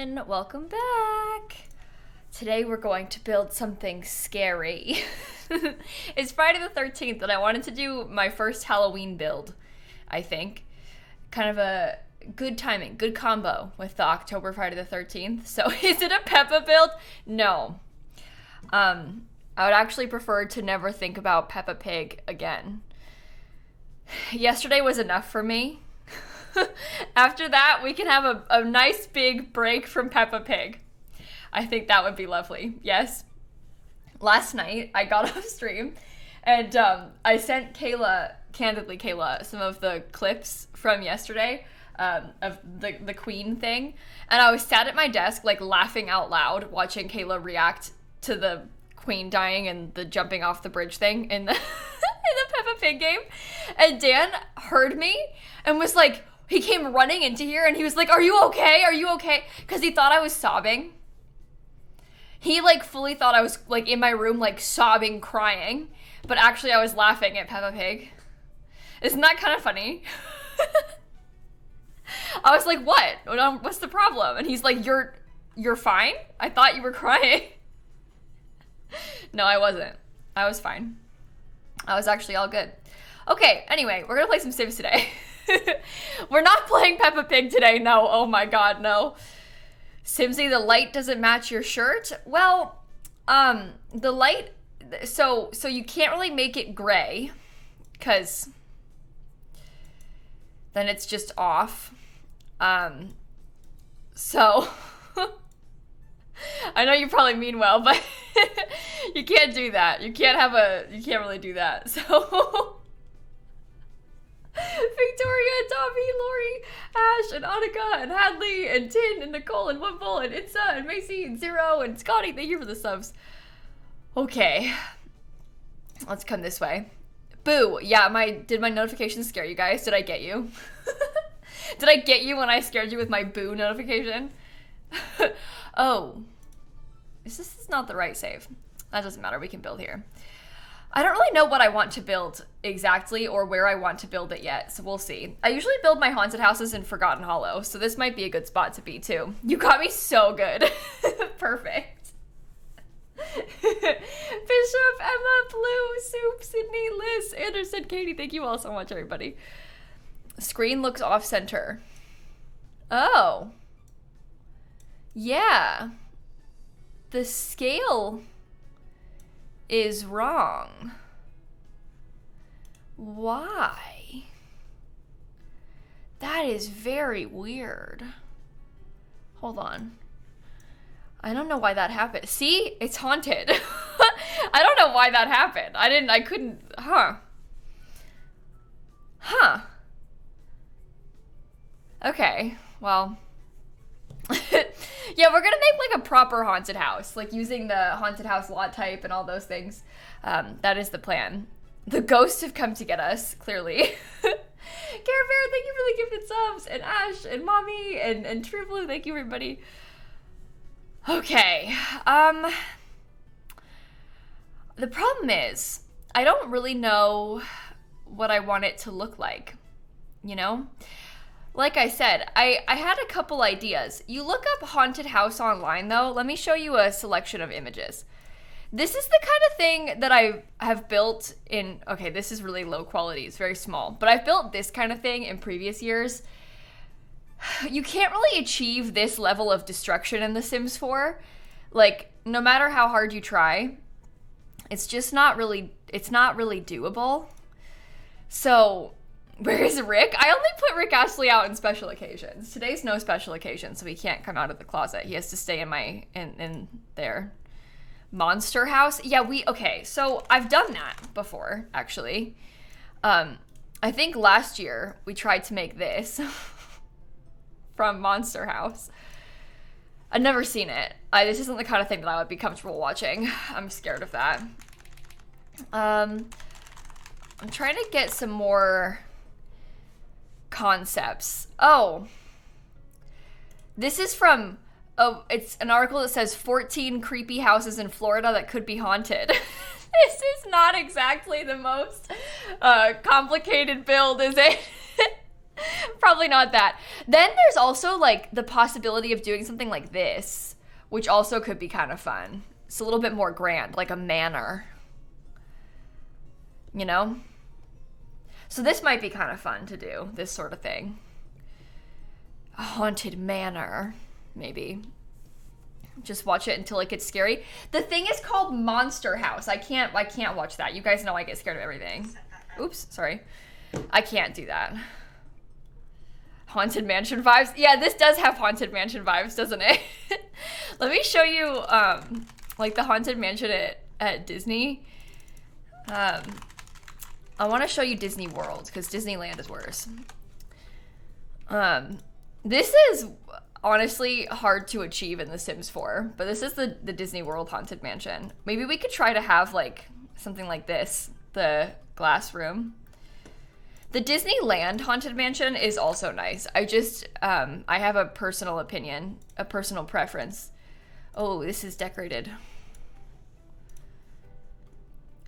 everyone, welcome back. Today we're going to build something scary. It's Friday the 13th and I wanted to do my first Halloween build, I think. Kind of a good timing, good combo with the October Friday the 13th. So is it a Peppa build? No. I would actually prefer to never think about Peppa Pig again. Yesterday was enough for me. After that, we can have a nice big break from Peppa Pig. I think that would be lovely. Yes. Last night, I got off stream and I sent candidly Kayla, some of the clips from yesterday of the Queen thing. And I was sat at my desk, like laughing out loud, watching Kayla react to the Queen dying and the jumping off the bridge thing in the, in the Peppa Pig game. And Dan heard me and was like, he came running into here and he was like, are you okay? Are you okay? Because he thought I was sobbing. He like fully thought I was like in my room like sobbing, crying. But actually I was laughing at Peppa Pig. Isn't that kind of funny? I was like, what? What's the problem? And he's like, you're fine? I thought you were crying. No, I wasn't. I was fine. I was actually all good. Okay, anyway, we're gonna play some Sims today. We're not playing Peppa Pig today, no. Oh my god, no. Simsie, the light doesn't match your shirt. Well, the light, so you can't really make it gray, because then it's just off. So, I know you probably mean well, but you can't do that. You can't really do that, so... Victoria, Dobby, Lori, Ash, and Annika, and Hadley, and Tin, and Nicole, and Wimple, and Itza, and Macy, and Zero, and Scotty, thank you for the subs. Okay. Let's come this way. Boo! Yeah, did my notification scare you guys? Did I get you? Did I get you when I scared you with my boo notification? Oh. This is not the right save. That doesn't matter, we can build here. I don't really know what I want to build exactly or where I want to build it yet, so we'll see. I usually build my haunted houses in Forgotten Hollow, so this might be a good spot to be too. You got me so good. Perfect. Bishop, Emma, Blue, Soup, Sydney, Liz, Anderson, Katie, thank you all so much, everybody. Screen looks off center. Oh. Yeah. The scale is wrong. Why? That is very weird. Hold on. I don't know why that happened. See? It's haunted. I don't know why that happened. I couldn't, Huh. Okay, well. Yeah, we're gonna make like a proper haunted house, like using the haunted house lot type and all those things. That is the plan. The ghosts have come to get us, clearly. Care Bear, thank you for the gifted subs, and Ash, and Mommy, and True Blue, thank you everybody. Okay, the problem is, I don't really know what I want it to look like, you know? Like I said, I had a couple ideas. You look up haunted house online though, let me show you a selection of images. This is the kind of thing that I have built in, okay, this is really low quality, it's very small, but I've built this kind of thing in previous years. You can't really achieve this level of destruction in The Sims 4. Like, no matter how hard you try, it's just not really doable. So, where is Rick? I only put Rick Astley out in special occasions. Today's no special occasion, so he can't come out of the closet. He has to stay in there. Monster house? Yeah, okay, so I've done that before, actually. I think last year we tried to make this from Monster House. I've never seen it. This isn't the kind of thing that I would be comfortable watching. I'm scared of that. I'm trying to get some more concepts. Oh, this is from, it's an article that says 14 creepy houses in Florida that could be haunted. This is not exactly the most complicated build, is it? Probably not that. Then there's also like the possibility of doing something like this, which also could be kind of fun. It's a little bit more grand, like a manor. You know? So this might be kind of fun to do, this sort of thing. A haunted manor, maybe. Just watch it until it gets scary. The thing is called Monster House. I can't watch that. You guys know I get scared of everything. Oops, sorry. I can't do that. Haunted Mansion vibes. Yeah, this does have Haunted Mansion vibes, doesn't it? Let me show you like the Haunted Mansion at Disney. I want to show you Disney World because Disneyland is worse. This is honestly hard to achieve in The Sims 4, but this is the Disney World Haunted Mansion. Maybe we could try to have like something like this, the glass room. The Disneyland Haunted Mansion is also nice. I have a personal opinion, a personal preference. Oh, this is decorated.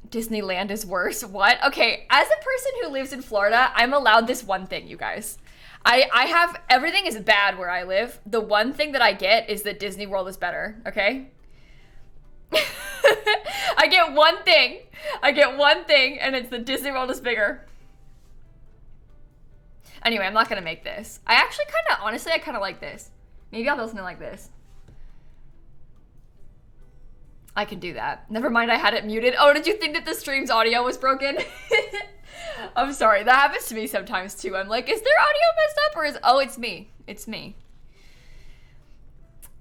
Disneyland is worse. What? Okay, as a person who lives in Florida, I'm allowed this one thing, you guys. I have, everything is bad where I live. The one thing that I get is that Disney World is better, okay? I get one thing. And it's that Disney World is bigger. Anyway, I'm not gonna make this. I actually honestly, I kind of like this. Maybe I'll build something like this. I can do that. Never mind, I had it muted. Oh, did you think that the stream's audio was broken? I'm sorry, that happens to me sometimes too. I'm like, is their audio messed up or oh, it's me. It's me.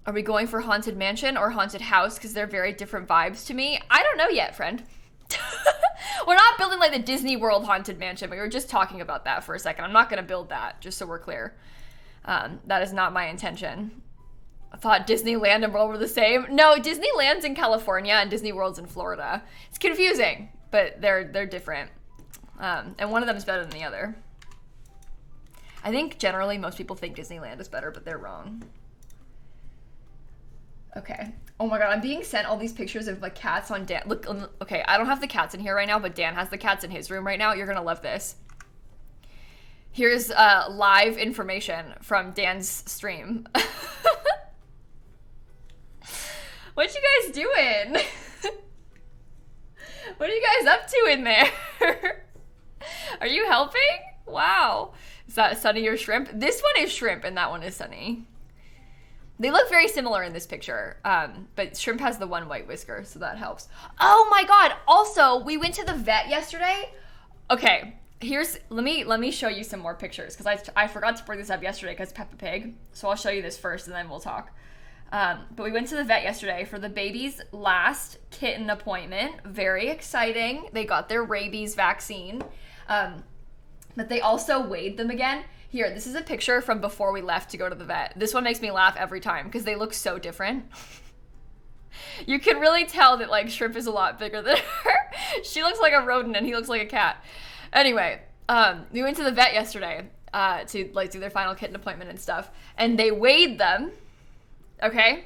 Are we going for Haunted Mansion or Haunted House? Because they're very different vibes to me. I don't know yet, friend. We're not building like the Disney World Haunted Mansion. We were just talking about that for a second. I'm not going to build that, just so we're clear. That is not my intention. I thought Disneyland and World were the same. No, Disneyland's in California and Disney World's in Florida. It's confusing, but they're different. And one of them is better than the other. I think generally most people think Disneyland is better, but they're wrong. Okay. Oh my god, I'm being sent all these pictures of like cats on Dan. Look, okay, I don't have the cats in here right now, but Dan has the cats in his room right now. You're gonna love this. Here's live information from Dan's stream. What you guys doing? What are you guys up to in there? Are you helping? Wow. Is that Sunny or Shrimp? This one is Shrimp and that one is Sunny. They look very similar in this picture, but Shrimp has the one white whisker, so that helps. Oh my god, also, we went to the vet yesterday. Okay, let me show you some more pictures, because I forgot to bring this up yesterday because Peppa Pig, so I'll show you this first and then we'll talk. But we went to the vet yesterday for the baby's last kitten appointment. Very exciting. They got their rabies vaccine, but they also weighed them again. Here, this is a picture from before we left to go to the vet. This one makes me laugh every time because they look so different. You can really tell that like Shrimp is a lot bigger than her. She looks like a rodent and he looks like a cat. Anyway, we went to the vet yesterday to like do their final kitten appointment and stuff, and they weighed them. Okay.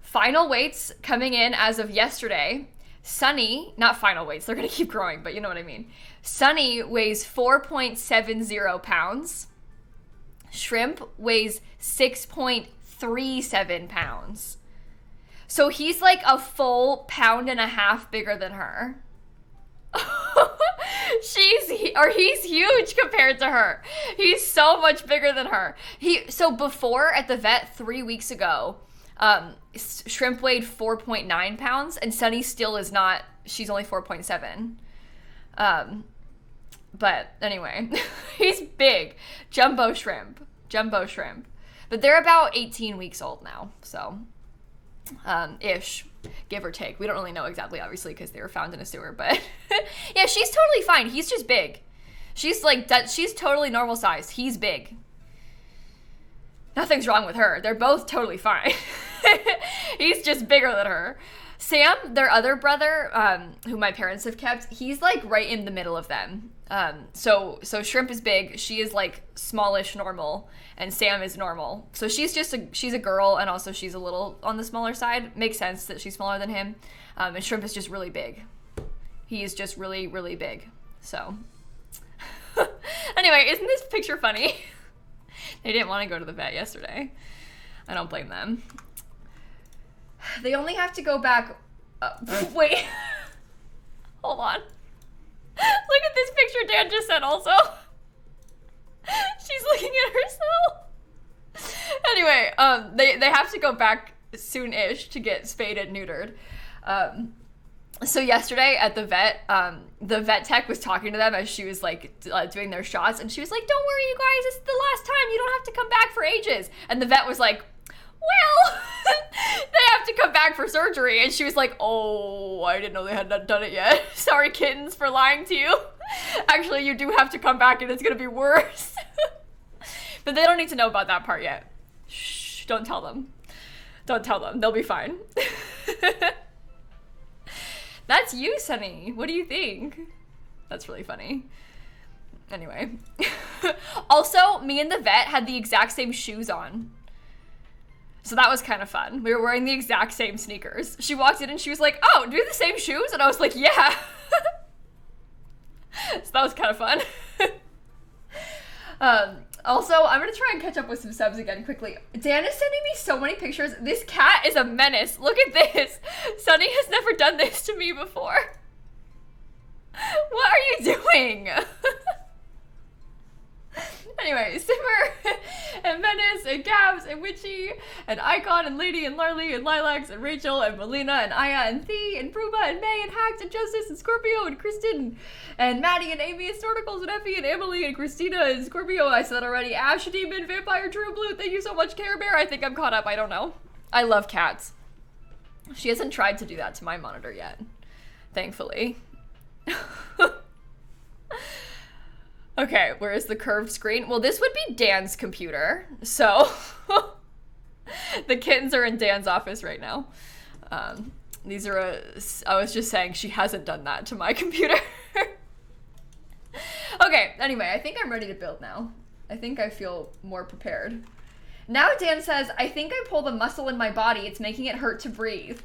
Final weights coming in as of yesterday. Sunny, not final weights, they're gonna keep growing, but you know what I mean. Sunny weighs 4.70 pounds. Shrimp weighs 6.37 pounds. So he's like a full 1.5 pounds bigger than her. He's huge compared to her. He's so much bigger than her. So before at the vet 3 weeks ago, Shrimp weighed 4.9 pounds and Sunny still is not. She's only 4.7. But anyway, he's big. Jumbo shrimp. But they're about 18 weeks old now, so ish, give or take. We don't really know exactly, obviously, because they were found in a sewer, but yeah, she's totally fine. He's just big. She's totally normal size. He's big. Nothing's wrong with her. They're both totally fine. He's just bigger than her. Sam, their other brother, who my parents have kept, he's like right in the middle of them. So Shrimp is big. She is like smallish normal, and Sam is normal. So she's a girl, and also she's a little on the smaller side. Makes sense that she's smaller than him. And Shrimp is just really big. He is just really, really big. So Anyway, isn't this picture funny? They didn't want to go to the vet yesterday. I don't blame them. They only have to go back. Wait. Hold on. Look at this picture Dan just sent also. She's looking at herself. Anyway, they have to go back soon-ish to get spayed and neutered. So yesterday at the vet tech was talking to them as she was like doing their shots, and she was like, "Don't worry, you guys, this is the last time. You don't have to come back for ages." And the vet was like, "Well, they have to come back for surgery." And she was like, "Oh, I didn't know they had not done it yet. Sorry, kittens, for lying to you. Actually, you do have to come back, and it's gonna be worse." But they don't need to know about that part yet. Shh, don't tell them. Don't tell them. They'll be fine. That's you, Sunny. What do you think? That's really funny. Anyway. Also, me and the vet had the exact same shoes on. So that was kind of fun. We were wearing the exact same sneakers. She walked in and she was like, "Oh, do you have the same shoes?" And I was like, "Yeah." So that was kind of fun. Also, I'm gonna try and catch up with some subs again quickly. Dan is sending me so many pictures. This cat is a menace. Look at this. Sunny has never done this to me before. What are you doing? Anyway, Simmer and Menace and Gabs and Witchy and Icon and Lady and Larly and Lilacs and Rachel and Melina and Aya and Thee and Pruba and May and Hacked and Justice and Scorpio and Kristen and Maddie and Amy and Snorticles and Effie and Emily and Christina and Scorpio. I said that already. Ash, Demon, Vampire, True Blue. Thank you so much, Care Bear. I think I'm caught up. I don't know. I love cats. She hasn't tried to do that to my monitor yet, thankfully. Okay, where is the curved screen? Well, this would be Dan's computer, so the kittens are in Dan's office right now. These are I was just saying she hasn't done that to my computer. Okay, anyway, I think I'm ready to build now. I think I feel more prepared. Now Dan says, "I think I pulled a muscle in my body. It's making it hurt to breathe."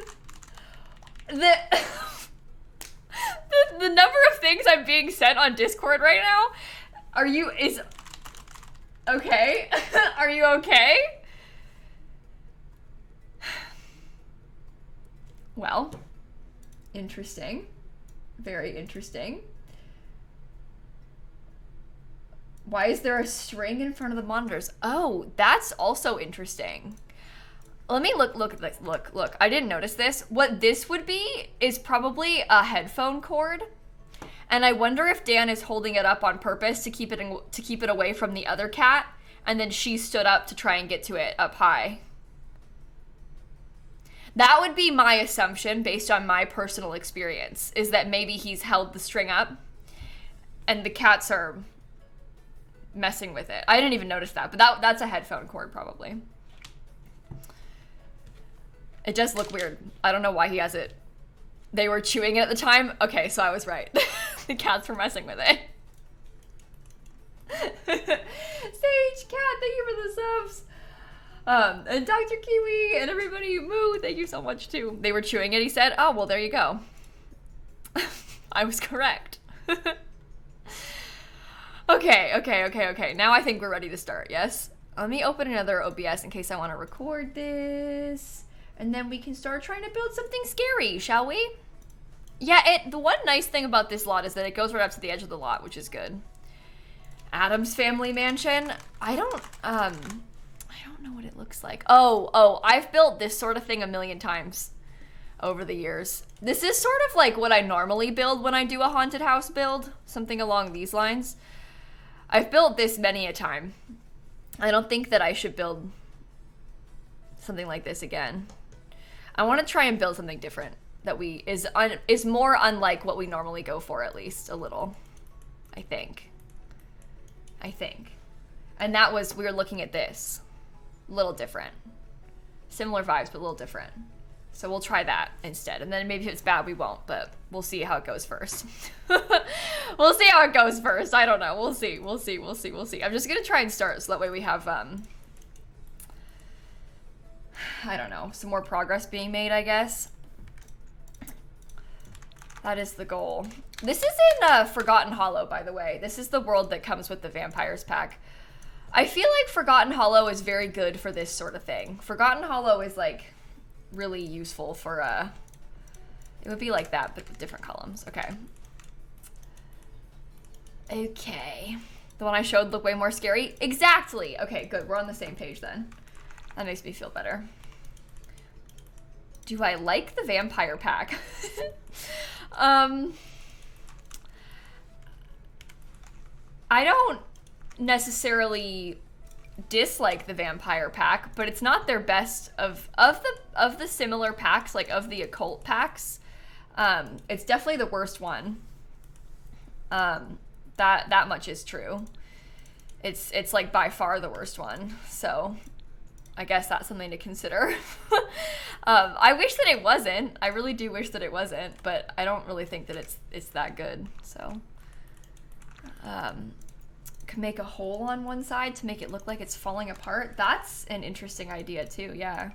The number of things I'm being sent on Discord right now. Are you okay? Are you okay? Well, interesting. Very interesting. Why is there a string in front of the monitors? Oh, that's also interesting. Let me look at this. Look. I didn't notice this. What this would be is probably a headphone cord. And I wonder if Dan is holding it up on purpose to keep it away from the other cat, and then she stood up to try and get to it up high. That would be my assumption based on my personal experience, is that maybe he's held the string up and the cats are messing with it. I didn't even notice that, but that's a headphone cord probably. It does look weird. I don't know why he has it. They were chewing it at the time. Okay, so I was right. The cats were messing with it. Sage Cat, thank you for the subs. And Dr. Kiwi and everybody, Moo, thank you so much too. They were chewing it, he said. Oh, well, there you go. I was correct. Okay. Now I think we're ready to start, yes? Let me open another OBS in case I want to record this. And then we can start trying to build something scary, shall we? Yeah, the one nice thing about this lot is that it goes right up to the edge of the lot, which is good. Adam's Family Mansion. I don't know what it looks like. Oh, I've built this sort of thing a million times over the years. This is sort of like what I normally build when I do a haunted house build, something along these lines. I've built this many a time. I don't think that I should build something like this again. I want to try and build something different that is more unlike what we normally go for, at least a little. I think. And that was, we were looking at this. A little different. Similar vibes, but a little different. So we'll try that instead. And then maybe if it's bad, we won't, but we'll see how it goes first. We'll see how it goes first. I don't know. We'll see. I'm just gonna try and start so that way we have, I don't know, some more progress being made, I guess. That is the goal. This is in Forgotten Hollow, by the way. This is the world that comes with the Vampires pack. I feel like Forgotten Hollow is very good for this sort of thing. Forgotten Hollow is like really useful for it would be like that, but with different columns. Okay. Okay. The one I showed looked way more scary? Exactly! Okay, good. We're on the same page then. That makes me feel better. Do I like the vampire pack? I don't necessarily dislike the vampire pack, but it's not their best of the similar packs, like of the occult packs. It's definitely the worst one. That much is true. It's like by far the worst one. So I guess that's something to consider. I wish that it wasn't. I really do wish that it wasn't, but I don't really think that it's that good. So can make a hole on one side to make it look like it's falling apart. That's an interesting idea too. Yeah.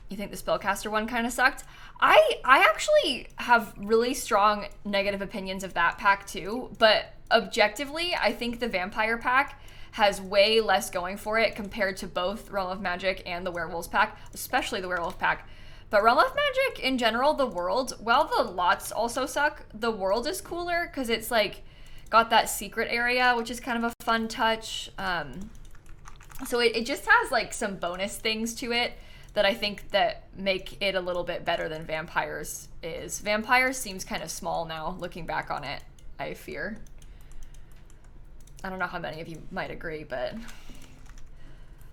You think the spellcaster one kind of sucked? I actually have really strong negative opinions of that pack too, but objectively, I think the vampire pack has way less going for it compared to both Realm of Magic and the Werewolves pack, especially the Werewolf pack. But Realm of Magic in general, the world, while the lots also suck, the world is cooler because it's like got that secret area, which is kind of a fun touch. So it just has like some bonus things to it that I think that make it a little bit better than Vampires is. Vampires seems kind of small now, looking back on it, I fear. I don't know how many of you might agree, but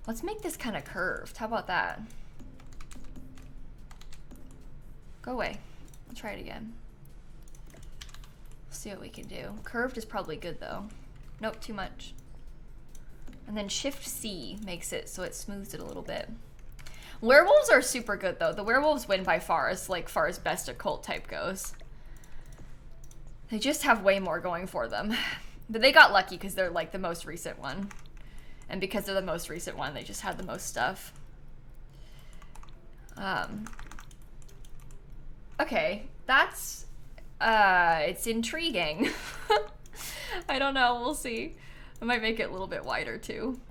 let's make this kind of curved. How about that? Go away. I'll try it again. See what we can do. Curved is probably good though. Nope, too much. And then Shift C makes it so it smooths it a little bit. Werewolves are super good though. The werewolves win by far as best occult type goes. They just have way more going for them. But they got lucky because they're like the most recent one. And because they're the most recent one, they just had the most stuff. Okay, that's it's intriguing. I don't know, we'll see. I might make it a little bit wider too.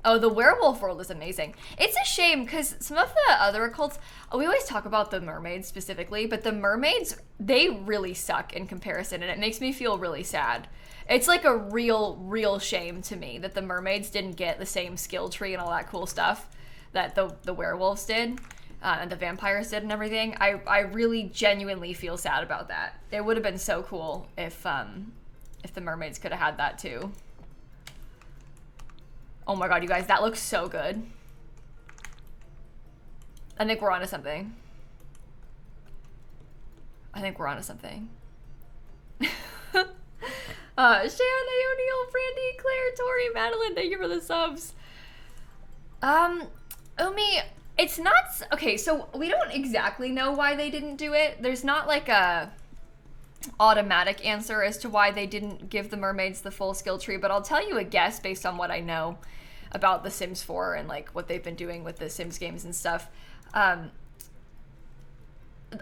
Oh, the werewolf world is amazing. It's a shame because some of the other occults, we always talk about the mermaids specifically, but the mermaids, they really suck in comparison, and it makes me feel really sad. It's like a real shame to me that the mermaids didn't get the same skill tree and all that cool stuff that the werewolves did, and the vampires did and everything. I really genuinely feel sad about that. It would have been so cool if the mermaids could have had that too. Oh my god, you guys, that looks so good. I think we're onto something. Sharon, O'Neill, Brandy, Claire, Tori, Madeline, thank you for the subs. Umi, it's not, okay, so we don't exactly know why they didn't do it. There's not like a automatic answer as to why they didn't give the mermaids the full skill tree, but I'll tell you a guess based on what I know about The Sims 4 and like what they've been doing with the Sims games and stuff.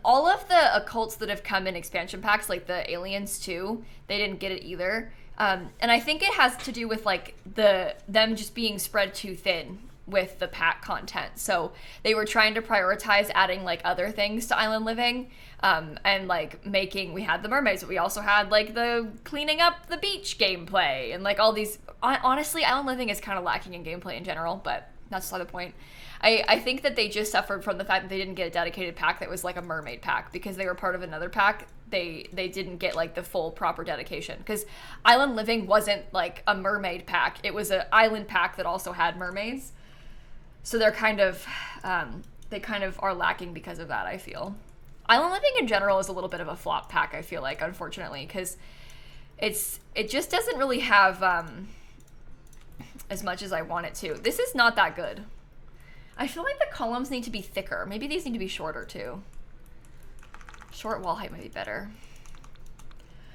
All of the occults that have come in expansion packs, like the Aliens 2, they didn't get it either. And I think it has to do with like them just being spread too thin with the pack content. So they were trying to prioritize adding like other things to Island Living, and like we had the mermaids, but we also had like the cleaning up the beach gameplay and like all these. Honestly, Island Living is kind of lacking in gameplay in general, but that's not the point. I think that they just suffered from the fact that they didn't get a dedicated pack that was like a mermaid pack because they were part of another pack. They didn't get like the full proper dedication because Island Living wasn't like a mermaid pack. It was an island pack that also had mermaids. So they're kind of, they kind of are lacking because of that, I feel. Island Living in general is a little bit of a flop pack, I feel like, unfortunately, because it just doesn't really have as much as I want it to. This is not that good. I feel like the columns need to be thicker. Maybe these need to be shorter too. Short wall height might be better.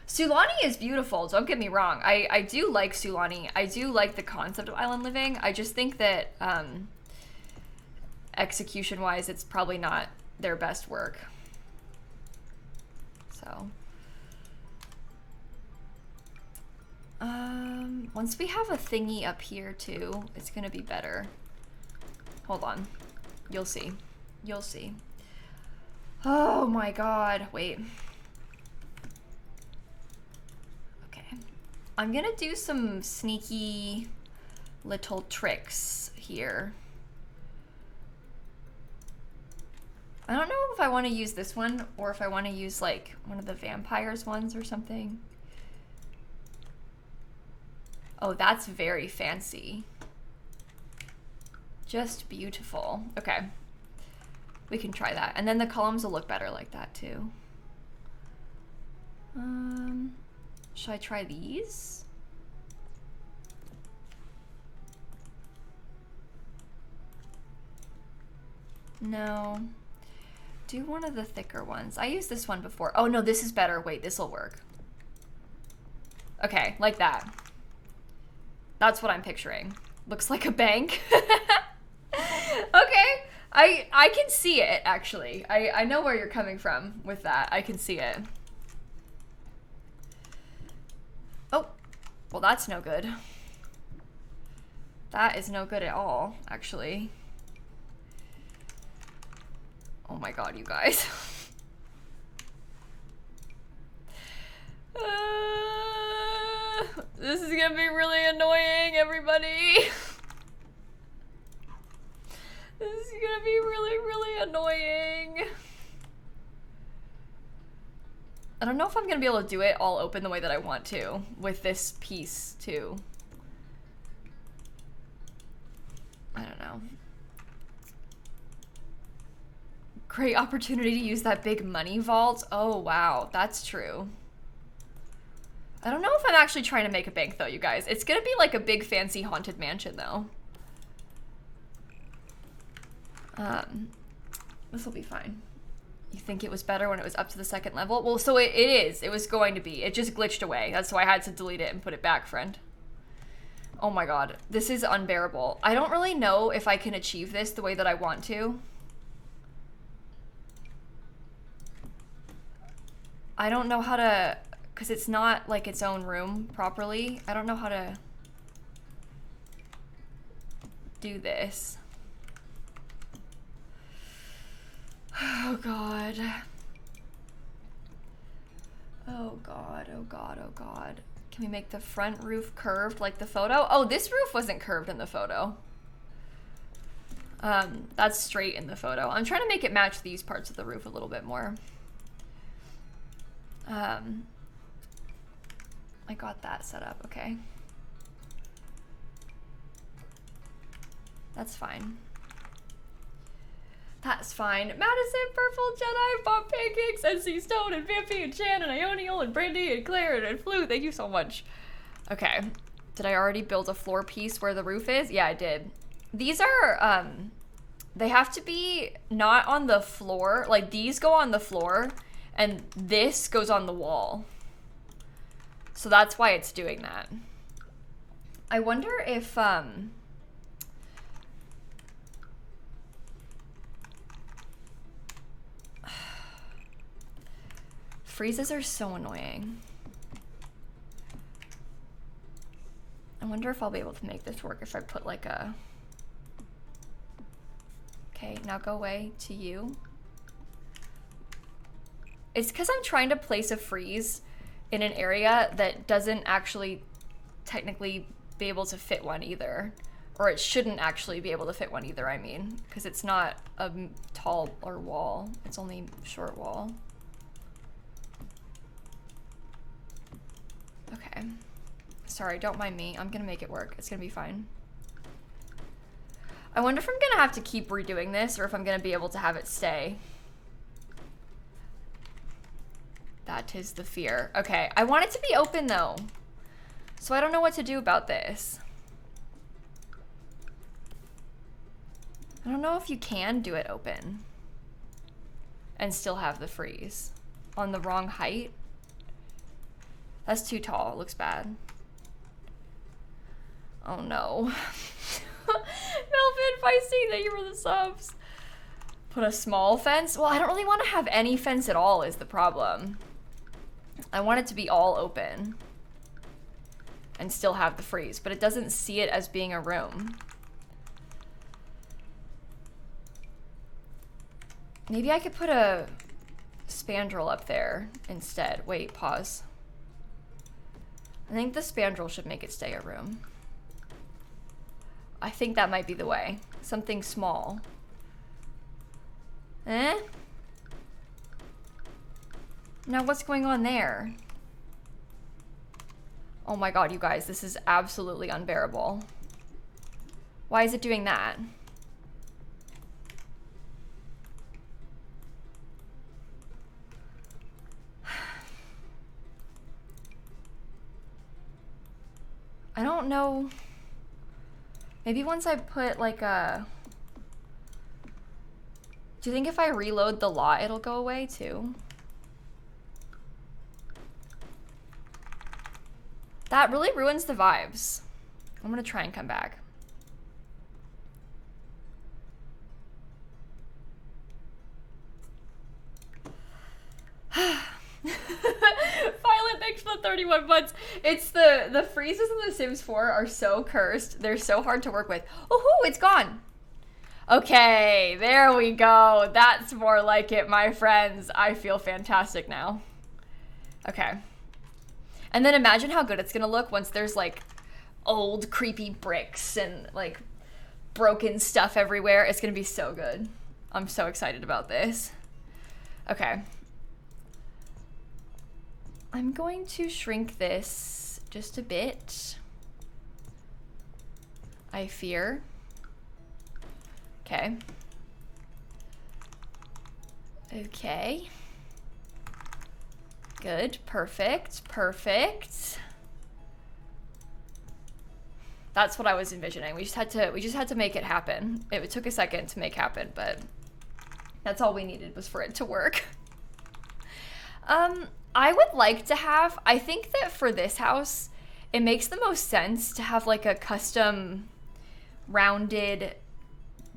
Sulani is beautiful, don't get me wrong. I do like Sulani. I do like the concept of Island Living. I just think that execution-wise, it's probably not their best work. So, once we have a thingy up here too, it's gonna be better. Hold on, you'll see. You'll see. Oh my god, wait. Okay, I'm gonna do some sneaky little tricks here. I don't know if I want to use this one or if I want to use like one of the vampires ones or something. Oh, that's very fancy. Just beautiful. Okay. We can try that. And then the columns will look better like that too. Should I try these? No. Do one of the thicker ones. I used this one before. Oh no, this is better. Wait, this will work. Okay, like that. That's what I'm picturing. Looks like a bank. Okay, I can see it actually. I know where you're coming from with that. I can see it. Oh, well that's no good. That is no good at all, actually. Oh my god, you guys. This is gonna be really annoying, everybody. This is gonna be really, really annoying. I don't know if I'm gonna be able to do it all open the way that I want to with this piece too. I don't know. Great opportunity to use that big money vault. Oh, wow. That's true. I don't know if I'm actually trying to make a bank, though, you guys. It's gonna be like a big, fancy, haunted mansion, though. This will be fine. You think it was better when it was up to the second level? Well, so it is. It was going to be. It just glitched away. That's why I had to delete it and put it back, friend. Oh my god. This is unbearable. I don't really know if I can achieve this the way that I want to. I don't know how to, because it's not like its own room properly. I don't know how to do this. Oh god. Oh god, oh god, oh god. Can we make the front roof curved like the photo? Oh, this roof wasn't curved in the photo. That's straight in the photo. I'm trying to make it match these parts of the roof a little bit more. I got that set up, okay. That's fine. That's fine. Madison, Purple, Jedi, Bob Pancakes, NC Stone, and Vampy, and Chan, and Ioniel, and Brandy, and Claire, and Flu. Thank you so much. Okay. Did I already build a floor piece where the roof is? Yeah, I did. These are, they have to be not on the floor. Like, these go on the floor, and this goes on the wall. So that's why it's doing that. I wonder if, freezes are so annoying. I wonder if I'll be able to make this work if I put like a... Okay, now go away to you. It's because I'm trying to place a freeze in an area that doesn't actually technically be able to fit one either. Or it shouldn't actually be able to fit one either, I mean. Because it's not a tall or wall. It's only short wall. Okay. Sorry, don't mind me. I'm gonna make it work. It's gonna be fine. I wonder if I'm gonna have to keep redoing this or if I'm gonna be able to have it stay. That is the fear. Okay, I want it to be open though. So I don't know what to do about this. I don't know if you can do it open and still have the freeze on the wrong height. That's too tall, it looks bad. Oh no. Melvin, Feisty, thank you for the subs. Put a small fence? Well, I don't really want to have any fence at all is the problem. I want it to be all open and still have the freeze, but it doesn't see it as being a room. Maybe I could put a spandrel up there instead. Wait, pause. I think the spandrel should make it stay a room. I think that might be the way. Something small. Eh? Now what's going on there? Oh my god, you guys, this is absolutely unbearable. Why is it doing that? I don't know. Maybe once I put like a... Do you think if I reload the lot, it'll go away too? That really ruins the vibes. I'm gonna try and come back. Violet, thanks for the 31 months. It's the freezes in The Sims 4 are so cursed. They're so hard to work with. Oh, it's gone. Okay, there we go. That's more like it, my friends. I feel fantastic now. Okay. And then imagine how good it's gonna look once there's like old creepy bricks and like broken stuff everywhere. It's gonna be so good. I'm so excited about this. Okay. I'm going to shrink this just a bit. I fear. Okay. Okay. Good. Perfect. Perfect. That's what I was envisioning. We just had to make it happen. It took a second to make happen, but that's all we needed was for it to work. I would like to have, I think that for this house, it makes the most sense to have like a custom rounded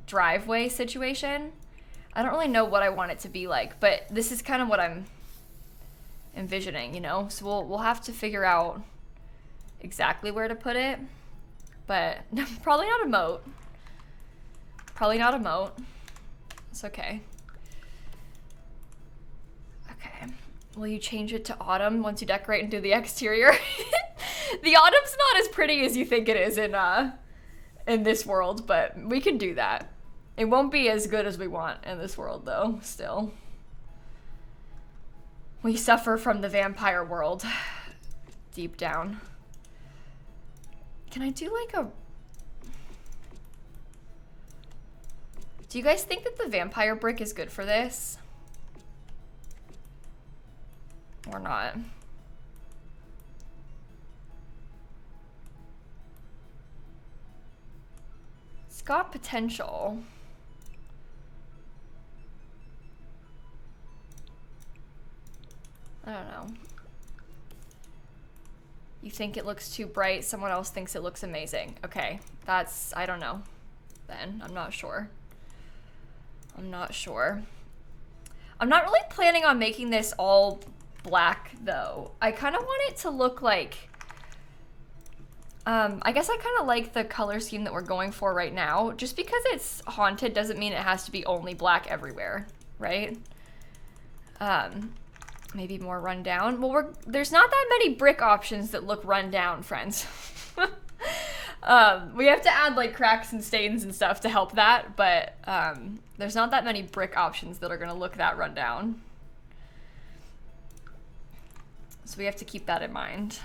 driveway situation. I don't really know what I want it to be like, but this is kind of what I'm envisioning, you know? So we'll have to figure out exactly where to put it, but probably not a moat. Probably not a moat. It's okay. Okay. Will you change it to autumn once you decorate and do the exterior? The autumn's not as pretty as you think it is in this world, but we can do that. It won't be as good as we want in this world, though, still. We suffer from the vampire world deep down. Can I do like a... Do you guys think that the vampire brick is good for this? Or not? It's got potential. I don't know. You think it looks too bright, someone else thinks it looks amazing. Okay, that's, I don't know then. I'm not sure. I'm not sure. I'm not really planning on making this all black though. I kind of want it to look like, I guess I kind of like the color scheme that we're going for right now. Just because it's haunted doesn't mean it has to be only black everywhere, right? Maybe more run down. Well, there's not that many brick options that look run down, friends. We have to add like cracks and stains and stuff to help that, but there's not that many brick options that are gonna look that run down. So we have to keep that in mind.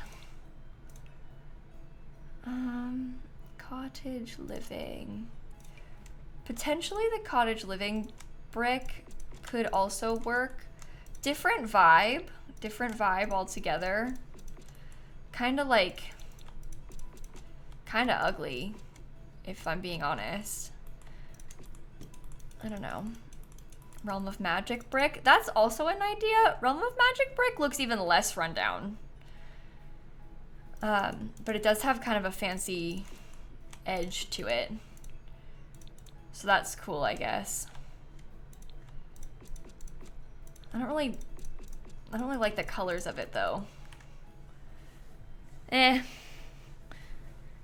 Cottage living. Potentially the cottage living brick could also work. Different vibe altogether. Kind of ugly, if I'm being honest. I don't know. Realm of Magic brick. That's also an idea. Realm of Magic brick looks even less rundown. But it does have kind of a fancy edge to it. So that's cool, I guess. I don't really like the colors of it though. Eh.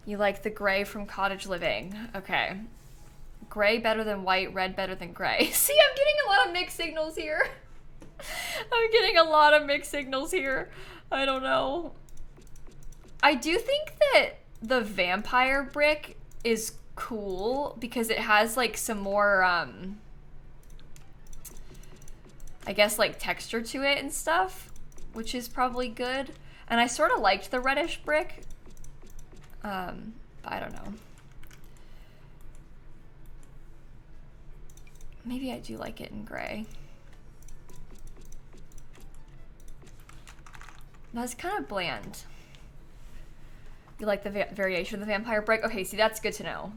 You like the gray from Cottage Living. Okay. Gray better than white, red better than gray. See, I'm getting a lot of mixed signals here. I'm getting a lot of mixed signals here. I don't know. I do think that the vampire brick is cool because it has like some more, I guess like texture to it and stuff, which is probably good. And I sort of liked the reddish brick. But I don't know. Maybe I do like it in gray. That's kind of bland. You like the variation of the vampire brick? Okay, see, that's good to know.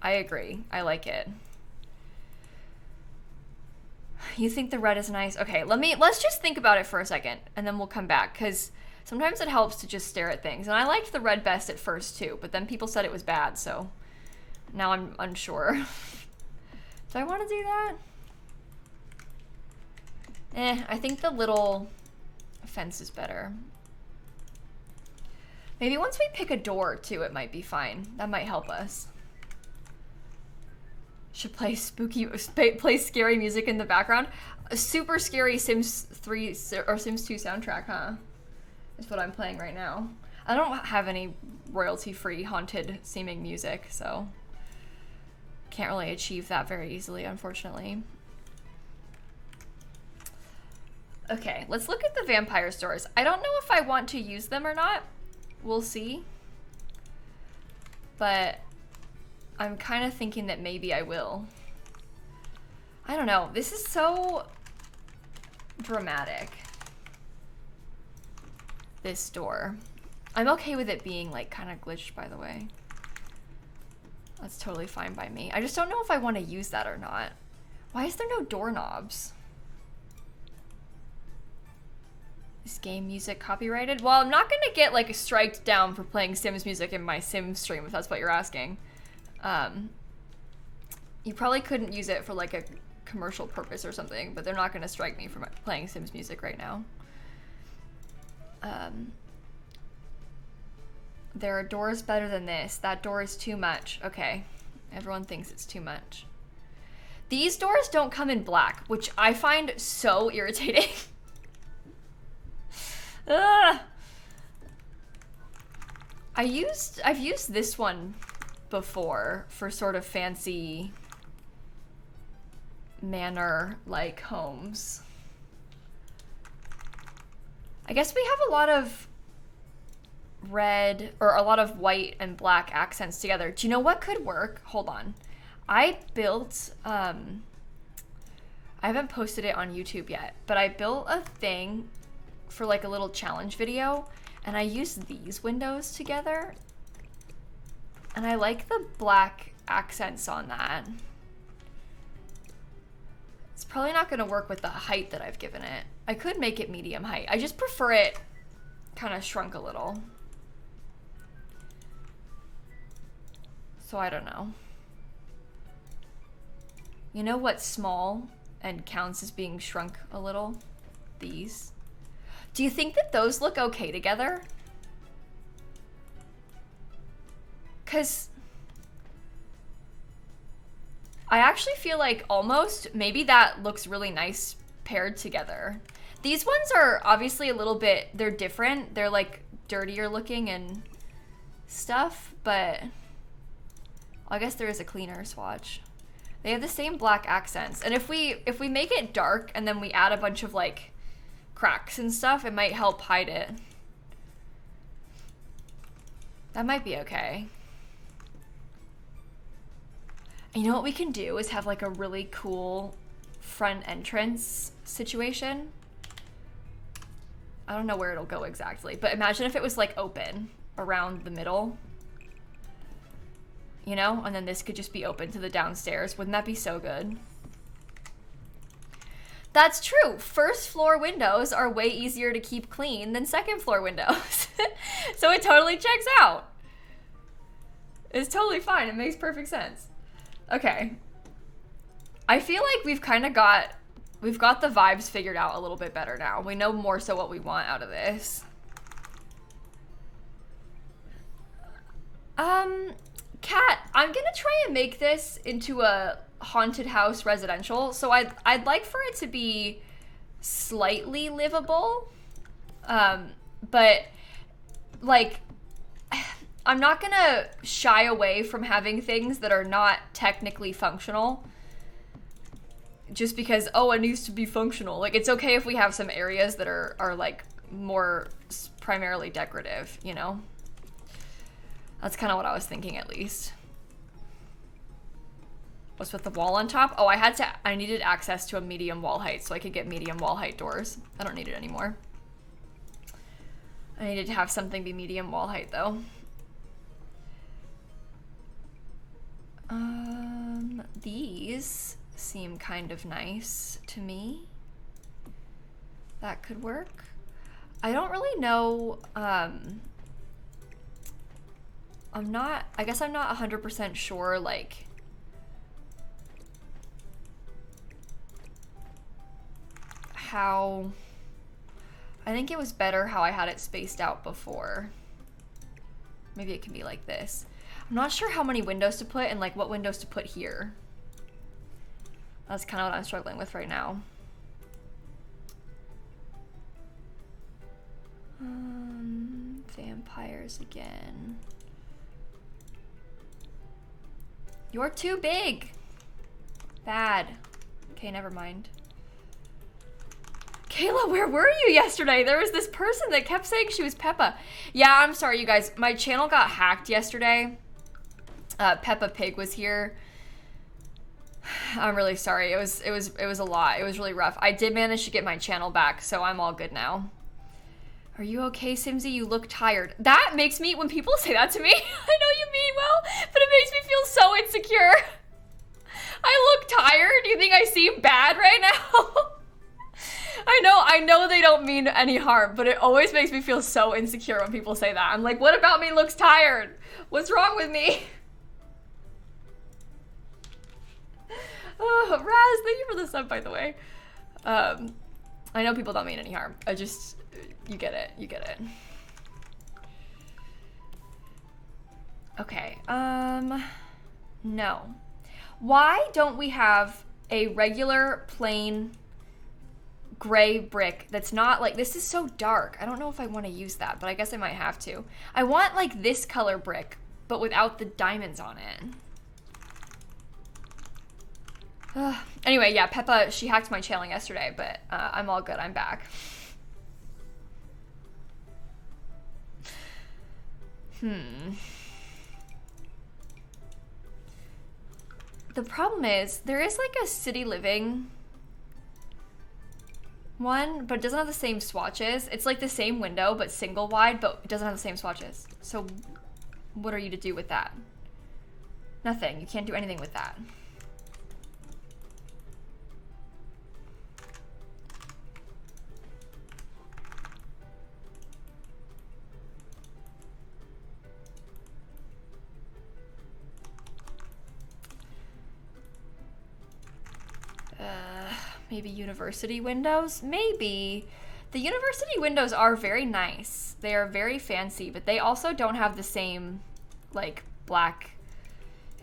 I agree. I like it. You think the red is nice? Okay, let's just think about it for a second, and then we'll come back, because sometimes it helps to just stare at things. And I liked the red best at first, too, but then people said it was bad, so now I'm unsure. Do I want to do that? I think the little fence is better. Maybe once we pick a door, too, it might be fine. That might help us. Should play scary music in the background. A super scary Sims 3 or Sims 2 soundtrack, huh? Is what I'm playing right now. I don't have any royalty-free haunted seeming music, so can't really achieve that very easily, unfortunately. Okay, let's look at the vampire stores. I don't know if I want to use them or not. We'll see. But I'm kind of thinking that maybe I will. I don't know. This is so dramatic. This door. I'm okay with it being like kind of glitched, by the way. That's totally fine by me. I just don't know if I want to use that or not. Why is there no doorknobs? Is game music copyrighted? Well, I'm not gonna get like striked down for playing Sims music in my Sims stream, if that's what you're asking. You probably couldn't use it for like a commercial purpose or something, but they're not gonna strike me for playing Sims music right now. There are doors better than this. That door is too much. Okay. Everyone thinks it's too much. These doors don't come in black, which I find so irritating. Ugh. I've used this one before for sort of fancy manor-like homes. I guess we have a lot of red or a lot of white and black accents together. Do you know what could work? Hold on. I built, I haven't posted it on YouTube yet, but I built a thing for like a little challenge video, and I used these windows together, and I like the black accents on that. It's probably not gonna work with the height that I've given it. I could make it medium height. I just prefer it kind of shrunk a little. So I don't know. You know what's small and counts as being shrunk a little? These. Do you think that those look okay together? Because I actually feel like almost maybe that looks really nice paired together. These ones are obviously a little bit, they're different. They're like dirtier looking and stuff, but I guess there is a cleaner swatch. They have the same black accents. And if we make it dark and then we add a bunch of like cracks and stuff, it might help hide it. That might be okay. And you know what we can do is have like a really cool front entrance situation. I don't know where it'll go exactly, but imagine if it was like open around the middle, you know, and then this could just be open to the downstairs. Wouldn't that be so good? That's true. First floor windows are way easier to keep clean than second floor windows. So it totally checks out. It's totally fine. It makes perfect sense. Okay. I feel like we've kind of got We've got the vibes figured out a little bit better now. We know more so what we want out of this. Kat, I'm gonna try and make this into a haunted house residential. So I'd like for it to be slightly livable. But like, I'm not gonna shy away from having things that are not technically functional. Just because, oh, it needs to be functional. Like, it's okay if we have some areas that are like more primarily decorative, you know? That's kind of what I was thinking, at least. What's with the wall on top? Oh, I needed access to a medium wall height so I could get medium wall height doors. I don't need it anymore. I needed to have something be medium wall height though. These seem kind of nice to me. That could work. I don't really know, I guess I'm not 100% sure, like, how, I think it was better how I had it spaced out before. Maybe it can be like this. I'm not sure how many windows to put and like what windows to put here. That's kind of what I'm struggling with right now. Vampires again. You're too big. Bad. Okay, never mind. Kayla, where were you yesterday? There was this person that kept saying she was Peppa. Yeah, I'm sorry, you guys. My channel got hacked yesterday. Peppa Pig was here. I'm really sorry. It was a lot. It was really rough. I did manage to get my channel back, so I'm all good now. Are you okay, Simsie? You look tired. That makes me, when people say that to me, I know you mean well, but it makes me feel so insecure. I look tired? Do you think I seem bad right now? I know they don't mean any harm, but it always makes me feel so insecure when people say that. I'm like, what about me looks tired? What's wrong with me? Oh, Raz, thank you for the sub, by the way. I know people don't mean any harm. You get it, you get it. Okay, no. Why don't we have a regular plain gray brick that's not like, this is so dark. I don't know if I want to use that, but I guess I might have to. I want like this color brick, but without the diamonds on it. Anyway, yeah, Peppa, she hacked my channel yesterday, but I'm all good. I'm back. The problem is, there is like a city living one, but it doesn't have the same swatches. It's like the same window, but single wide, but it doesn't have the same swatches. So what are you to do with that? Nothing. You can't do anything with that. Maybe university windows? Maybe. The university windows are very nice. They are very fancy, but they also don't have the same, like, black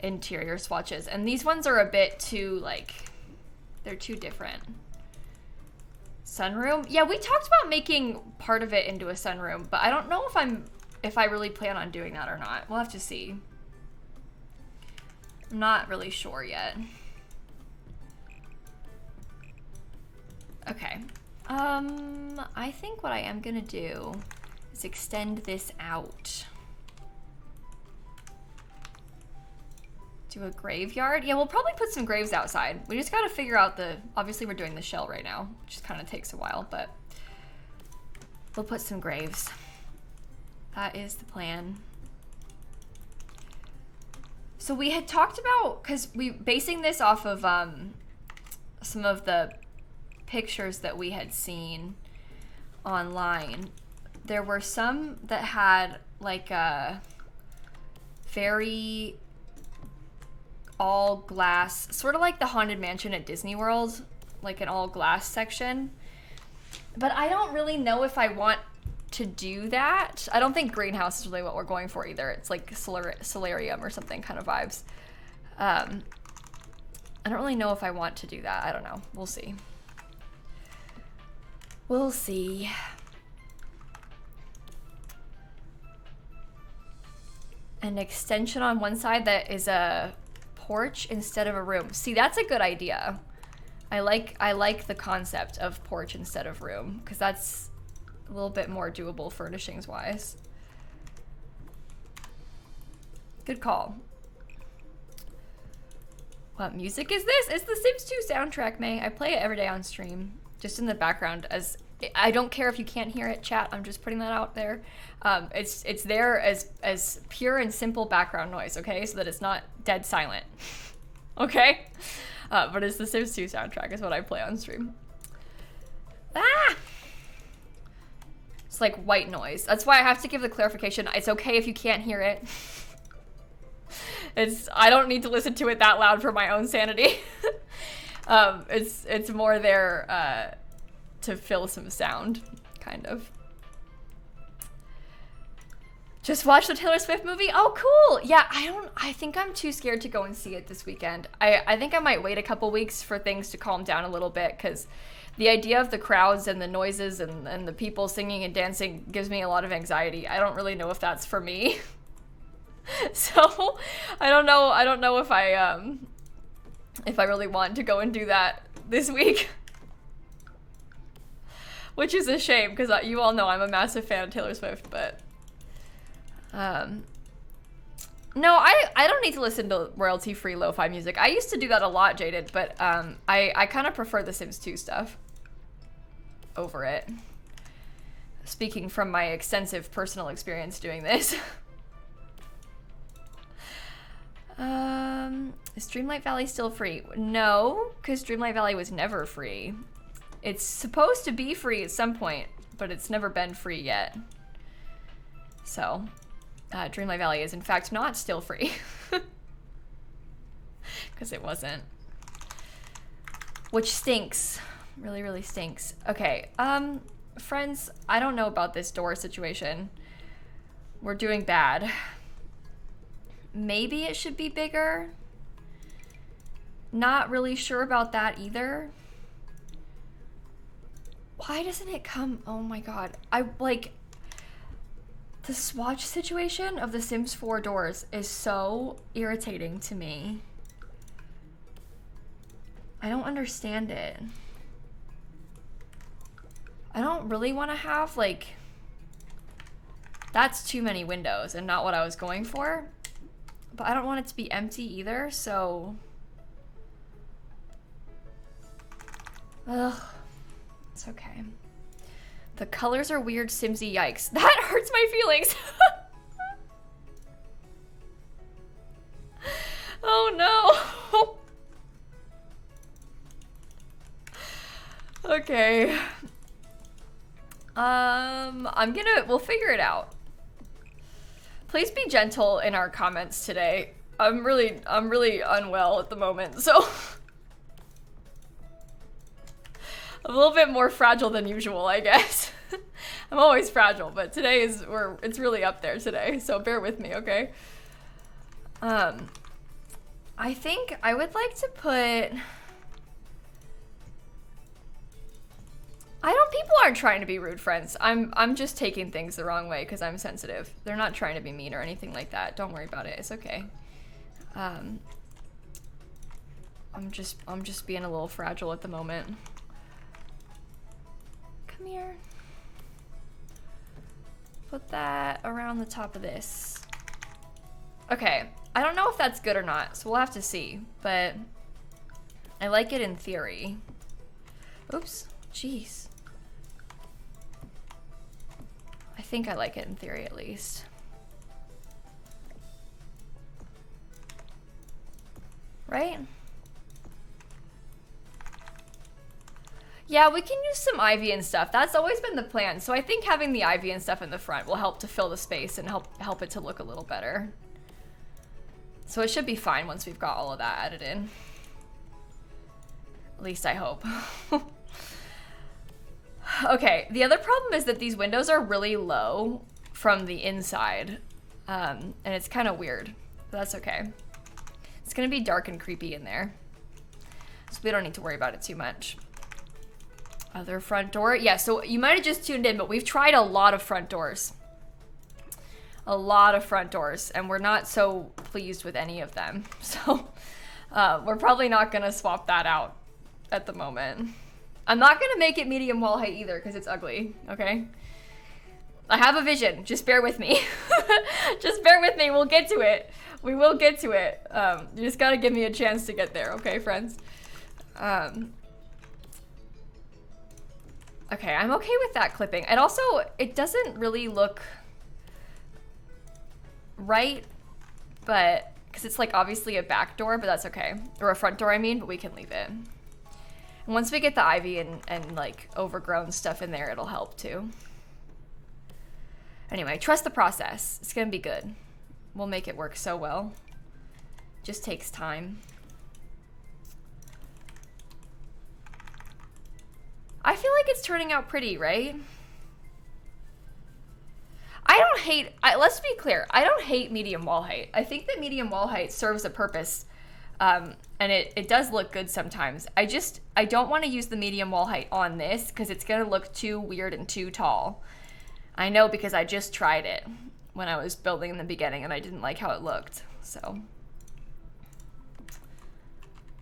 interior swatches. And these ones are a bit too, like, they're too different. Sunroom? Yeah, we talked about making part of it into a sunroom, but I don't know if I really plan on doing that or not. We'll have to see. I'm not really sure yet. Okay, I think what I am gonna do is extend this out. Do a graveyard? Yeah, we'll probably put some graves outside. We just gotta figure out obviously we're doing the shell right now, which just kind of takes a while, but we'll put some graves. That is the plan. So we had talked about, because basing this off of some of the pictures that we had seen online, there were some that had like a very all glass, sort of like the Haunted Mansion at Disney World, like an all glass section. But I don't really know if I want to do that. I don't think greenhouse is really what we're going for either. It's like solarium or something kind of vibes. I don't really know if I want to do that. I don't know. We'll see. We'll see. An extension on one side that is a porch instead of a room. See, that's a good idea. I like the concept of porch instead of room, because that's a little bit more doable furnishings wise. Good call. What music is this? It's the Sims 2 soundtrack, May. I play it every day on stream, just in the background. As I don't care if you can't hear it, chat. I'm just putting that out there. It's there as pure and simple background noise, okay? So that it's not dead silent, okay? But it's the Sims 2 soundtrack is what I play on stream. Ah! It's like white noise. That's why I have to give the clarification. It's okay if you can't hear it. I don't need to listen to it that loud for my own sanity. It's more there to fill some sound, kind of. Just watch the Taylor Swift movie? Oh, cool. Yeah, I think I'm too scared to go and see it this weekend. I think I might wait a couple weeks for things to calm down a little bit, because the idea of the crowds and the noises and the people singing and dancing gives me a lot of anxiety. I don't really know if that's for me. So I don't know if I really want to go and do that this week. Which is a shame, because you all know I'm a massive fan of Taylor Swift, but no, I don't need to listen to royalty-free lo-fi music. I used to do that a lot, Jaded, but I kind of prefer the Sims 2 stuff over it. Speaking from my extensive personal experience doing this. Is Dreamlight Valley still free? No, because Dreamlight Valley was never free. It's supposed to be free at some point, but it's never been free yet. So, Dreamlight Valley is in fact not still free. Because it wasn't. Which stinks. Really, really stinks. Okay, friends, I don't know about this door situation. We're doing bad. Maybe it should be bigger. Not really sure about that either. Why doesn't it come? Oh my god. I like the swatch situation of the Sims 4 doors is so irritating to me. I don't understand it. I don't really want to have like, that's too many windows and not what I was going for. But I don't want it to be empty either, so. Ugh. It's okay. The colors are weird, Simsy, yikes. That hurts my feelings. Oh no. Okay. We'll figure it out. Please be gentle in our comments today. I'm really unwell at the moment, so. I'm a little bit more fragile than usual, I guess. I'm always fragile, but today it's really up there today, so bear with me, okay? I think I would like to put. People aren't trying to be rude, friends. I'm just taking things the wrong way because I'm sensitive. They're not trying to be mean or anything like that. Don't worry about it. It's okay. I'm just being a little fragile at the moment. Come here. Put that around the top of this. Okay. I don't know if that's good or not, so we'll have to see. But I like it in theory. Oops. Jeez. I think I like it in theory, at least. Right? Yeah, we can use some ivy and stuff. That's always been the plan. So I think having the ivy and stuff in the front will help to fill the space and help it to look a little better. So it should be fine once we've got all of that added in. At least I hope. Okay, the other problem is that these windows are really low from the inside. And it's kind of weird, but that's okay. It's gonna be dark and creepy in there, so we don't need to worry about it too much. Other front door? Yeah, so you might have just tuned in, but we've tried a lot of front doors. A lot of front doors, and we're not so pleased with any of them. So we're probably not gonna swap that out at the moment. I'm not gonna make it medium wall height either because it's ugly, okay? I have a vision, just bear with me. Just bear with me, we'll get to it. We will get to it. You just gotta give me a chance to get there, okay, friends? Okay, I'm okay with that clipping. And also, it doesn't really look right, but, because it's like obviously a back door, but that's okay. Or a front door, I mean, but we can leave it. And once we get the ivy and like overgrown stuff in there, it'll help too. Anyway, trust the process. It's gonna be good. We'll make it work so well. Just takes time. I feel like it's turning out pretty, right? I don't hate, let's be clear, I don't hate medium wall height. I think that medium wall height serves a purpose, and it does look good sometimes. I don't want to use the medium wall height on this because it's gonna look too weird and too tall. I know because I just tried it when I was building in the beginning and I didn't like how it looked, so.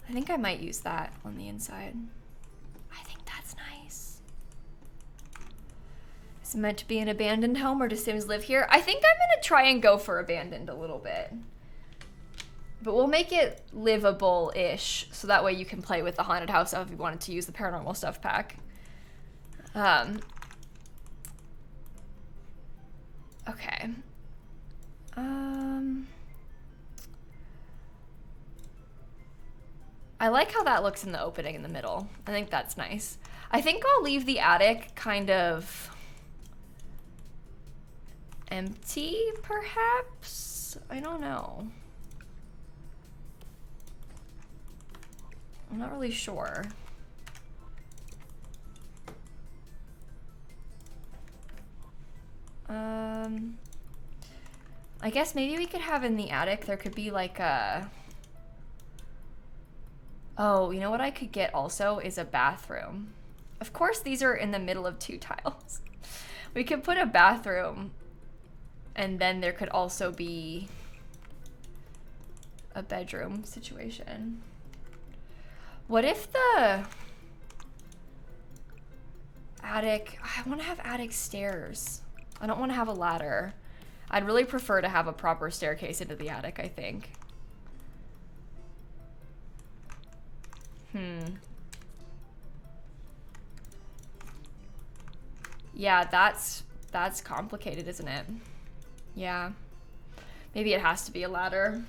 I think I might use that on the inside. I think that's nice. Is it meant to be an abandoned home or do Sims live here? I think I'm gonna try and go for abandoned a little bit. But we'll make it livable-ish, so that way you can play with the haunted house stuff if you wanted to use the paranormal stuff pack. Okay. I like how that looks in the opening in the middle. I think that's nice. I think I'll leave the attic kind of empty, perhaps? I don't know. I'm not really sure. I guess maybe we could have in the attic, there could be like a... Oh, you know what I could get also is a bathroom. Of course these are in the middle of two tiles. We could put a bathroom and then there could also be a bedroom situation. What if the attic, I want to have attic stairs. I don't want to have a ladder. I'd really prefer to have a proper staircase into the attic, I think. Yeah, that's complicated, isn't it? Yeah. Maybe it has to be a ladder.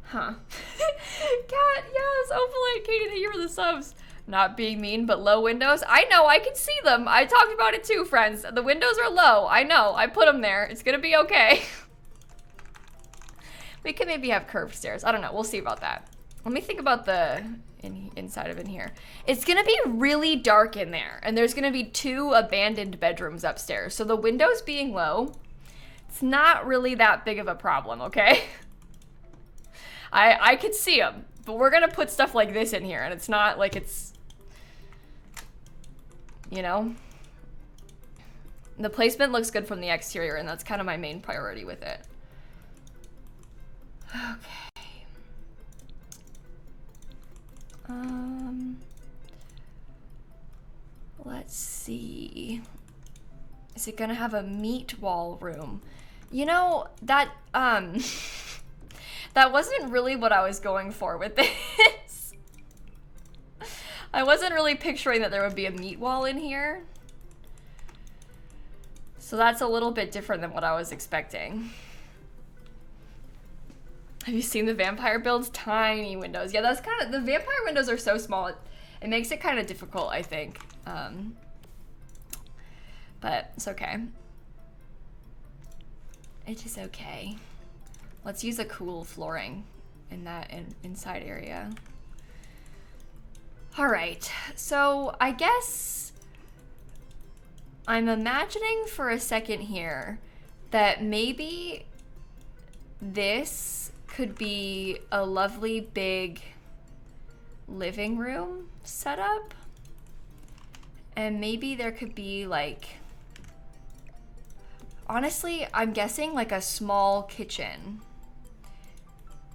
Huh. Cat, yes, Opalite, Katie, thank you for the subs. Not being mean, but low windows. I know, I can see them. I talked about it too, friends. The windows are low. I know, I put them there. It's gonna be okay. We could maybe have curved stairs. I don't know, we'll see about that. Let me think about the inside of in here. It's gonna be really dark in there, and there's gonna be 2 abandoned bedrooms upstairs. So the windows being low, it's not really that big of a problem, okay? I could see them, but we're gonna put stuff like this in here, and it's not like it's, you know? The placement looks good from the exterior, and that's kind of my main priority with it. Okay. Let's see. Is it gonna have a meat wall room? You know, that, that wasn't really what I was going for with this. I wasn't really picturing that there would be a meat wall in here. So that's a little bit different than what I was expecting. Have you seen the vampire builds? Tiny windows. Yeah, that's kind of, the vampire windows are so small, it makes it kind of difficult, I think. But it's okay. It is okay. Let's use a cool flooring in that inside area. All right, so I guess I'm imagining for a second here that maybe this could be a lovely big living room setup. And maybe there could be like, honestly, I'm guessing like a small kitchen.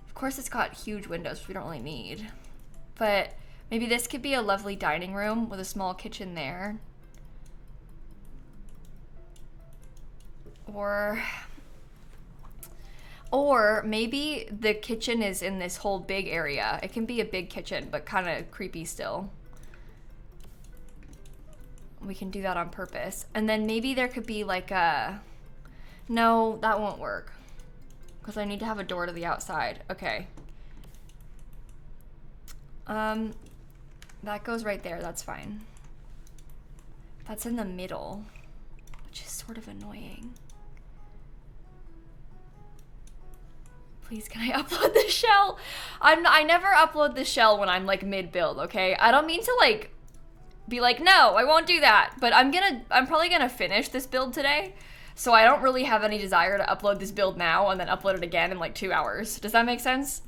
Of course it's got huge windows, which we don't really need. But maybe this could be a lovely dining room with a small kitchen there. Or maybe the kitchen is in this whole big area. It can be a big kitchen, but kind of creepy still. We can do that on purpose. And then maybe there could be like a... No, that won't work. Because I need to have a door to the outside. Okay. That goes right there. That's fine. That's in the middle, which is sort of annoying. Please, can I upload the shell? I never upload the shell when I'm like mid-build, okay? I don't mean to like be like, no, I won't do that. But I'm probably gonna finish this build today. So I don't really have any desire to upload this build now and then upload it again in like 2 hours. Does that make sense?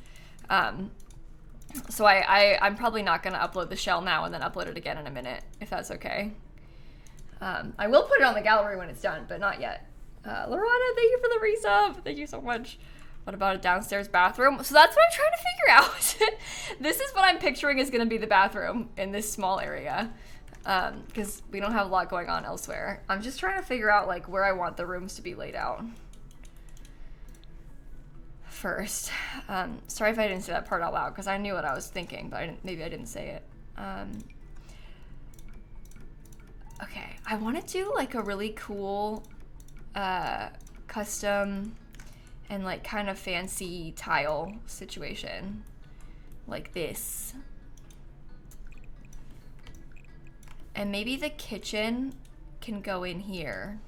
So I'm probably not gonna upload the shell now and then upload it again in a minute, if that's okay. I will put it on the gallery when it's done, but not yet. Lorana, thank you for the resub. Thank you so much. What about a downstairs bathroom? So that's what I'm trying to figure out. This is what I'm picturing is gonna be the bathroom in this small area. Because we don't have a lot going on elsewhere. I'm just trying to figure out like where I want the rooms to be laid out first. Sorry if I didn't say that part out loud because I knew what I was thinking, but maybe I didn't say it. Okay, I want to do like a really cool custom and like kind of fancy tile situation like this. And maybe the kitchen can go in here.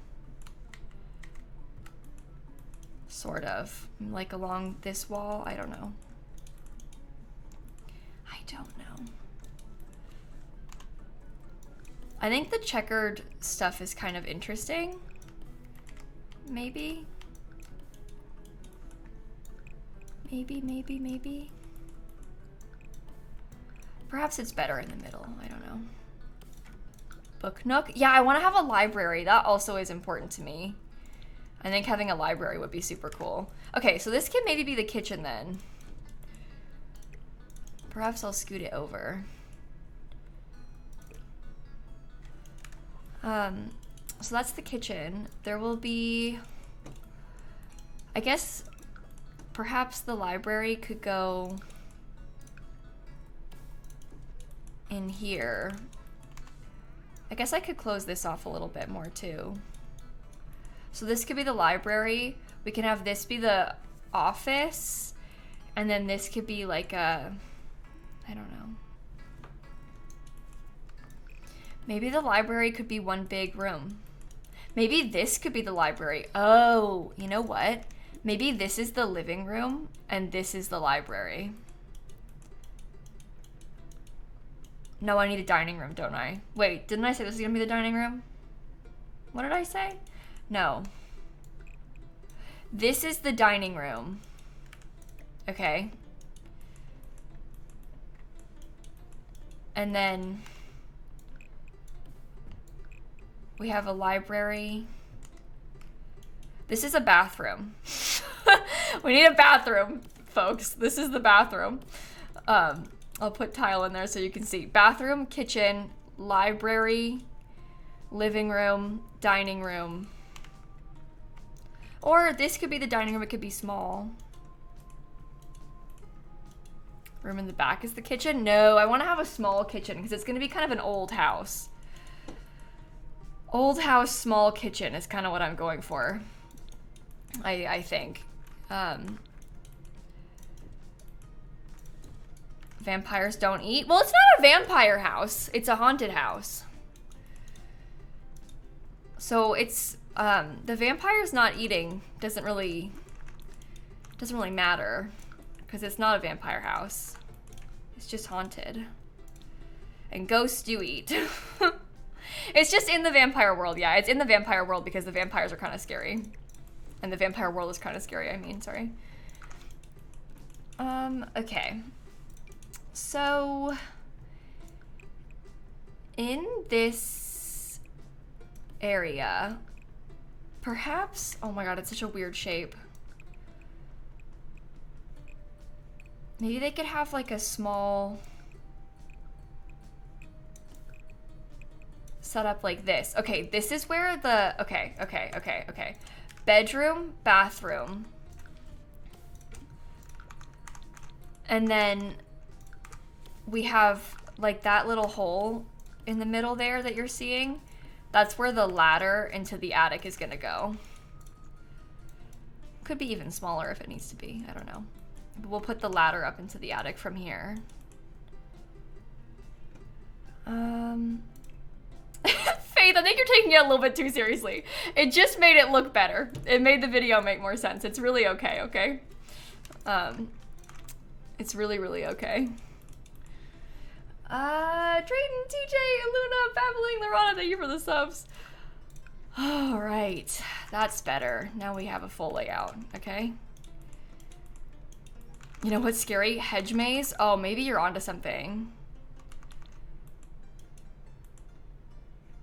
Sort of. Like along this wall. I don't know. I don't know. I think the checkered stuff is kind of interesting. Maybe. Maybe. Perhaps it's better in the middle. I don't know. Book nook. Yeah, I want to have a library. That also is important to me. I think having a library would be super cool. Okay, so this can maybe be the kitchen then. Perhaps I'll scoot it over. So that's the kitchen. There will be, I guess, perhaps the library could go in here. I guess I could close this off a little bit more too. So this could be the library. We can have this be the office. And then this could be like a, I don't know. Maybe the library could be one big room. Maybe this could be the library. Oh, you know what? Maybe this is the living room and this is the library. No, I need a dining room, don't I? Wait, didn't I say this is gonna be the dining room? What did I say? No. This is the dining room. Okay. And then we have a library. This is a bathroom. We need a bathroom, folks. This is the bathroom. I'll put tile in there so you can see. Bathroom, kitchen, library, living room, dining room. Or this could be the dining room, it could be small. Room in the back is the kitchen. No, I want to have a small kitchen because it's going to be kind of an old house. Old house, small kitchen is kind of what I'm going for. I think. Vampires don't eat? Well, it's not a vampire house. It's a haunted house. So it's, the vampire's not eating doesn't really matter because it's not a vampire house. It's just haunted. And ghosts do eat. It's just in the vampire world. Yeah, it's in the vampire world because the vampires are kind of scary. And the vampire world is kind of scary, I mean, sorry. Okay. So, in this area, perhaps, oh my god, it's such a weird shape. Maybe they could have like a small setup like this. Okay, this is where the, okay. Bedroom, bathroom. And then we have like that little hole in the middle there that you're seeing. That's where the ladder into the attic is gonna go. Could be even smaller if it needs to be, I don't know. But we'll put the ladder up into the attic from here. Faith, I think you're taking it a little bit too seriously. It just made it look better. It made the video make more sense. It's really okay, okay? It's really, really okay. Drayton, TJ, Luna, Babbling, Lorana, thank you for the subs. All right, that's better. Now we have a full layout, okay? You know what's scary? Hedge maze? Oh, maybe you're onto something.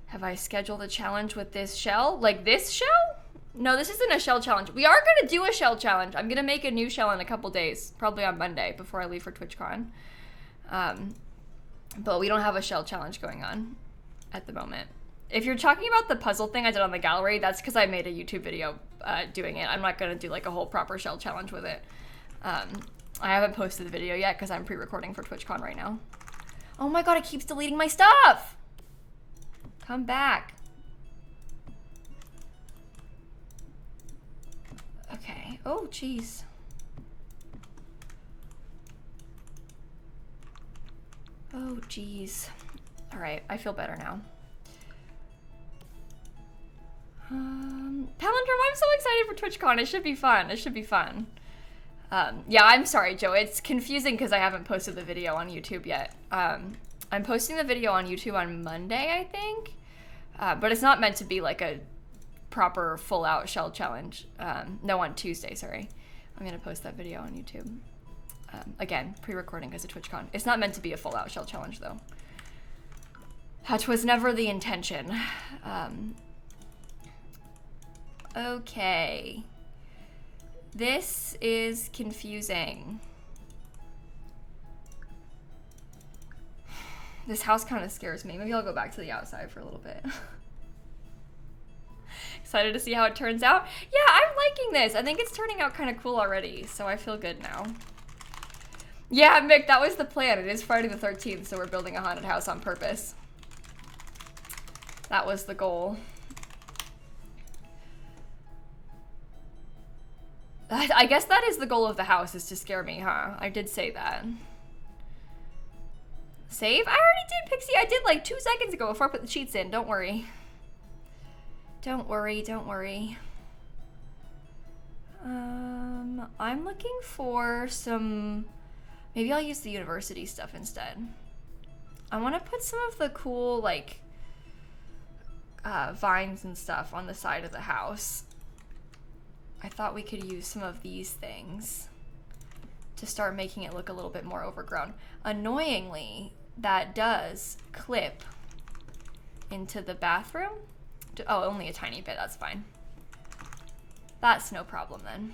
Have I scheduled a challenge with this shell? Like this shell? No, this isn't a shell challenge. We are gonna do a shell challenge. I'm gonna make a new shell in a couple days, probably on Monday before I leave for TwitchCon. But we don't have a shell challenge going on at the moment. If you're talking about the puzzle thing I did on the gallery, that's because I made a YouTube video doing it. I'm not gonna do like a whole proper shell challenge with it. I haven't posted the video yet because I'm pre-recording for TwitchCon right now. Oh my god, it keeps deleting my stuff! Come back. Okay. Oh, jeez. Oh, jeez. All right, I feel better now. Palindrome, I'm so excited for TwitchCon. It should be fun. It should be fun. Yeah, I'm sorry, Joe. It's confusing because I haven't posted the video on YouTube yet. I'm posting the video on YouTube on Monday, I think. But it's not meant to be like a proper full-out shell challenge. No, on Tuesday, sorry. I'm going to post that video on YouTube. Again, pre-recording because of TwitchCon. It's not meant to be a full-out shell challenge, though. That was never the intention. Okay. This is confusing. This house kind of scares me. Maybe I'll go back to the outside for a little bit. Excited to see how it turns out. Yeah, I'm liking this. I think it's turning out kind of cool already, so I feel good now. Yeah, Mick, that was the plan. It is Friday the 13th, so we're building a haunted house on purpose. That was the goal. I guess that is the goal of the house, is to scare me, huh? I did say that. Save? I already did, Pixie. I did like 2 seconds ago before I put the cheats in. Don't worry. Don't worry, don't worry. I'm looking for some... Maybe I'll use the university stuff instead. I want to put some of the cool, like, vines and stuff on the side of the house. I thought we could use some of these things to start making it look a little bit more overgrown. Annoyingly, that does clip into the bathroom. Oh, only a tiny bit, that's fine. That's no problem then.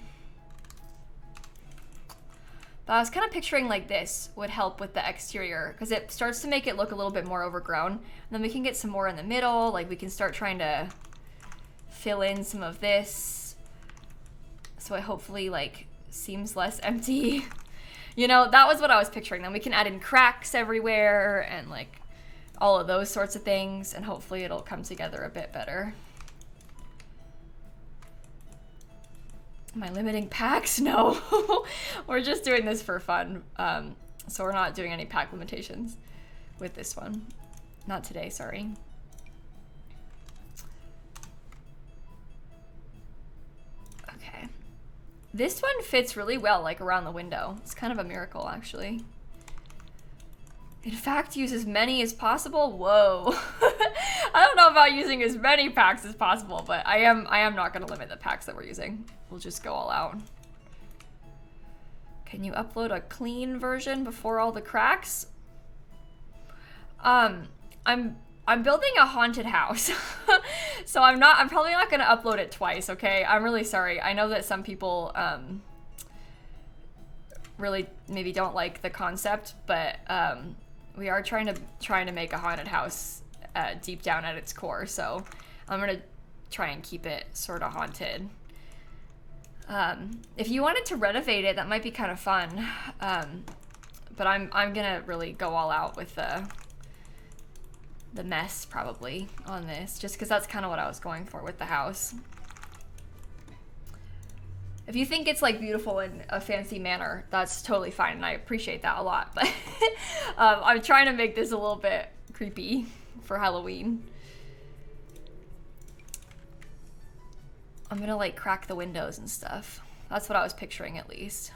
But I was kind of picturing like this would help with the exterior because it starts to make it look a little bit more overgrown. And then we can get some more in the middle, like we can start trying to fill in some of this. So it hopefully like seems less empty. You know, that was what I was picturing. Then we can add in cracks everywhere and like all of those sorts of things, and hopefully it'll come together a bit better. Am I limiting packs? No. We're just doing this for fun. So we're not doing any pack limitations with this one. Not today, sorry. Okay. This one fits really well, like around the window. It's kind of a miracle, actually. In fact, use as many as possible. Whoa. I don't know about using as many packs as possible, but I am not going to limit the packs that we're using. We'll just go all out. Can you upload a clean version before all the cracks? I'm building a haunted house. So I'm probably not going to upload it twice, okay? I'm really sorry. I know that some people really maybe don't like the concept, but we are trying to make a haunted house deep down at its core, so I'm gonna try and keep it sort of haunted. If you wanted to renovate it, that might be kind of fun, but I'm gonna really go all out with the mess probably on this, just because that's kind of what I was going for with the house. If you think it's like beautiful in a fancy manner, that's totally fine, and I appreciate that a lot. But I'm trying to make this a little bit creepy for Halloween. I'm gonna like crack the windows and stuff. That's what I was picturing, at least.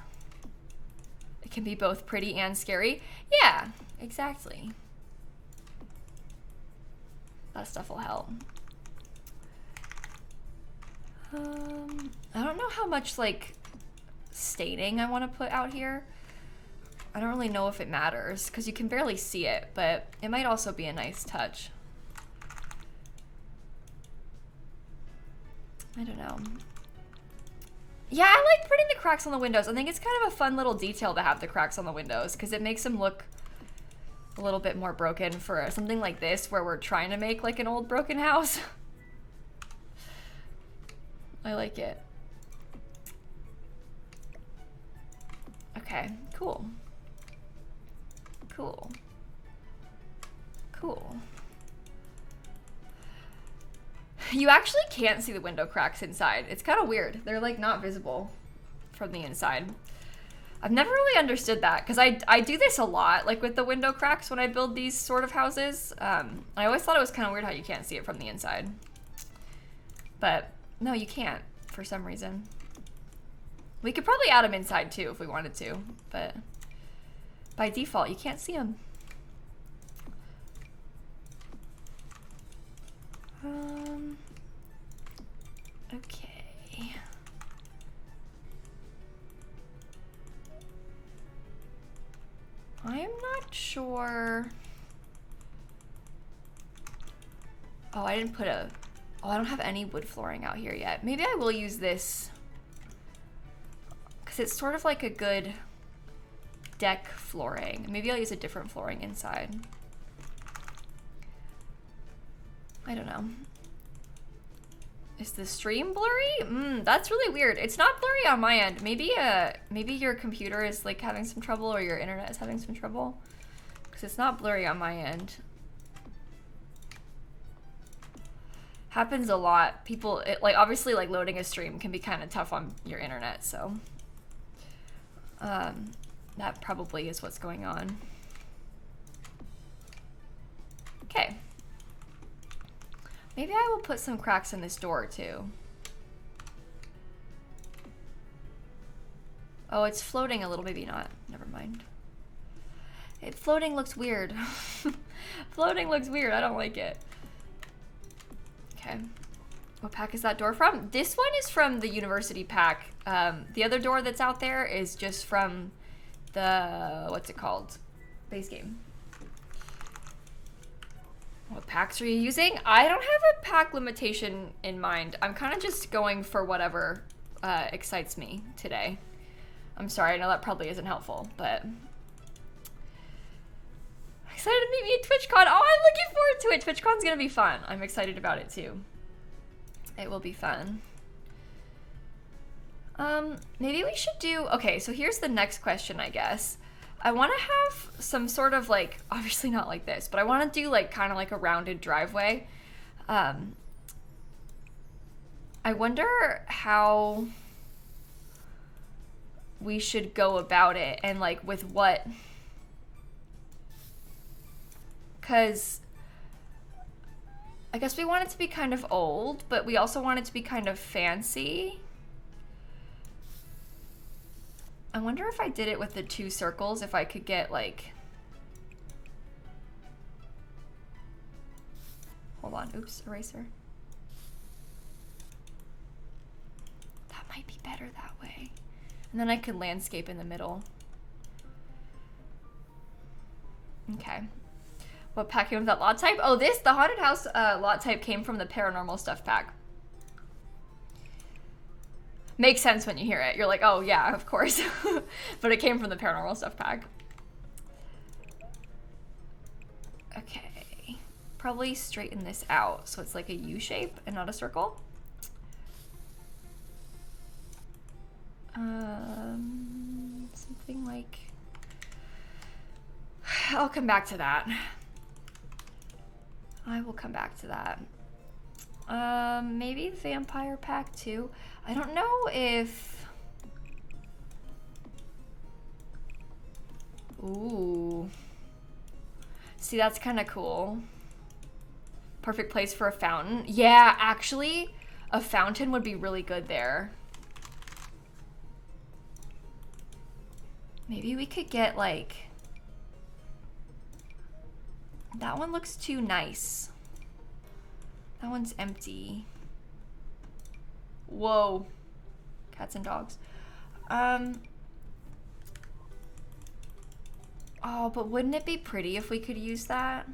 It can be both pretty and scary. Yeah, exactly. That stuff will help. I don't know how much like staining I want to put out here. I don't really know if it matters because you can barely see it, but it might also be a nice touch. I don't know. Yeah, I like putting the cracks on the windows. I think it's kind of a fun little detail to have the cracks on the windows because it makes them look a little bit more broken for something like this where we're trying to make like an old broken house. I like it. Okay, cool. Cool. Cool. You actually can't see the window cracks inside. It's kind of weird. They're like not visible from the inside. I've never really understood that because I do this a lot, like with the window cracks when I build these sort of houses. I always thought it was kind of weird how you can't see it from the inside. But no, you can't for some reason. We could probably add them inside too if we wanted to, but by default, you can't see them. Okay. I'm not sure. Oh, I didn't put a... Oh, I don't have any wood flooring out here yet. Maybe I will use this because it's sort of like a good deck flooring. Maybe I'll use a different flooring inside. I don't know. Is the stream blurry? That's really weird. It's not blurry on my end. Maybe your computer is like having some trouble or your internet is having some trouble because it's not blurry on my end. Happens a lot. People, like obviously like loading a stream can be kind of tough on your internet, so that probably is what's going on. Okay. Maybe I will put some cracks in this door too. Oh, it's floating a little, maybe not. Never mind. Floating looks weird. Floating looks weird. I don't like it. Okay. What pack is that door from? This one is from the university pack. The other door that's out there is just from the, what's it called? Base game. What packs are you using? I don't have a pack limitation in mind. I'm kind of just going for whatever excites me today. I'm sorry, I know that probably isn't helpful, but... Excited to meet me at TwitchCon. Oh, I'm looking forward to it. TwitchCon's gonna be fun. I'm excited about it too. It will be fun. Maybe we should do... Okay, so here's the next question, I guess. I want to have some sort of like, obviously not like this, but I want to do like kind of like a rounded driveway. I wonder how we should go about it and like with what, because I guess we want it to be kind of old, but we also want it to be kind of fancy. I wonder if I did it with the two circles, if I could get like Hold on, oops, eraser. That might be better that way. And then I could landscape in the middle. Okay. What pack came with that lot type? Oh, the haunted house lot type came from the paranormal stuff pack. Makes sense when you hear it. You're like, oh yeah, of course. But it came from the paranormal stuff pack. Okay. Probably straighten this out so it's like a U shape and not a circle. Something like... I'll come back to that. I will come back to that. Maybe vampire pack too. I don't know if... Ooh. See, that's kind of cool. Perfect place for a fountain. Yeah, actually, a fountain would be really good there. Maybe we could get like... That one looks too nice. That one's empty. Whoa. Cats and dogs. Oh, but wouldn't it be pretty if we could use that?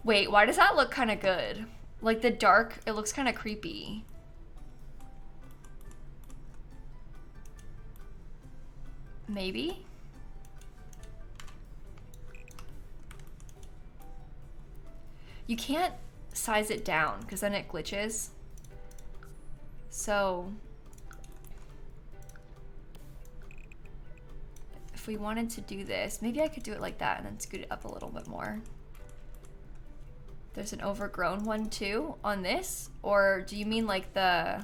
Wait, why does that look kind of good? Like the dark, it looks kind of creepy. Maybe? You can't size it down because then it glitches. So if we wanted to do this, maybe I could do it like that and then scoot it up a little bit more. There's an overgrown one too on this, or do you mean like the...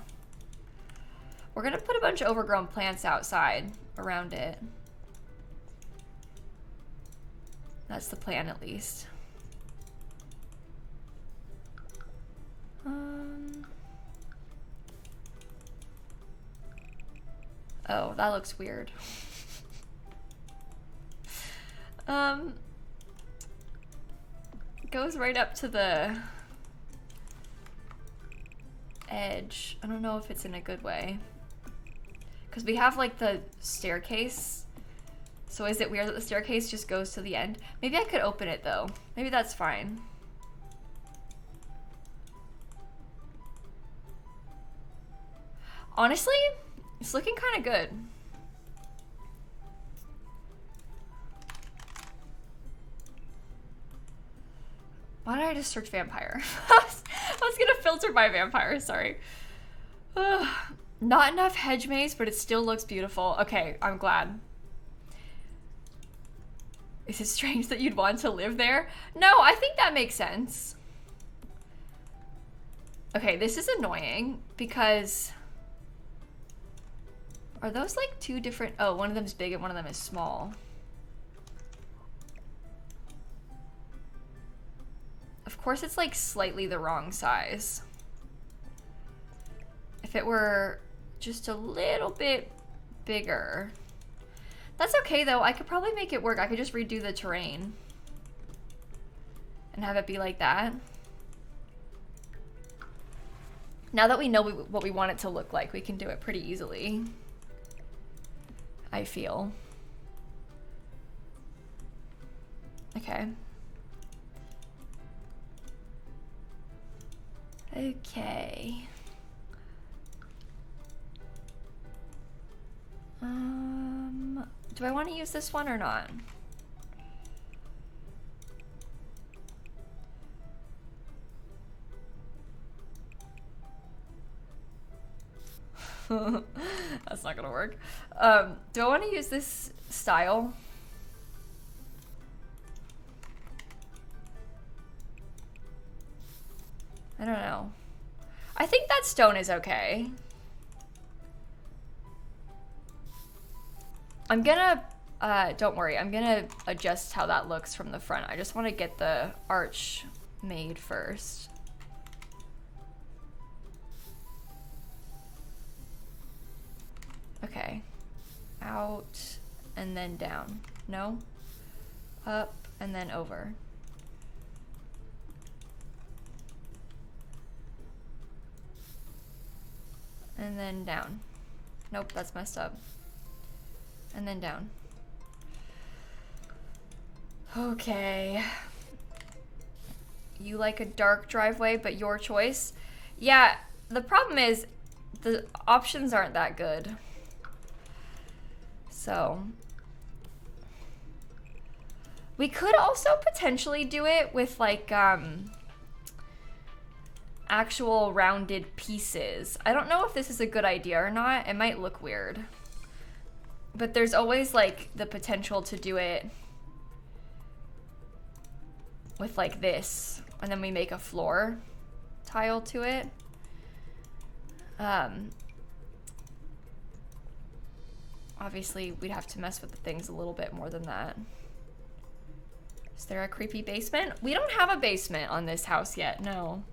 We're gonna put a bunch of overgrown plants outside around it. That's the plan at least. Oh, that looks weird. Goes right up to the edge. I don't know if it's in a good way. Because we have like the staircase. So is it weird that the staircase just goes to the end? Maybe I could open it though. Maybe that's fine. Honestly, it's looking kind of good. Why did I just search vampire? I was gonna filter by vampire, sorry. Not enough hedge maze, but it still looks beautiful. Okay, I'm glad. Is it strange that you'd want to live there? No, I think that makes sense. Okay, this is annoying because... Are those like two different... Oh, one of them is big and one of them is small. Of course it's like slightly the wrong size. If it were just a little bit bigger. That's okay though, I could probably make it work. I could just redo the terrain and have it be like that. Now that we know what we want it to look like, we can do it pretty easily, I feel. Okay. Okay. Do I want to use this one or not? That's not gonna work. Do I want to use this style? I don't know. I think that stone is okay. I'm gonna, don't worry, I'm gonna adjust how that looks from the front. I just want to get the arch made first. Okay. Out and then down. No? Up and then over. And then down. Nope, that's messed up. And then down. Okay. You like a dark driveway, but your choice? Yeah, the problem is the options aren't that good. So we could also potentially do it with like actual rounded pieces. I don't know if this is a good idea or not. It might look weird. But there's always like the potential to do it with like this, and then we make a floor tile to it. Obviously we'd have to mess with the things a little bit more than that. Is there a creepy basement? We don't have a basement on this house yet, no.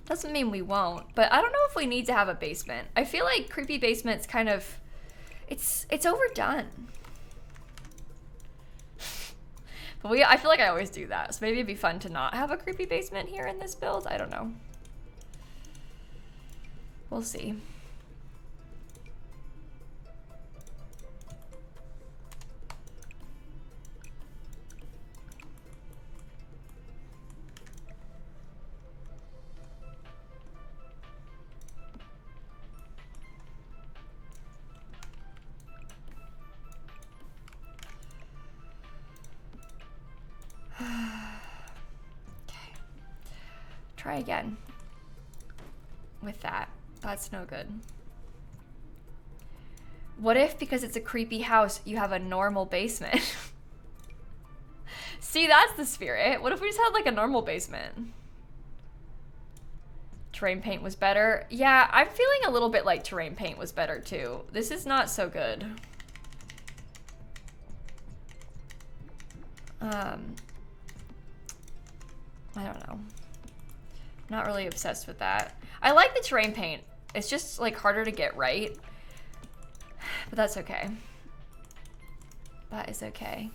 Doesn't mean we won't, but I don't know if we need to have a basement. I feel like creepy basement's kind of, it's overdone. But I feel like I always do that, so maybe it'd be fun to not have a creepy basement here in this build. I don't know. We'll see. Okay. Try again with that. That's no good. What if, because it's a creepy house, you have a normal basement? See, that's the spirit. What if we just had like a normal basement? Terrain paint was better. Yeah, I'm feeling a little bit like terrain paint was better too. This is not so good. I don't know. Not really obsessed with that. I like the terrain paint. It's just like harder to get right. But that's okay. That is okay.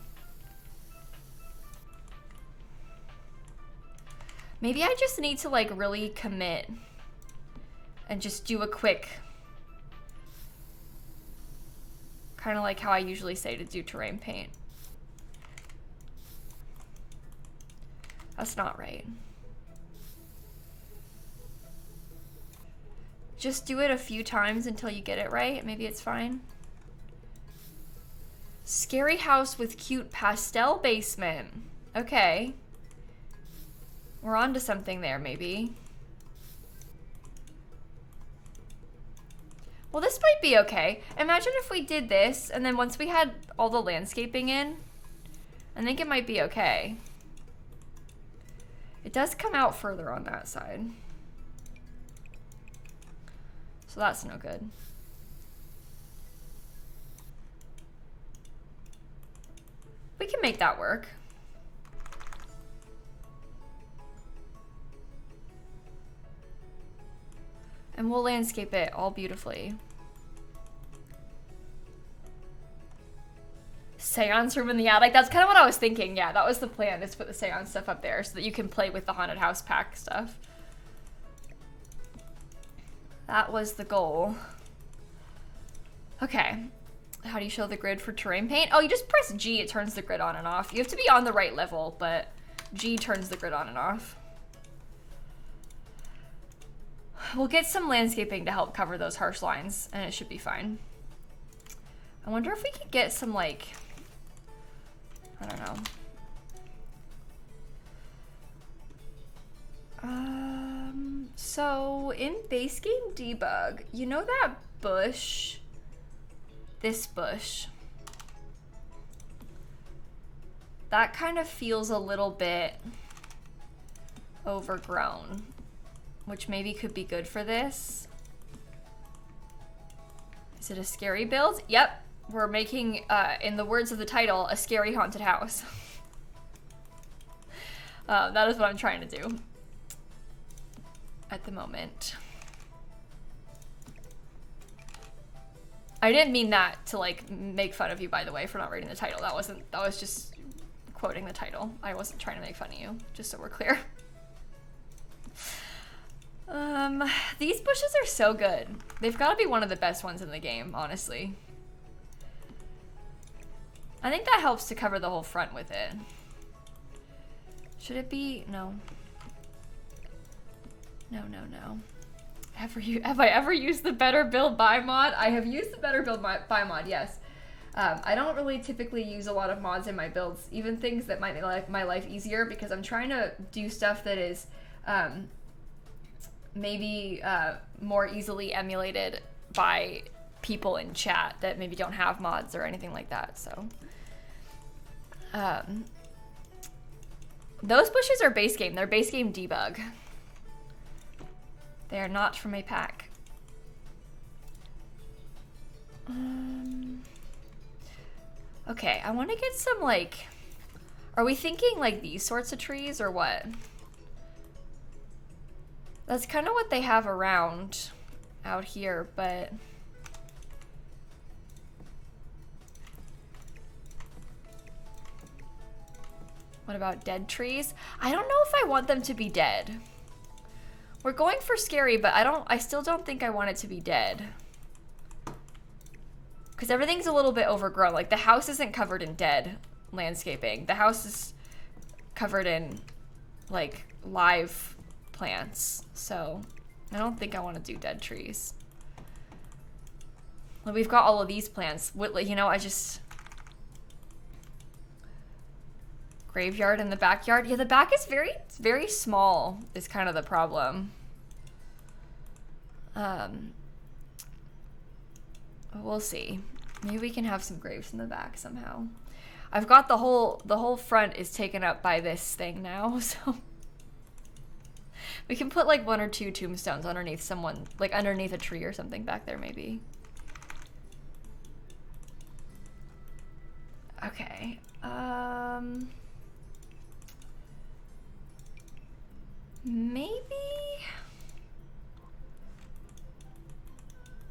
Maybe I just need to like really commit and just do a quick, kind of like how I usually say to do terrain paint. That's not right. Just do it a few times until you get it right. Maybe it's fine. Scary house with cute pastel basement. Okay. We're on to something there, maybe. Well, this might be okay. Imagine if we did this, and then once we had all the landscaping in, I think it might be okay. It does come out further on that side. So that's no good. We can make that work. And we'll landscape it all beautifully. Seance room in the attic. That's kind of what I was thinking. Yeah, that was the plan, is to put the seance stuff up there so that you can play with the haunted house pack stuff. That was the goal. Okay. How do you show the grid for terrain paint? Oh, you just press G, it turns the grid on and off. You have to be on the right level, but G turns the grid on and off. We'll get some landscaping to help cover those harsh lines, and it should be fine. I wonder if we could get some, like, I don't know. So in base game debug, you know that bush, this bush, that kind of feels a little bit overgrown, which maybe could be good for this. Is it a scary build? Yep, we're making, in the words of the title, a scary haunted house. That is what I'm trying to do at the moment. I didn't mean that to like make fun of you, by the way, for not reading the title. That was just quoting the title. I wasn't trying to make fun of you, just so we're clear. These bushes are so good. They've got to be one of the best ones in the game, honestly. I think that helps to cover the whole front with it. Should it be? No. No, no, no. Have I ever used the Better Build Buy mod? I have used the Better Build Buy mod, yes. I don't really typically use a lot of mods in my builds, even things that might make my life easier, because I'm trying to do stuff that is maybe more easily emulated by people in chat that maybe don't have mods or anything like that, so. Those bushes are base game. They're base game debug. They are not from a pack. Okay, I want to get some, like, are we thinking like these sorts of trees or what? That's kind of what they have around out here, but what about dead trees? I don't know if I want them to be dead. We're going for scary, but I still don't think I want it to be dead. Because everything's a little bit overgrown. Like, the house isn't covered in dead landscaping. The house is covered in, like, live plants. So, I don't think I want to do dead trees. Like, we've got all of these plants. You know, graveyard in the backyard. Yeah, the back is very small is kind of the problem. We'll see. Maybe we can have some graves in the back somehow. I've got the whole front is taken up by this thing now, so we can put like 1 or 2 tombstones underneath someone, like underneath a tree or something back there maybe. Okay.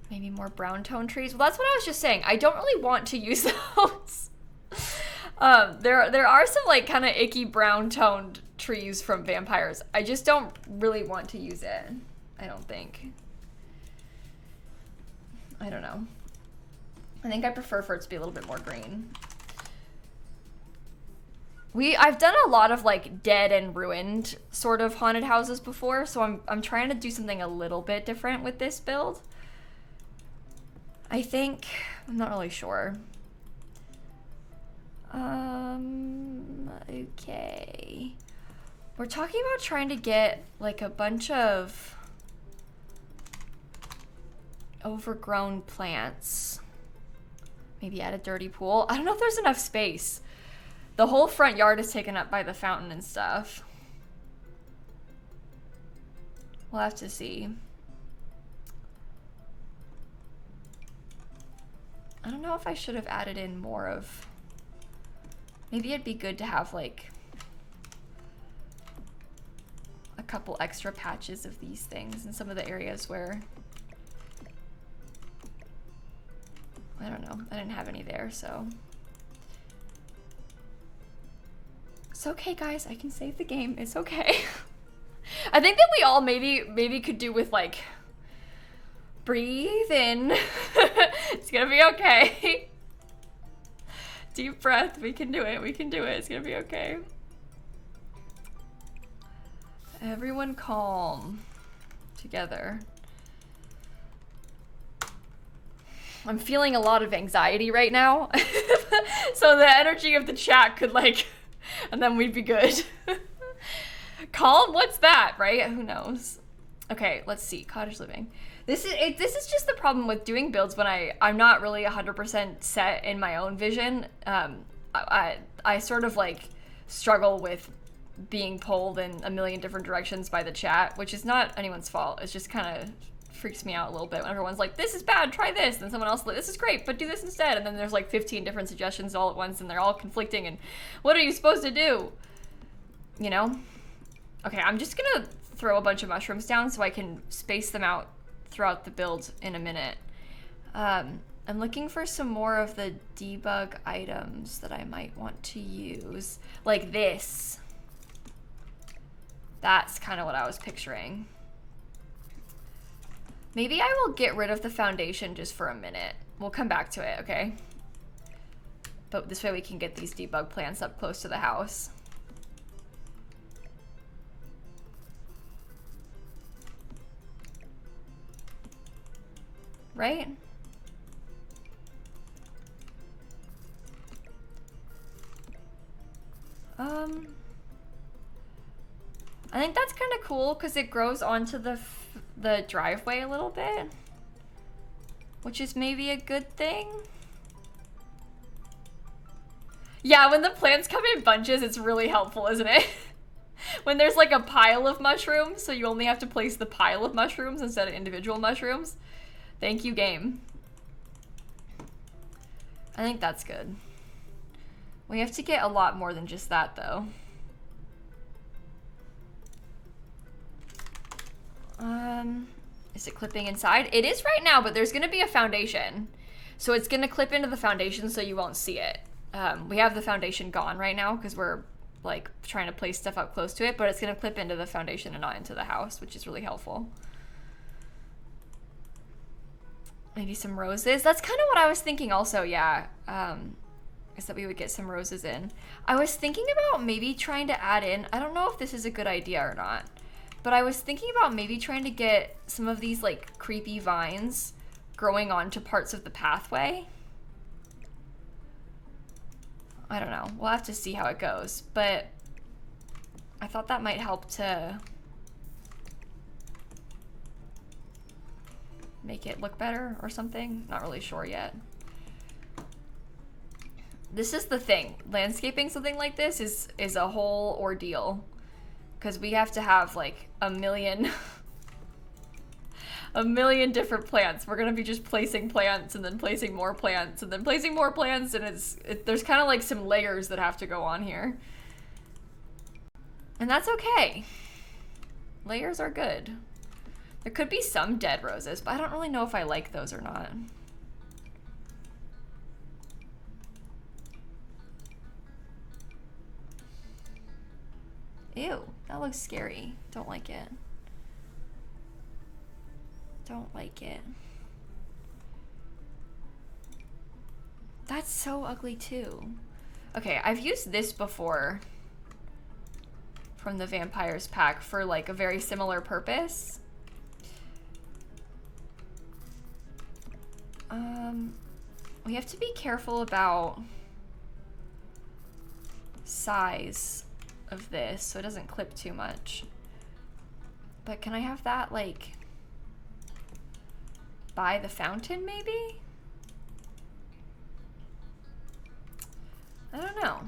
Maybe more brown tone trees. Well, that's what I was just saying. I don't really want to use those. There are some like kind of icky brown toned trees from vampires. I just don't really want to use it. I don't think. I don't know. I think I prefer for it to be a little bit more green. I've done a lot of like dead and ruined sort of haunted houses before, so I'm trying to do something a little bit different with this build. I think, I'm not really sure. Okay. We're talking about trying to get like a bunch of overgrown plants. Maybe add a dirty pool. I don't know if there's enough space. The whole front yard is taken up by the fountain and stuff. We'll have to see. I don't know if I should have added in more of... Maybe it'd be good to have like a couple extra patches of these things in some of the areas where... I don't know. I didn't have any there, so... It's okay, guys. I can save the game. It's okay. I think that we all maybe could do with like... Breathe in. It's gonna be okay. Deep breath. We can do it. We can do it. It's gonna be okay. Everyone calm. Together. I'm feeling a lot of anxiety right now. So the energy of the chat could like... And then we'd be good. Calm? What's that, right? Who knows? Okay, let's see. Cottage living. This is just the problem with doing builds when I'm not really 100% set in my own vision. I sort of like struggle with being pulled in a million different directions by the chat, which is not anyone's fault. It's just kind of freaks me out a little bit when everyone's like, this is bad, try this, and someone else is like, this is great, but do this instead, and then there's like 15 different suggestions all at once and they're all conflicting, and what are you supposed to do? You know? Okay, I'm just gonna throw a bunch of mushrooms down so I can space them out throughout the build in a minute. I'm looking for some more of the debug items that I might want to use. Like this. That's kind of what I was picturing. Maybe I will get rid of the foundation just for a minute. We'll come back to it, okay? But this way we can get these debug plants up close to the house. Right? I think that's kind of cool because it grows onto the driveway a little bit, which is maybe a good thing. Yeah, when the plants come in bunches, it's really helpful, isn't it? When there's like a pile of mushrooms, so you only have to place the pile of mushrooms instead of individual mushrooms. Thank you, game. I think that's good. We have to get a lot more than just that, though. Is it clipping inside? It is right now, but there's gonna be a foundation. So it's gonna clip into the foundation so you won't see it. We have the foundation gone right now because we're like trying to place stuff up close to it, but it's gonna clip into the foundation and not into the house, which is really helpful. Maybe some roses. That's kind of what I was thinking also, yeah. Is that we would get some roses in. I was thinking about maybe trying to add in, I don't know if this is a good idea or not, but I was thinking about maybe trying to get some of these like creepy vines growing onto parts of the pathway. I don't know. We'll have to see how it goes, but I thought that might help to make it look better or something. Not really sure yet. This is the thing. Landscaping something like this is a whole ordeal because we have to have like a million different plants. We're gonna be just placing plants and then placing more plants and then placing more plants, and there's kind of like some layers that have to go on here. And that's okay. Layers are good. There could be some dead roses, but I don't really know if I like those or not. Ew, that looks scary. Don't like it. Don't like it. That's so ugly too. Okay, I've used this before from the Vampires pack for like a very similar purpose. We have to be careful about size of this so it doesn't clip too much. But can I have that like by the fountain maybe? I don't know.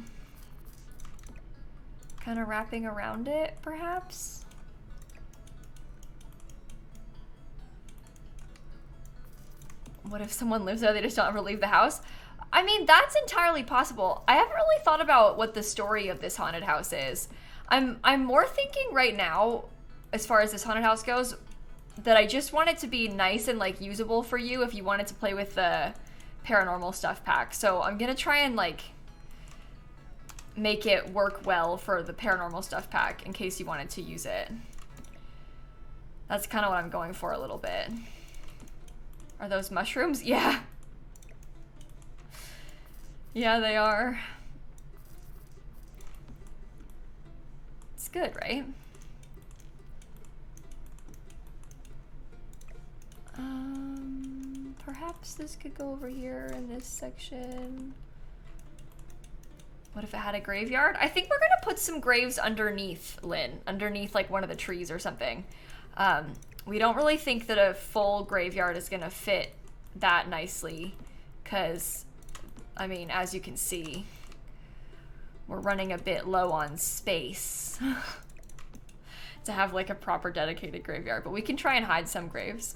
Kind of wrapping around it perhaps? What if someone lives there, they just don't ever leave the house? I mean, that's entirely possible. I haven't really thought about what the story of this haunted house is. I'm more thinking right now, as far as this haunted house goes, that I just want it to be nice and like usable for you if you wanted to play with the paranormal stuff pack. So I'm gonna try and like make it work well for the paranormal stuff pack in case you wanted to use it. That's kind of what I'm going for a little bit. Are those mushrooms? Yeah. Yeah, they are. It's good, right? Perhaps this could go over here in this section. What if it had a graveyard? I think we're gonna put some graves underneath, Lynn. Underneath like one of the trees or something. We don't really think that a full graveyard is gonna fit that nicely because, I mean, as you can see, we're running a bit low on space to have like a proper dedicated graveyard, but we can try and hide some graves.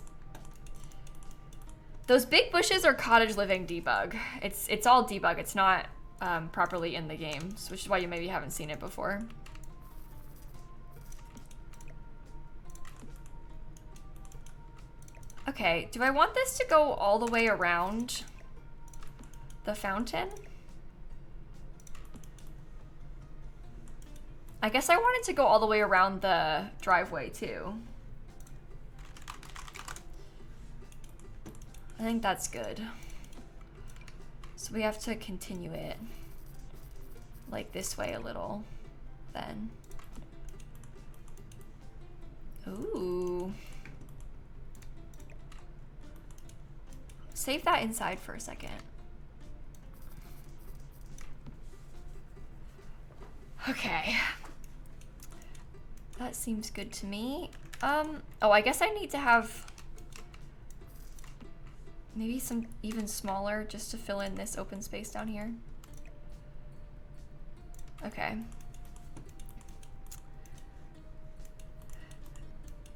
Those big bushes are cottage living debug. It's all debug. It's not properly in the game, which is why you maybe haven't seen it before. Okay, do I want this to go all the way around? the fountain. I guess I wanted to go all the way around the driveway too. I think that's good. So we have to continue it like this way a little then. Ooh. Save that inside for a second. Okay. That seems good to me. Oh, I guess I need to have maybe some even smaller just to fill in this open space down here. Okay.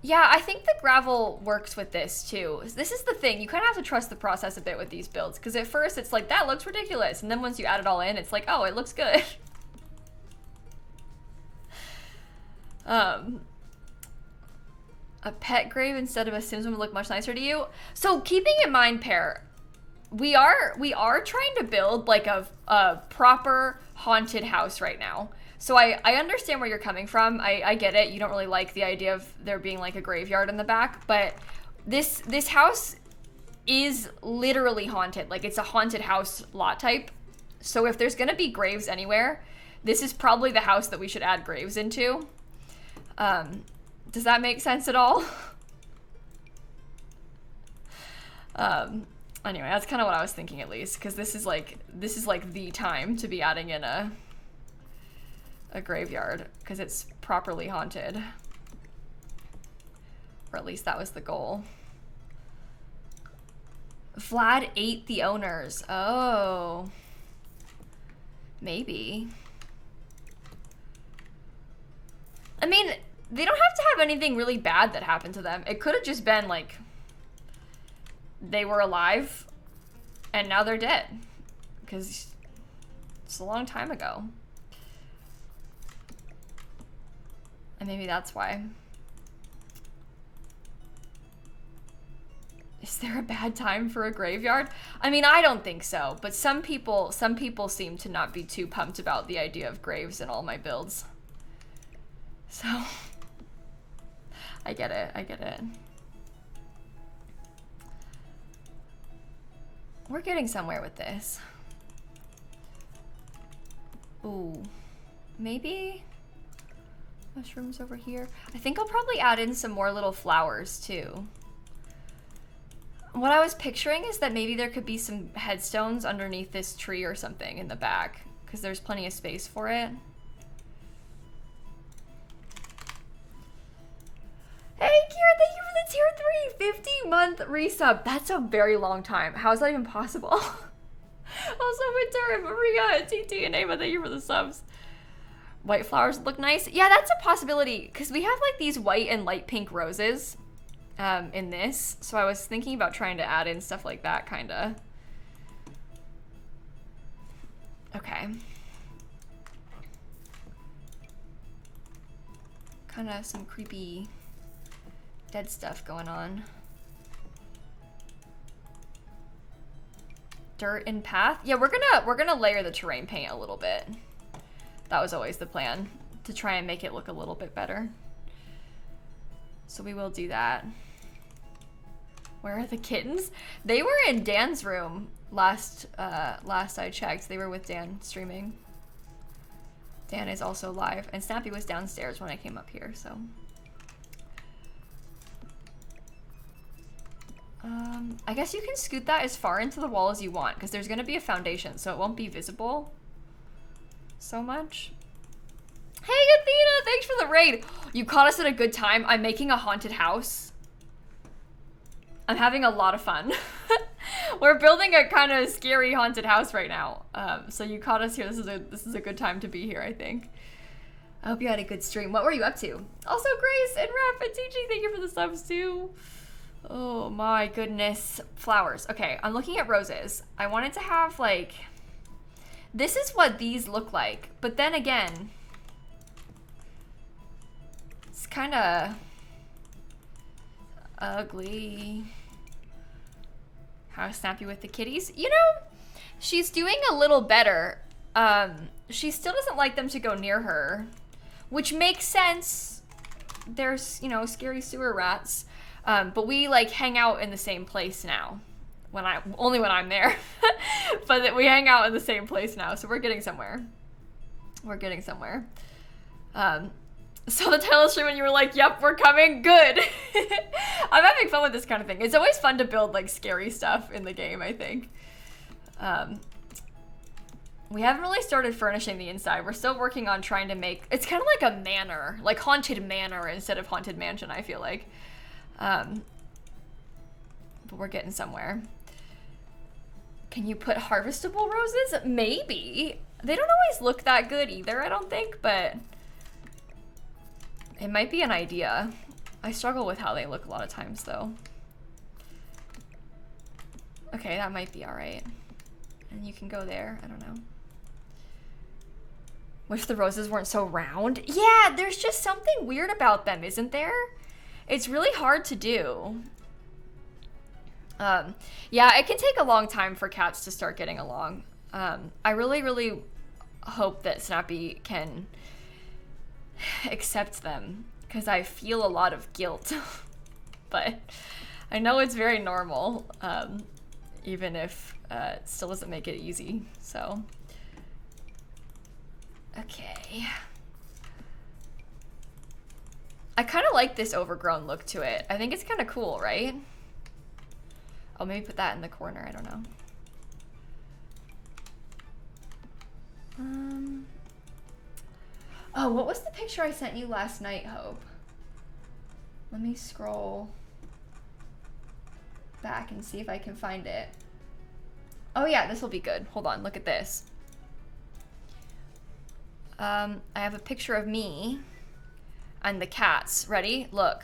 Yeah, I think the gravel works with this too. This is the thing, you kind of have to trust the process a bit with these builds, because at first it's like, that looks ridiculous, and then once you add it all in, it's like, oh, it looks good. A pet grave instead of a Sims would look much nicer to you. So keeping in mind, Pear, we are trying to build like a proper haunted house right now. So I understand where you're coming from. I get it. You don't really like the idea of there being like a graveyard in the back, but this house is literally haunted. Like, it's a haunted house lot type. So if there's gonna be graves anywhere, this is probably the house that we should add graves into. Does that make sense at all? Anyway, that's kind of what I was thinking, at least, because this is like the time to be adding in a graveyard, because it's properly haunted. Or at least that was the goal. Vlad ate the owners. Oh. Maybe. I mean, they don't have to have anything really bad that happened to them. It could have just been like they were alive and now they're dead, because it's a long time ago. And maybe that's why. Is there a bad time for a graveyard? I mean, I don't think so, but some people seem to not be too pumped about the idea of graves in all my builds. So I get it, I get it. We're getting somewhere with this. Ooh, maybe mushrooms over here. I think I'll probably add in some more little flowers too. What I was picturing is that maybe there could be some headstones underneath this tree or something in the back, because there's plenty of space for it. Hey Kira, thank you for the tier 3 50-month resub. That's a very long time. How is that even possible? Also, Winter, Maria, TT, and Ava, thank you for the subs. White flowers look nice. Yeah, that's a possibility, because we have like these white and light pink roses in this. So I was thinking about trying to add in stuff like that, kind of. Okay. Kind of some creepy dead stuff going on. Dirt and path. Yeah, we're gonna layer the terrain paint a little bit. That was always the plan, to try and make it look a little bit better. So we will do that. Where are the kittens? They were in Dan's room last I checked. They were with Dan streaming. Dan is also live, and Snappy was downstairs when I came up here, so. I guess you can scoot that as far into the wall as you want, because there's gonna be a foundation, so it won't be visible so much. Hey Athena, thanks for the raid. You caught us at a good time. I'm making a haunted house. I'm having a lot of fun. We're building a kind of scary haunted house right now. So you caught us here. This is a good time to be here, I think. I hope you had a good stream. What were you up to? Also, Grace and Ref and TG, thank you for the subs too. Oh my goodness. Flowers. Okay, I'm looking at roses. I wanted to have like, this is what these look like. But then again, it's kind of ugly. How snappy with the kitties. You know, she's doing a little better. She still doesn't like them to go near her, which makes sense. There's, you know, scary sewer rats. But we like hang out in the same place now. Only when I'm there. But that we hang out in the same place now, so we're getting somewhere. We're getting somewhere. So the title stream when you were like, yep, we're coming, good. I'm having fun with this kind of thing. It's always fun to build like scary stuff in the game, I think. We haven't really started furnishing the inside. We're still working on trying to make, it's kind of like a manor, like haunted manor instead of haunted mansion, I feel like. But we're getting somewhere. Can you put harvestable roses? Maybe. They don't always look that good either, I don't think, but it might be an idea. I struggle with how they look a lot of times, though. Okay, that might be all right. And you can go there. I don't know. Wish the roses weren't so round. Yeah, there's just something weird about them, isn't there? It's really hard to do. Yeah, it can take a long time for cats to start getting along. I really, really hope that Snappy can accept them, because I feel a lot of guilt. But I know it's very normal, even if it still doesn't make it easy, so. Okay. I kind of like this overgrown look to it. I think it's kind of cool, right? Oh, maybe put that in the corner, I don't know. Oh, what was the picture I sent you last night, Hope? Let me scroll back and see if I can find it. Oh yeah, this will be good. Hold on, look at this. I have a picture of me and the cats. Ready? Look.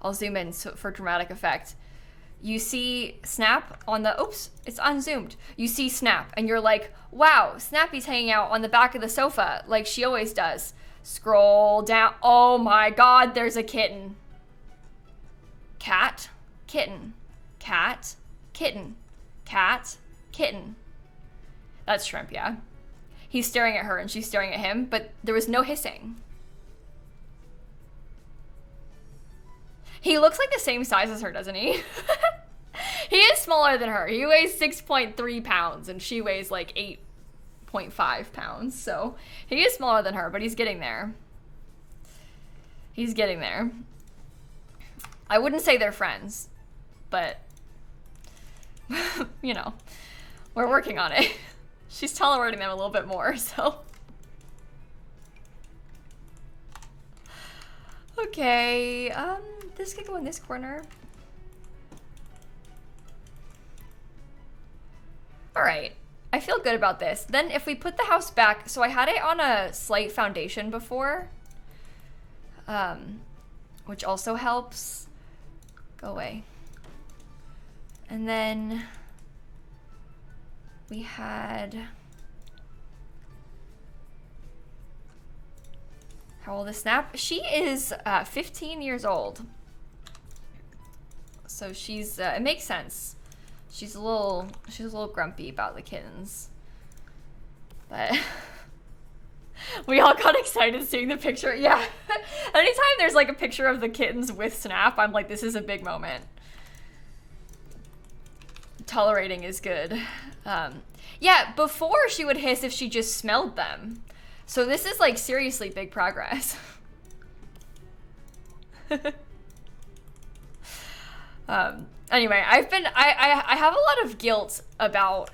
I'll zoom in for dramatic effect. You see Snap on the, oops, it's unzoomed. You see Snap and you're like, wow, Snappy's hanging out on the back of the sofa like she always does. Scroll down. Oh my God, there's a kitten. Cat, kitten, cat, kitten, cat, kitten. That's Shrimp, yeah. He's staring at her and she's staring at him, but there was no hissing. He looks like the same size as her, doesn't he? He is smaller than her. He weighs 6.3 pounds and she weighs like 8.5 pounds. So he is smaller than her, but he's getting there. He's getting there. I wouldn't say they're friends, but you know, we're working on it. She's tolerating them a little bit more, so. Okay, this could go in this corner. All right, I feel good about this. Then if we put the house back, so I had it on a slight foundation before, which also helps. Go away. And then we had, how old is Snap? She is 15 years old. So she's, it makes sense. She's a little grumpy about the kittens. But we all got excited seeing the picture. Yeah. Anytime there's like a picture of the kittens with Snap, I'm like, this is a big moment. Tolerating is good. Yeah, before she would hiss if she just smelled them. So this is like seriously big progress. Anyway, I have a lot of guilt about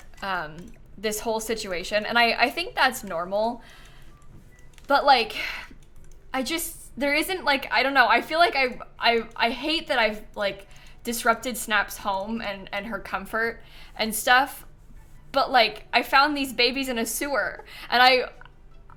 this whole situation, and I think that's normal. But like, there isn't like, I don't know, I feel like I hate that I've like disrupted Snap's home and her comfort and stuff. But like, I found these babies in a sewer, and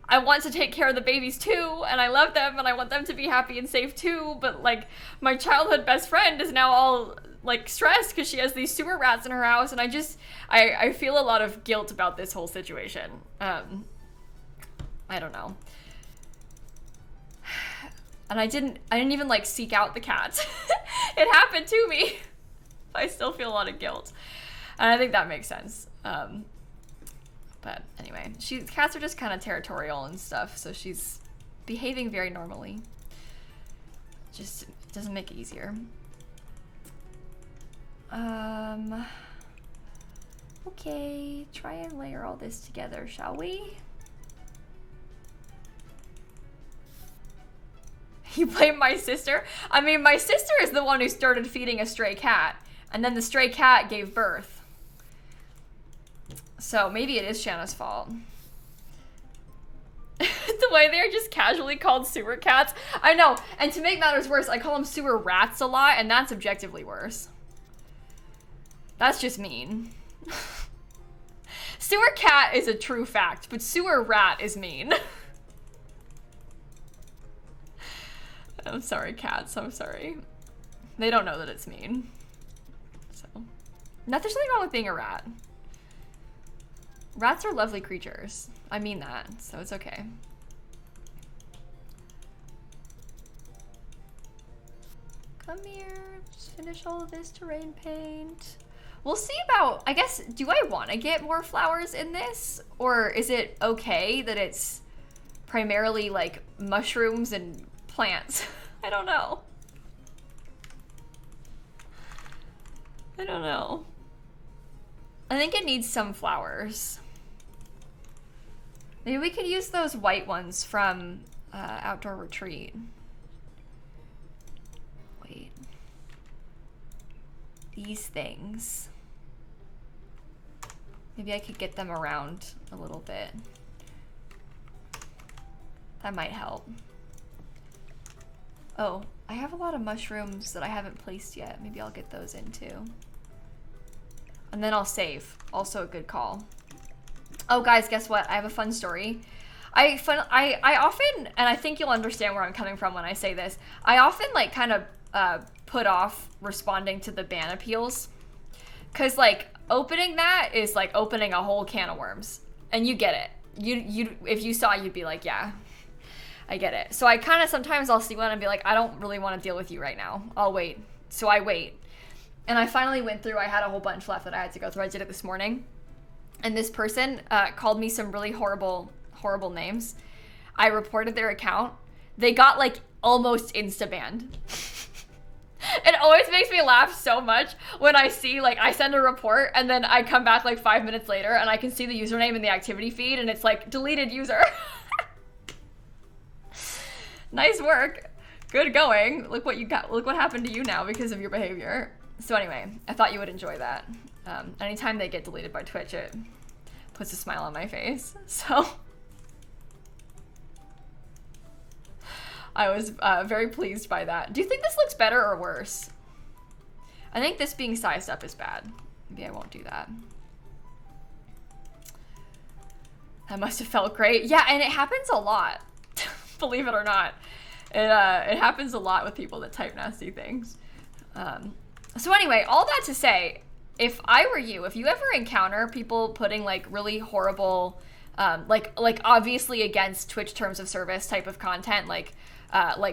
I want to take care of the babies too, and I love them, and I want them to be happy and safe too, but like, my childhood best friend is now all like stressed because she has these sewer rats in her house, and I feel a lot of guilt about this whole situation. I don't know. And I didn't even like seek out the cats. It happened to me. I still feel a lot of guilt. And I think that makes sense. But anyway, cats are just kind of territorial and stuff, so she's behaving very normally. Just doesn't make it easier. Okay, try and layer all this together, shall we? You blame my sister? I mean, my sister is the one who started feeding a stray cat, and then the stray cat gave birth. So maybe it is Shanna's fault. The way they're just casually called sewer cats. I know, and to make matters worse, I call them sewer rats a lot, and that's objectively worse. That's just mean. Sewer cat is a true fact, but sewer rat is mean. I'm sorry, cats. I'm sorry. They don't know that it's mean. So, there's nothing wrong with being a rat. Rats are lovely creatures. I mean that, so it's okay. Come here. Just finish all of this terrain paint. We'll see about, I guess, do I want to get more flowers in this? Or is it okay that it's primarily like mushrooms and plants? I don't know. I don't know. I think it needs some flowers. Maybe we could use those white ones from Outdoor Retreat. Wait. These things. Maybe I could get them around a little bit. That might help. Oh, I have a lot of mushrooms that I haven't placed yet. Maybe I'll get those in too. And then I'll save. Also a good call. Oh guys, guess what? I have a fun story. I often, and I think you'll understand where I'm coming from when I say this, I often like kind of put off responding to the ban appeals. Cause like opening that is like opening a whole can of worms. And you get it. You if you saw, you'd be like, yeah, I get it. So I kind of sometimes I'll see one and be like, I don't really want to deal with you right now. I'll wait. So I wait. And I finally went through, I had a whole bunch left that I had to go through. I did it this morning. And this person called me some really horrible names. I reported their account. They got like almost insta-banned. It always makes me laugh so much when I see, like, I send a report and then I come back like 5 minutes later and I can see the username in the activity feed and it's like, deleted user. Nice work. Good going. Look what you got. Look what happened to you now because of your behavior. So anyway, I thought you would enjoy that. Anytime they get deleted by Twitch, it puts a smile on my face. So I was very pleased by that. Do you think this looks better or worse? I think this being sized up is bad. Maybe I won't do that. That must have felt great. Yeah, and it happens a lot. Believe it or not. It happens a lot with people that type nasty things. So anyway, all that to say, if I were you, if you ever encounter people putting like really horrible, like obviously against Twitch terms of service type of content, like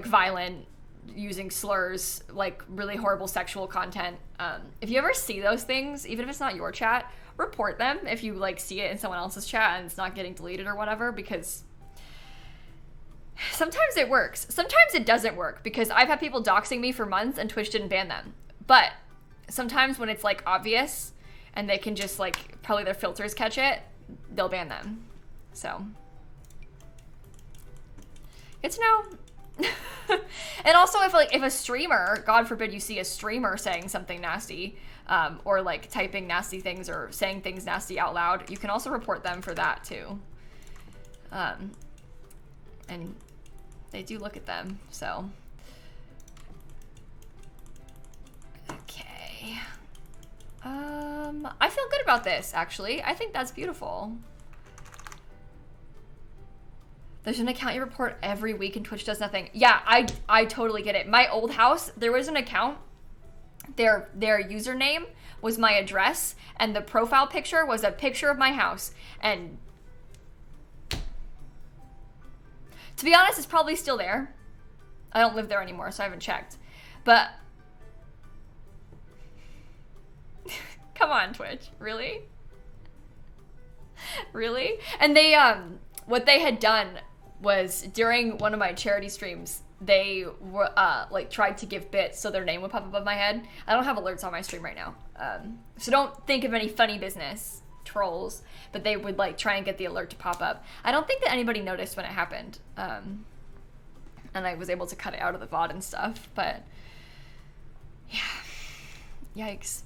violent, using slurs, like really horrible sexual content, if you ever see those things, even if it's not your chat, report them if you like see it in someone else's chat and it's not getting deleted or whatever, because sometimes it works. Sometimes it doesn't work, because I've had people doxing me for months and Twitch didn't ban them. But sometimes when it's like obvious and they can just like, probably their filters catch it, they'll ban them. So good to know. And also if a streamer, God forbid you see a streamer saying something nasty, or like typing nasty things or saying things nasty out loud, you can also report them for that too. And they do look at them, so. Okay. I feel good about this, actually. I think that's beautiful. There's an account you report every week and Twitch does nothing. Yeah, I totally get it. My old house, there was an account. Their username was my address, and the profile picture was a picture of my house. And to be honest, it's probably still there. I don't live there anymore, so I haven't checked. But come on, Twitch, really? Really? And they, what they had done was during one of my charity streams, they were, like tried to give bits so their name would pop above my head. I don't have alerts on my stream right now. So don't think of any funny business, trolls, but they would like try and get the alert to pop up. I don't think that anybody noticed when it happened. And I was able to cut it out of the VOD and stuff, but yeah, yikes.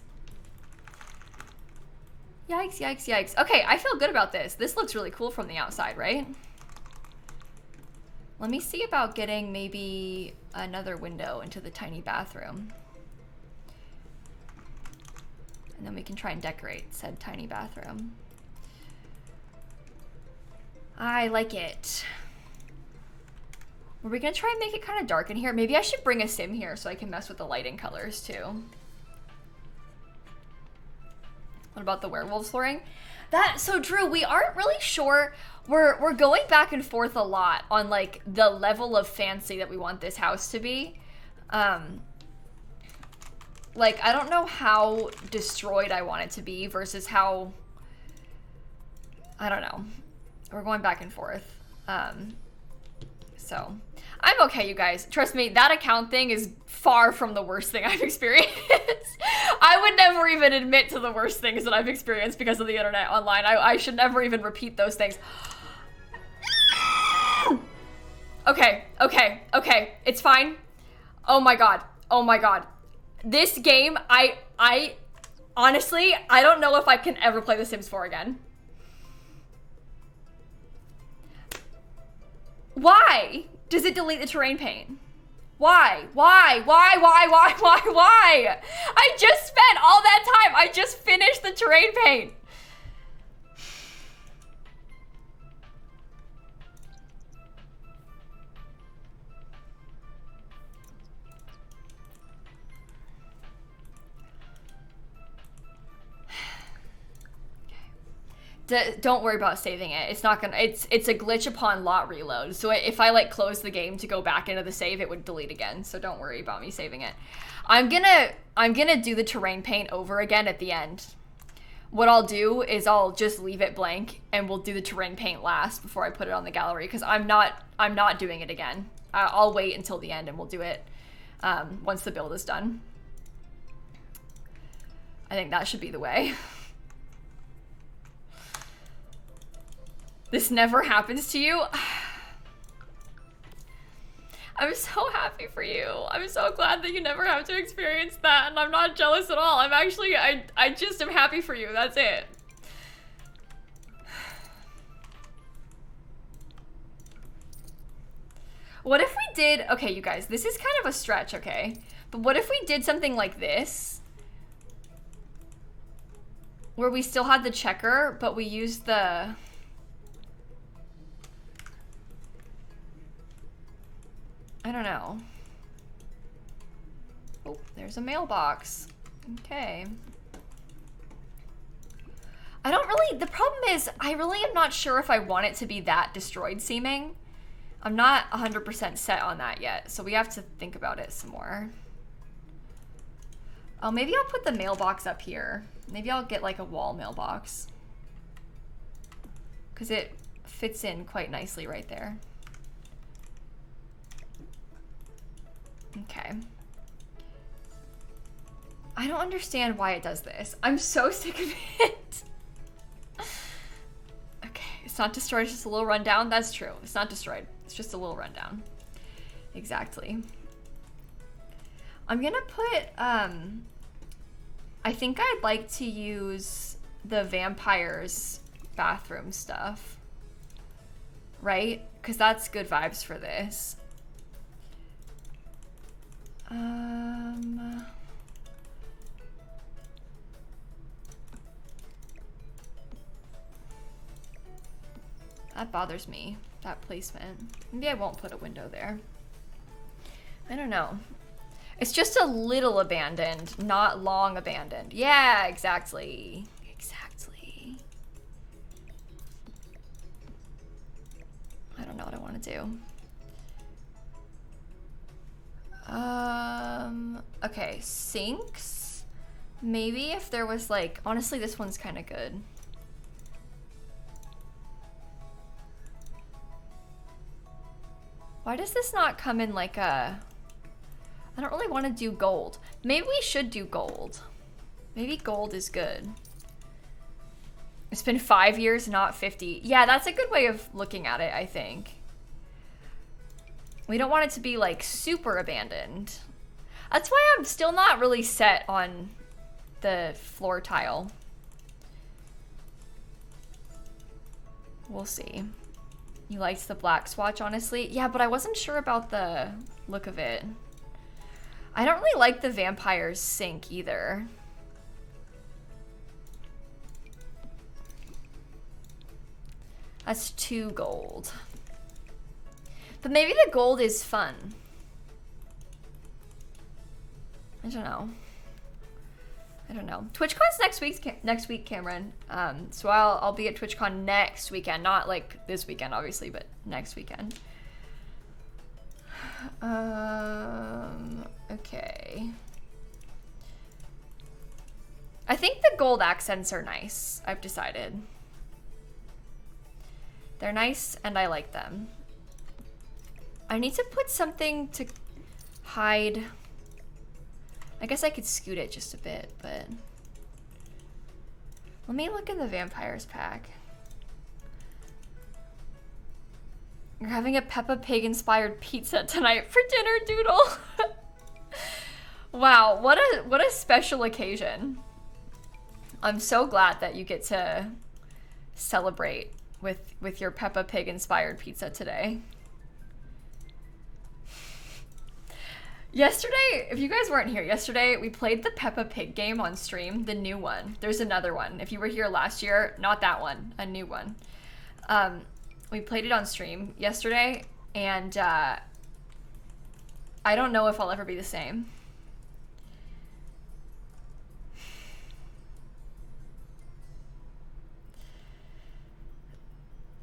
Yikes, yikes, yikes. Okay, I feel good about this. This looks really cool from the outside, right? Let me see about getting maybe another window into the tiny bathroom. And then we can try and decorate said tiny bathroom. I like it. Were we gonna try and make it kind of dark in here? Maybe I should bring a sim here so I can mess with the lighting colors too. What about the werewolves flooring? That's so true. We aren't really sure. We're going back and forth a lot on like the level of fancy that we want this house to be. Like I don't know how destroyed I want it to be versus how, I don't know. We're going back and forth. So I'm okay, you guys. Trust me, that account thing is far from the worst thing I've experienced. I would never even admit to the worst things that I've experienced because of the internet online. I should never even repeat those things. Okay, okay, okay. It's fine. Oh my god. Oh my god. This game, I honestly, I don't know if I can ever play The Sims 4 again. Why does it delete the terrain paint? Why? Why? Why? Why? Why? Why? Why? I just spent all that time. I just finished the terrain paint. Don't worry about saving it. It's not gonna, it's a glitch upon lot reload. So if I like close the game to go back into the save, it would delete again. So don't worry about me saving it. I'm gonna do the terrain paint over again at the end. What I'll do is I'll just leave it blank and we'll do the terrain paint last before I put it on the gallery, because I'm not doing it again. I'll wait until the end and we'll do it once the build is done. I think that should be the way. This never happens to you? I'm so happy for you. I'm so glad that you never have to experience that, and I'm not jealous at all. I'm actually, I just am happy for you. That's it. What if we did, okay, you guys, this is kind of a stretch, okay? But what if we did something like this? Where we still had the checker, but we used the... I don't know. Oh, there's a mailbox. Okay. I don't really, the problem is, I really am not sure if I want it to be that destroyed seeming. I'm not 100% set on that yet, so we have to think about it some more. Oh, maybe I'll put the mailbox up here. Maybe I'll get like a wall mailbox, because it fits in quite nicely right there. Okay. I don't understand why it does this. I'm so sick of it. Okay, it's not destroyed, it's just a little rundown. That's true. It's not destroyed. It's just a little rundown. Exactly. I'm gonna put, I think I'd like to use the vampires bathroom stuff. Right? Because that's good vibes for this. That bothers me, that placement. Maybe I won't put a window there. I don't know. It's just a little abandoned, not long abandoned. Yeah, exactly. Exactly. I don't know what I want to do. Okay, sinks. Maybe if there was like, honestly, this one's kind of good. Why does this not come in like a... I don't really want to do gold. Maybe we should do gold. Maybe gold is good. It's been 5 years, not 50. Yeah, that's a good way of looking at it, I think. We don't want it to be like super abandoned. That's why I'm still not really set on the floor tile. We'll see. You liked the black swatch, honestly? Yeah, but I wasn't sure about the look of it. I don't really like the vampire's sink either. That's 2 gold. But maybe the gold is fun. I don't know. I don't know. TwitchCon's next week, Cameron. So I'll be at TwitchCon next weekend, not like this weekend, obviously, but next weekend. Okay. I think the gold accents are nice, I've decided. They're nice and I like them. I need to put something to hide. I guess I could scoot it just a bit, but let me look in the vampires pack. You're having a Peppa Pig inspired pizza tonight for dinner, Doodle. Wow, what a special occasion. I'm so glad that you get to celebrate with your Peppa Pig inspired pizza today. Yesterday, if you guys weren't here yesterday, we played the Peppa Pig game on stream, the new one. There's another one. If you were here last year, not that one, a new one. We played it on stream yesterday, and I don't know if I'll ever be the same.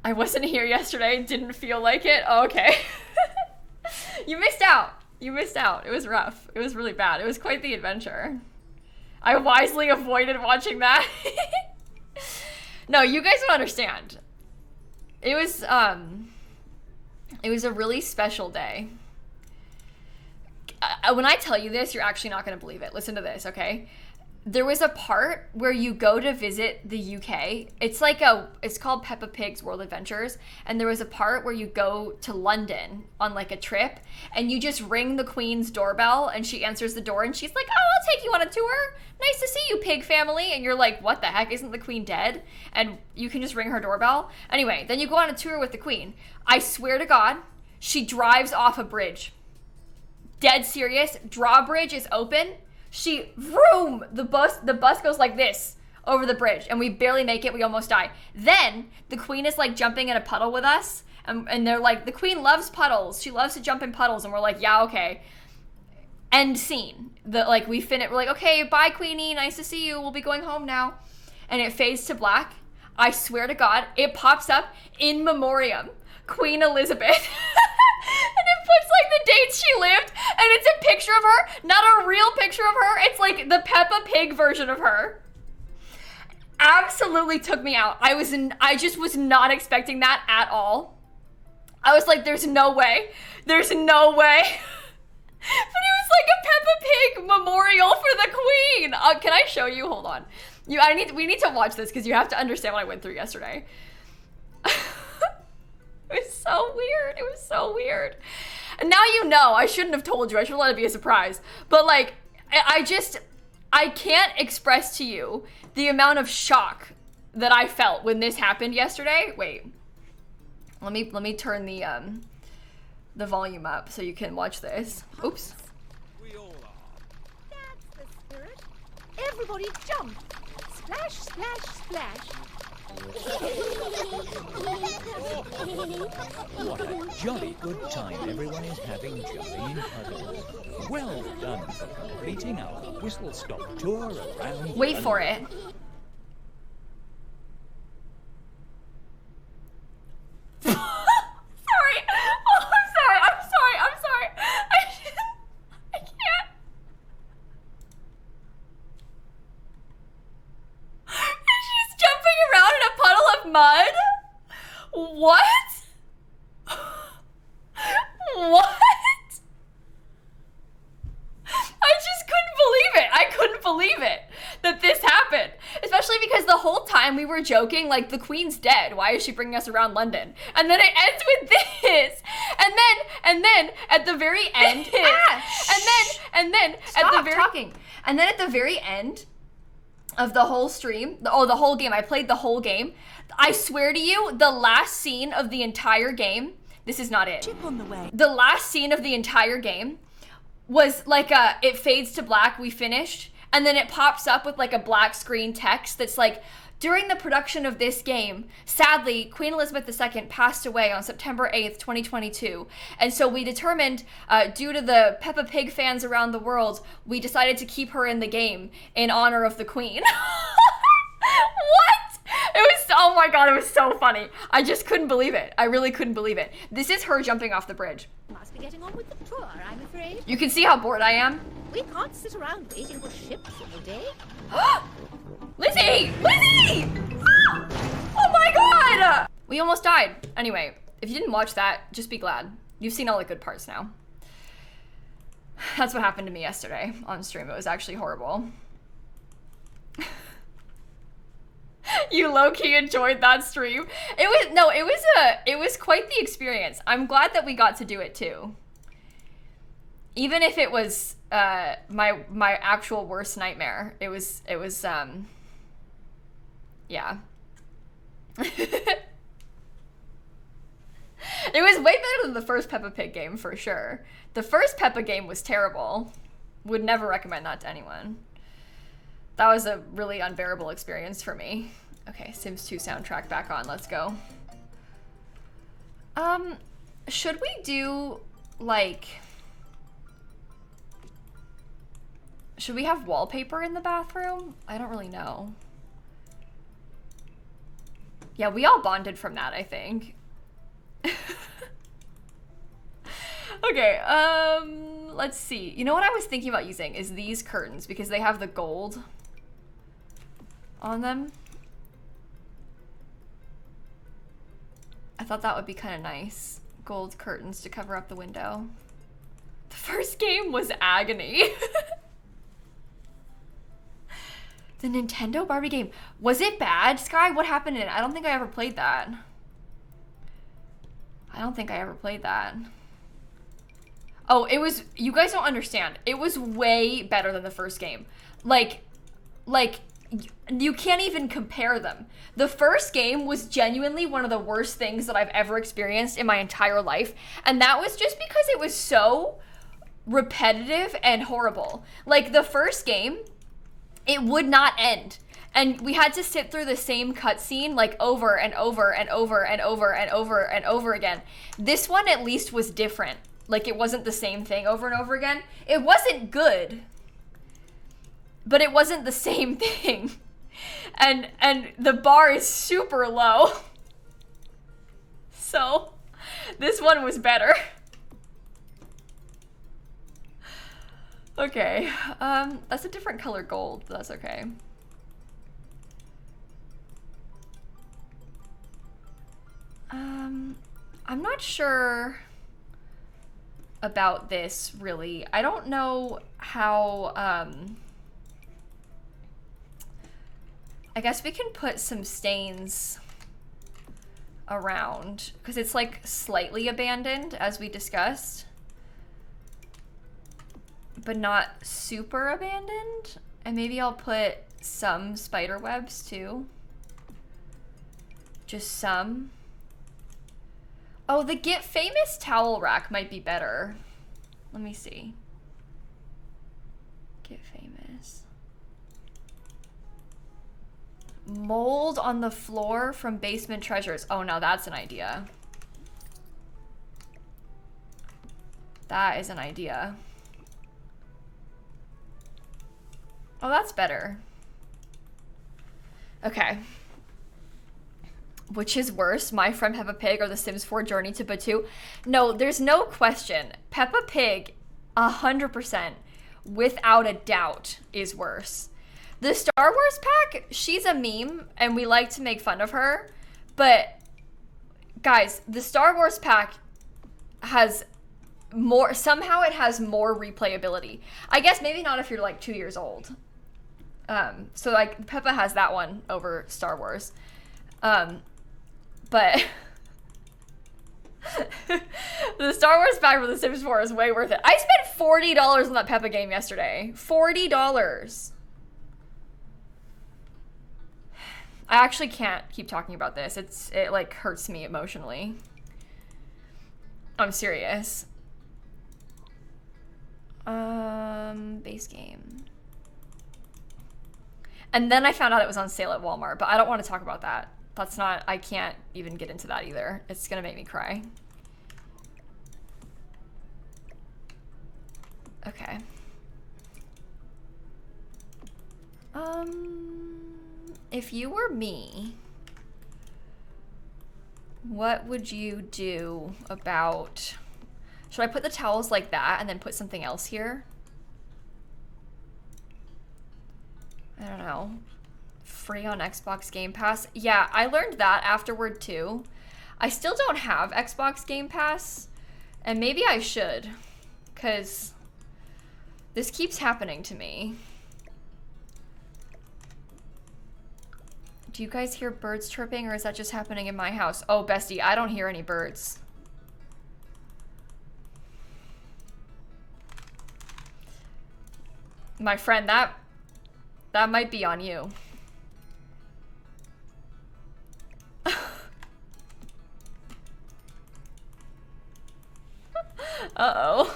I wasn't here yesterday, didn't feel like it. Oh, okay. You missed out. You missed out. It was rough. It was really bad. It was quite the adventure. I wisely avoided watching that. No, you guys don't understand. It was a really special day. When I tell you this, you're actually not going to believe it. Listen to this, okay? There was a part where you go to visit the UK. It's called Peppa Pig's World Adventures. And there was a part where you go to London on like a trip and you just ring the Queen's doorbell and she answers the door and she's like, oh, I'll take you on a tour. Nice to see you, pig family. And you're like, what the heck? Isn't the Queen dead? And you can just ring her doorbell. Anyway, then you go on a tour with the Queen. I swear to God, she drives off a bridge. Dead serious. Drawbridge is open. She, vroom, the bus goes like this over the bridge and we barely make it. We almost die. Then the Queen is like jumping in a puddle with us and they're like, the Queen loves puddles. She loves to jump in puddles. And we're like, yeah, okay. End scene. We're like, okay, bye Queenie. Nice to see you. We'll be going home now. And it fades to black. I swear to God, it pops up in memoriam. Queen Elizabeth. And it puts like the dates she lived and it's a picture of her, not a real picture of her. It's like the Peppa Pig version of her. Absolutely took me out. I just was not expecting that at all. I was like, there's no way. There's no way. But it was like a Peppa Pig memorial for the Queen. Can I show you? Hold on. We need to watch this because you have to understand what I went through yesterday. It was so weird. It was so weird. And now you know. I shouldn't have told you. I should have let it be a surprise. But like, I can't express to you the amount of shock that I felt when this happened yesterday. Wait. Let me turn the volume up so you can watch this. Oops. We all are. That's the spirit. Everybody jump. Splash, splash, splash. What a jolly good time everyone is having jolly in Puddle. Well done for completing our whistle-stop tour around... Wait for it. Sorry. Oh, I'm sorry. I can't. She's jumping around in a puddle of mud? What? What? I just couldn't believe it. I couldn't believe it that this happened. Especially because the whole time we were joking, like, the Queen's dead. Why is she bringing us around London? And then it ends with this. And then at the very end, Stop talking. And then at the very end of the whole stream, the whole game, I played the whole game. I swear to you, the last scene of the entire game, this is not it. Chip on the way. The last scene of the entire game was like it fades to black, we finished, and then it pops up with like a black screen text that's like, during the production of this game, sadly, Queen Elizabeth II passed away on September 8th, 2022. And so we determined, due to the Peppa Pig fans around the world, we decided to keep her in the game in honor of the Queen. What? It was, oh my god, it was so funny. I just couldn't believe it. I really couldn't believe it. This is her jumping off the bridge. Must be getting on with the tour, I'm afraid. You can see how bored I am. We can't sit around waiting for ships all day. Lizzie! Lizzie! Oh my god! We almost died. Anyway, if you didn't watch that, just be glad. You've seen all the good parts now. That's what happened to me yesterday on stream. It was actually horrible. You low-key enjoyed that stream. It was quite the experience. I'm glad that we got to do it too. Even if it was my actual worst nightmare. It was yeah. It was way better than the first Peppa Pig game for sure. The first Peppa game was terrible. Would never recommend that to anyone. That was a really unbearable experience for me. Okay, Sims 2 soundtrack back on, let's go. Should we do, like... Should we have wallpaper in the bathroom? I don't really know. Yeah, we all bonded from that, I think. Okay, let's see. You know what I was thinking about using is these curtains because they have the gold on them. I thought that would be kind of nice. Gold curtains to cover up the window. The first game was agony. The Nintendo Barbie game. Was it bad, Sky? What happened in it? I don't think I ever played that. I don't think I ever played that. Oh, it was, you guys don't understand. It was way better than the first game. Like, you can't even compare them. The first game was genuinely one of the worst things that I've ever experienced in my entire life. And that was just because it was so repetitive and horrible. Like, the first game, it would not end. And we had to sit through the same cutscene like over and over and over and over and over and over again. This one at least was different. Like, it wasn't the same thing over and over again. It wasn't good, but it wasn't the same thing. And the bar is super low. So this one was better. Okay, that's a different color gold, but that's okay. I'm not sure about this, really. I don't know how, I guess we can put some stains around, because it's like slightly abandoned, as we discussed, but not super abandoned. And maybe I'll put some spider webs too. Just some. Oh, the Get Famous towel rack might be better. Let me see. Get Famous. Mold on the floor from Basement Treasures. Oh, now that's an idea. That is an idea. Oh, that's better. Okay. Which is worse, My Friend Peppa Pig or The Sims 4 Journey to Batu? No, there's no question. Peppa Pig, 100%, without a doubt, is worse. The Star Wars pack, she's a meme, and we like to make fun of her. But, guys, the Star Wars pack has more, somehow it has more replayability. I guess maybe not if you're like 2 years old. So like Peppa has that one over Star Wars. But the Star Wars pack for The Sims 4 is way worth it. I spent $40 on that Peppa game yesterday. $40. I actually can't keep talking about this. It like hurts me emotionally. I'm serious. Base game. And then I found out it was on sale at Walmart, but I don't want to talk about that. That's not, I can't even get into that either. It's gonna make me cry. Okay. If you were me, what would you do about, should I put the towels like that and then put something else here? I don't know. Free on Xbox Game Pass. Yeah, I learned that afterward too. I still don't have Xbox Game Pass, and maybe I should, because this keeps happening to me. Do you guys hear birds chirping, or is that just happening in my house? Oh, bestie, I don't hear any birds. My friend, that might be on you. Uh-oh.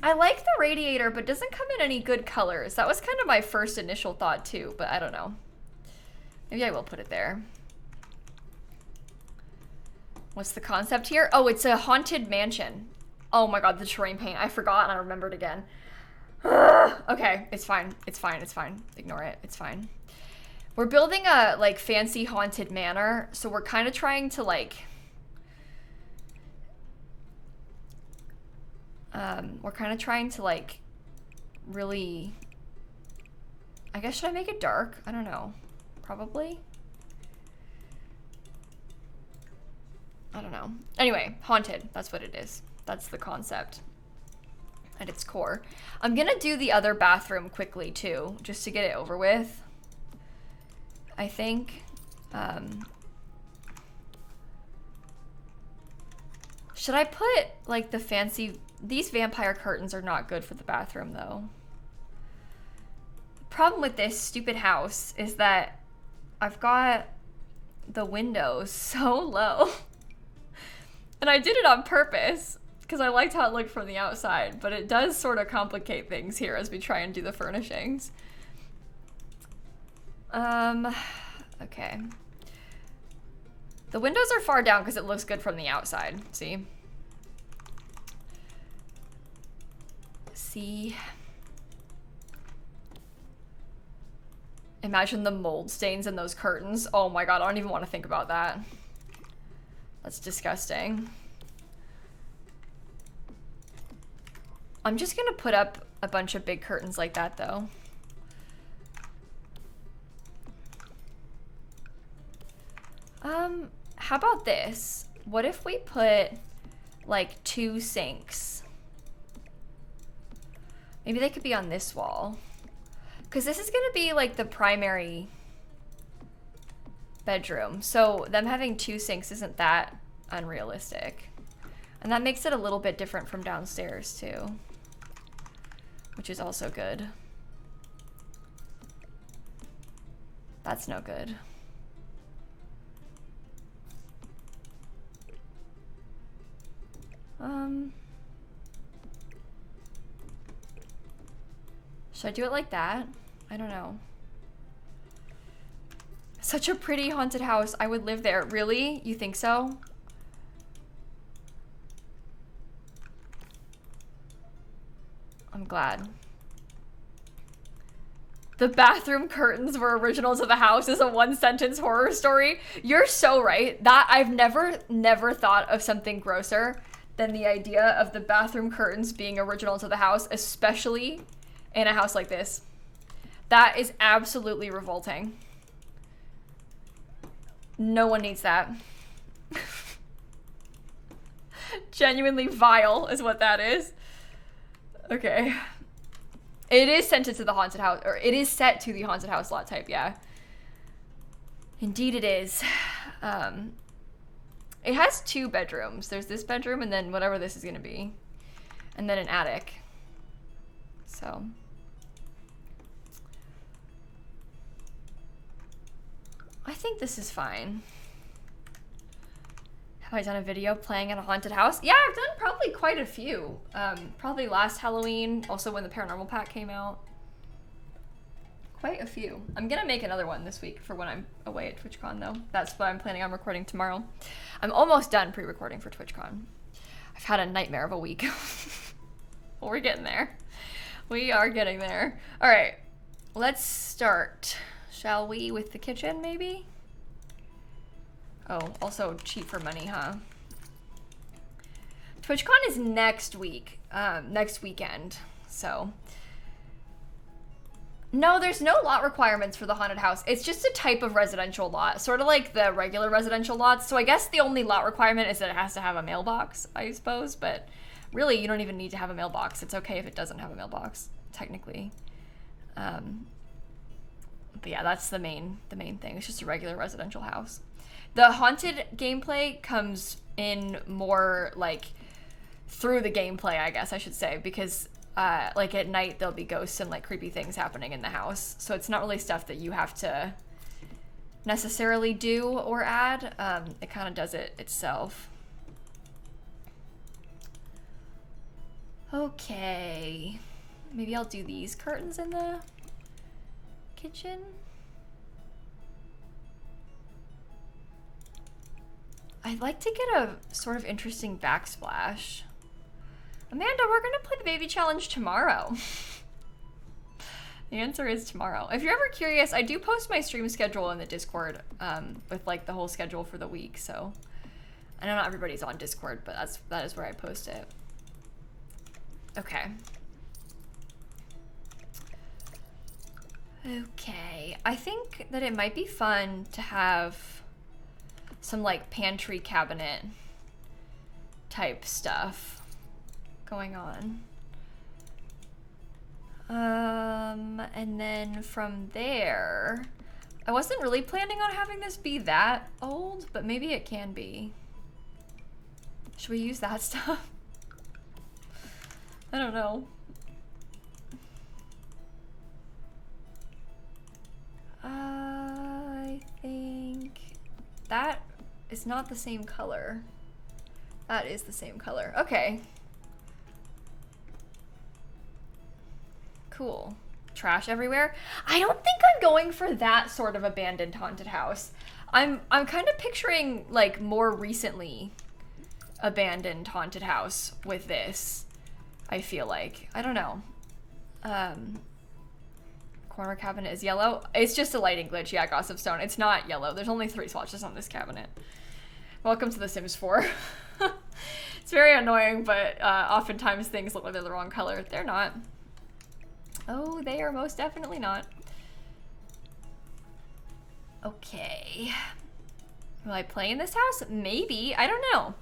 I like the radiator, but doesn't come in any good colors. That was kind of my first initial thought too, but I don't know. Maybe I will put it there. What's the concept here? Oh, it's a haunted mansion. Oh my god, the terrain paint. I forgot and I remembered again. Okay, it's fine. It's fine. It's fine. Ignore it. It's fine. We're building a like fancy haunted manor, so we're kind of trying to like really, I guess, should I make it dark? I don't know. Probably. I don't know. Anyway, haunted. That's what it is. That's the concept at its core. I'm gonna do the other bathroom quickly too, just to get it over with, I think. Should I put like the fancy, these vampire curtains are not good for the bathroom though. Problem with this stupid house is that I've got the windows so low. And I did it on purpose because I liked how it looked from the outside, but it does sort of complicate things here as we try and do the furnishings. Okay. The windows are far down because it looks good from the outside. See? See? Imagine the mold stains in those curtains. Oh my god, I don't even want to think about that. That's disgusting. I'm just gonna put up a bunch of big curtains like that though. How about this? What if we put like 2 sinks? Maybe they could be on this wall. Because this is gonna be like the primary bedroom. So them having 2 sinks isn't that unrealistic. And that makes it a little bit different from downstairs too, which is also good. That's no good. Should I do it like that? I don't know. Such a pretty haunted house. I would live there. Really? You think so? I'm glad. The bathroom curtains were original to the house is a 1-sentence horror story. You're so right. That I've never thought of something grosser than the idea of the bathroom curtains being original to the house, especially in a house like this. That is absolutely revolting. No one needs that. Genuinely vile is what that is. Okay. It is sent to the haunted house, or it is set to the haunted house lot type, yeah. Indeed it is. It has 2 bedrooms. There's this bedroom and then whatever this is gonna be. And then an attic. So. I think this is fine. Have I done a video playing in a haunted house? Yeah, I've done probably quite a few. Probably last Halloween, also when the Paranormal Pack came out. Quite a few. I'm gonna make another one this week for when I'm away at TwitchCon though. That's what I'm planning on recording tomorrow. I'm almost done pre-recording for TwitchCon. I've had a nightmare of a week. Well, we're getting there. We are getting there. All right, let's start. Shall we with the kitchen maybe? Oh, also cheat for money, huh? TwitchCon is next week, next weekend, so. No, there's no lot requirements for the haunted house. It's just a type of residential lot, sort of like the regular residential lots. So I guess the only lot requirement is that it has to have a mailbox, I suppose, but really you don't even need to have a mailbox. It's okay if it doesn't have a mailbox, technically. But yeah, that's the main thing. It's just a regular residential house. The haunted gameplay comes in more like through the gameplay, I guess I should say, because like at night there'll be ghosts and like creepy things happening in the house. So it's not really stuff that you have to necessarily do or add. It kind of does it itself. Okay. Maybe I'll do these curtains in the kitchen. I'd like to get a sort of interesting backsplash. Amanda, we're gonna play the baby challenge tomorrow. The answer is tomorrow. If you're ever curious, I do post my stream schedule in the Discord with like the whole schedule for the week. So I know not everybody's on Discord, but that is where I post it. Okay. Okay, I think that it might be fun to have some like pantry cabinet type stuff going on. And then from there, I wasn't really planning on having this be that old, but maybe it can be. Should we use that stuff? I don't know. I think that is not the same color. That is the same color. Okay. Cool. Trash everywhere. I don't think I'm going for that sort of abandoned haunted house. I'm kind of picturing like more recently abandoned haunted house with this. I feel like. I don't know. Corner cabinet is yellow. It's just a lighting glitch. Yeah, Gossip Stone. It's not yellow. There's only 3 swatches on this cabinet. Welcome to The Sims 4. It's very annoying, but oftentimes things look like they're the wrong color. They're not. Oh, they are most definitely not. Okay. Will I play in this house? Maybe. I don't know.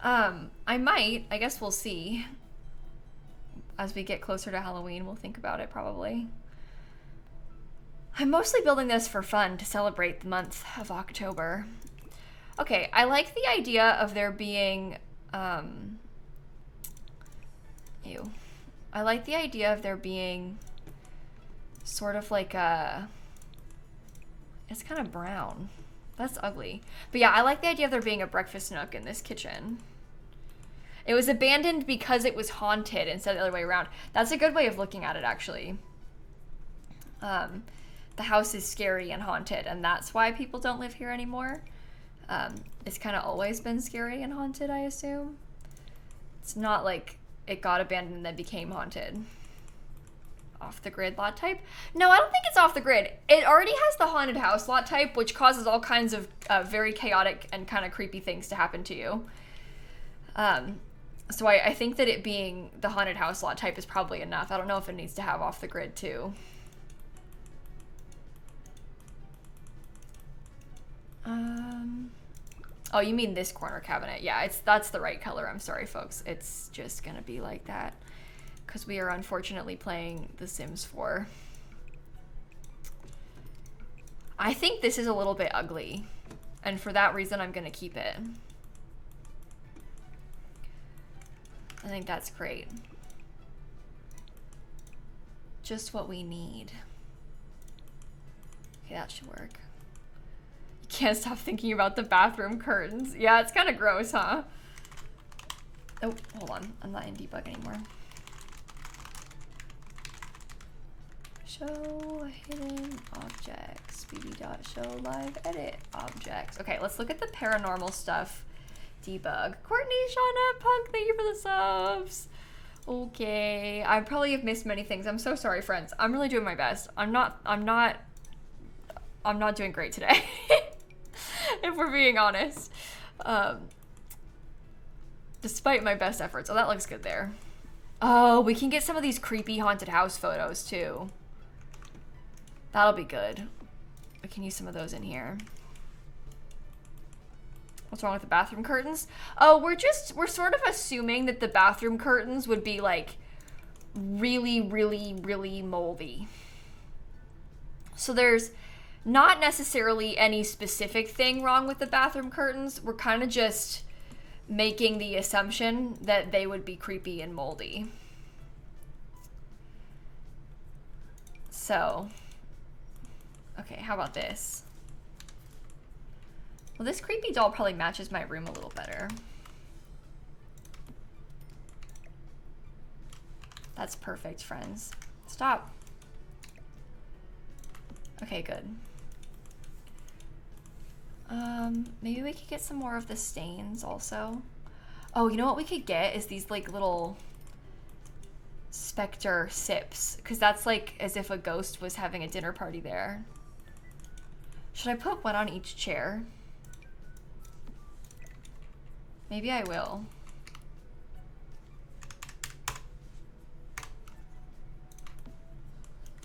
I might. I guess we'll see. As we get closer to Halloween, we'll think about it probably. I'm mostly building this for fun to celebrate the month of October. Okay, I like the idea of there being, ew. I like the idea of there being sort of like a, it's kind of brown. That's ugly. But yeah, I like the idea of there being a breakfast nook in this kitchen. It was abandoned because it was haunted instead of the other way around. That's a good way of looking at it, actually. The house is scary and haunted, and that's why people don't live here anymore. It's kind of always been scary and haunted, I assume. It's not like it got abandoned and then became haunted. Off the grid lot type? No, I don't think it's off the grid. It already has the haunted house lot type, which causes all kinds of very chaotic and kind of creepy things to happen to you. So I think that it being the haunted house lot type is probably enough. I don't know if it needs to have off the grid too. Oh, you mean this corner cabinet? Yeah, that's the right color. I'm sorry, folks. It's just gonna be like that because we are unfortunately playing The Sims 4. I think this is a little bit ugly, and for that reason, I'm gonna keep it. I think that's great. Just what we need. Okay, that should work. You can't stop thinking about the bathroom curtains. Yeah, it's kind of gross, huh? Oh, hold on. I'm not in debug anymore. Show hidden objects. bb.show live edit objects. Okay, let's look at the paranormal stuff. Debug. Courtney, Shauna, Punk, thank you for the subs. Okay, I probably have missed many things. I'm so sorry, friends. I'm really doing my best. I'm not doing great today. If we're being honest. Despite my best efforts. Oh, that looks good there. Oh, we can get some of these creepy haunted house photos too. That'll be good. We can use some of those in here. What's wrong with the bathroom curtains? Oh, we're sort of assuming that the bathroom curtains would be like really, really, really moldy. So there's not necessarily any specific thing wrong with the bathroom curtains. We're kind of just making the assumption that they would be creepy and moldy. So, okay, how about this? Well, this creepy doll probably matches my room a little better. That's perfect, friends. Stop. Okay, good. Maybe we could get some more of the stains also. Oh, you know what we could get is these like little specter sips, because that's like as if a ghost was having a dinner party there. Should I put one on each chair? Maybe I will.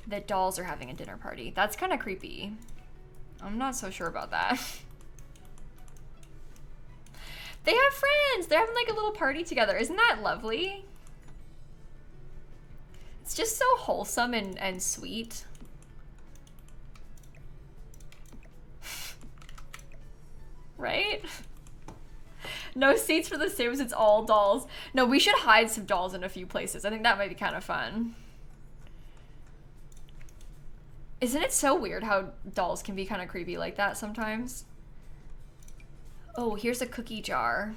That dolls are having a dinner party. That's kind of creepy. I'm not so sure about that. They have friends. They're having like a little party together. Isn't that lovely? It's just so wholesome and sweet. Right? No seats for the Sims, it's all dolls. No, we should hide some dolls in a few places. I think that might be kind of fun. Isn't it so weird how dolls can be kind of creepy like that sometimes? Oh, here's a cookie jar.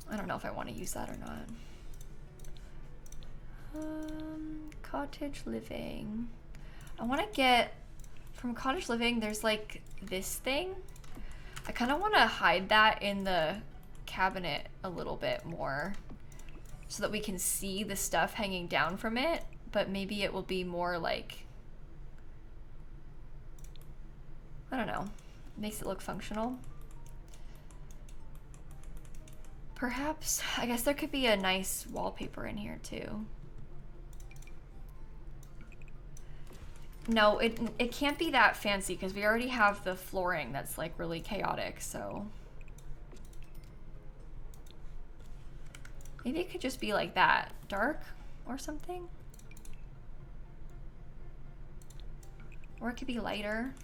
I don't know if I want to use that or not. Cottage living. I want to get, from cottage living, there's like this thing. I kind of want to hide that in the cabinet a little bit more so that we can see the stuff hanging down from it, but maybe it will be more like, I don't know, makes it look functional. Perhaps, I guess there could be a nice wallpaper in here too. No, it can't be that fancy because we already have the flooring that's like really chaotic, so. Maybe it could just be like that, dark or something. Or it could be lighter.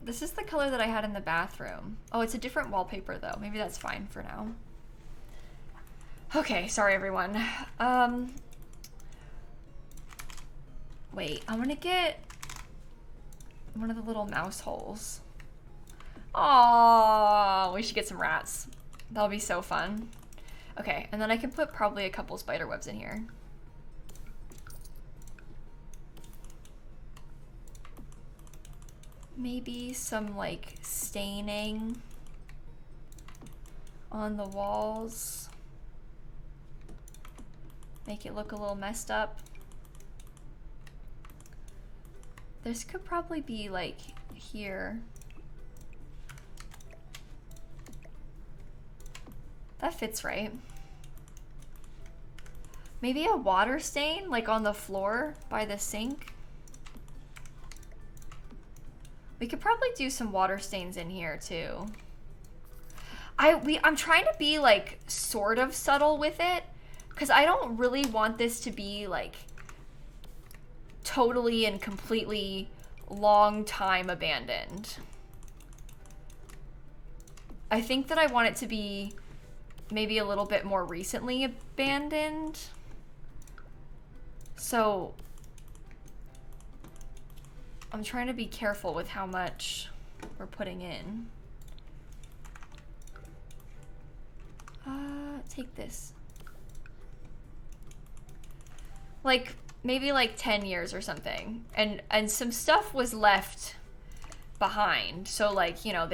This is the color that I had in the bathroom. Oh, it's a different wallpaper though. Maybe that's fine for now. Okay, sorry everyone. Wait, I'm gonna get one of the little mouse holes. Aww, we should get some rats. That'll be so fun. Okay, and then I can put probably a couple spider webs in here. Maybe some like staining on the walls. Make it look a little messed up. This could probably be like here. That fits right. Maybe a water stain like on the floor by the sink. We could probably do some water stains in here too. I'm trying to be like sort of subtle with it because I don't really want this to be like totally and completely long time abandoned. I think that I want it to be maybe a little bit more recently abandoned. So I'm trying to be careful with how much we're putting in. Take this. Like maybe like 10 years or something. And some stuff was left behind. So like, you know,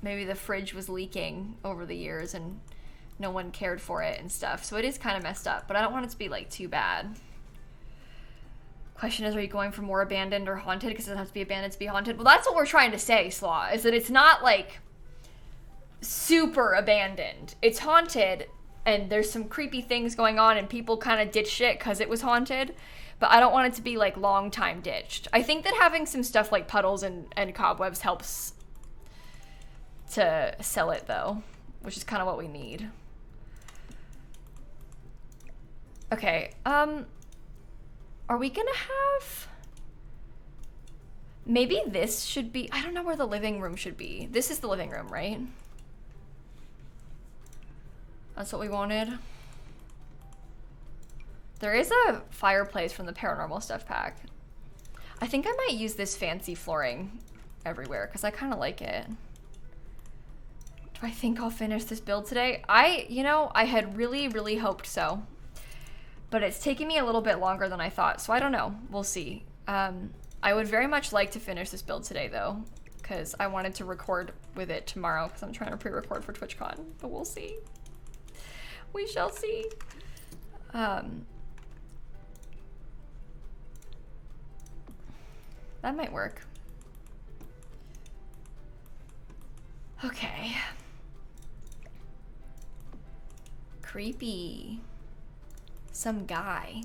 maybe the fridge was leaking over the years and no one cared for it and stuff. So it is kind of messed up, but I don't want it to be like too bad. Question is, are you going for more abandoned or haunted? Because it doesn't have to be abandoned to be haunted. Well, that's what we're trying to say, Slaw, is that it's not like super abandoned. It's haunted and there's some creepy things going on and people kind of ditched it because it was haunted. But I don't want it to be like long time ditched. I think that having some stuff like puddles and cobwebs helps to sell it though, which is kind of what we need. Okay, are we gonna have... Maybe this should be... I don't know where the living room should be. This is the living room, right? That's what we wanted. There is a fireplace from the paranormal stuff pack. I think I might use this fancy flooring everywhere because I kind of like it. Do I think I'll finish this build today? You know, I had really, really hoped so. But it's taking me a little bit longer than I thought, so I don't know. We'll see. I would very much like to finish this build today, though, because I wanted to record with it tomorrow because I'm trying to pre-record for TwitchCon, but we'll see. We shall see. That might work. Okay. Creepy. Some guy.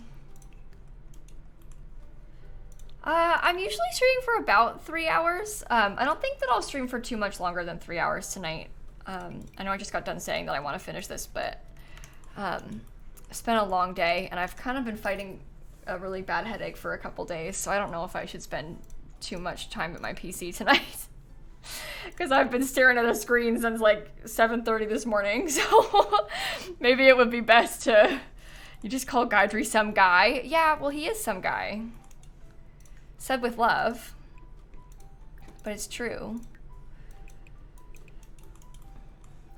I'm usually streaming for about 3 hours. I don't think that I'll stream for too much longer than 3 hours tonight. I know I just got done saying that I want to finish this, but it's been a long day and I've kind of been fighting a really bad headache for a couple days, so I don't know if I should spend too much time at my PC tonight. Because I've been staring at a screen since like 7:30 this morning, so maybe it would be best to... You just call Gaidri some guy? Yeah, well, he is some guy. Said with love. But it's true.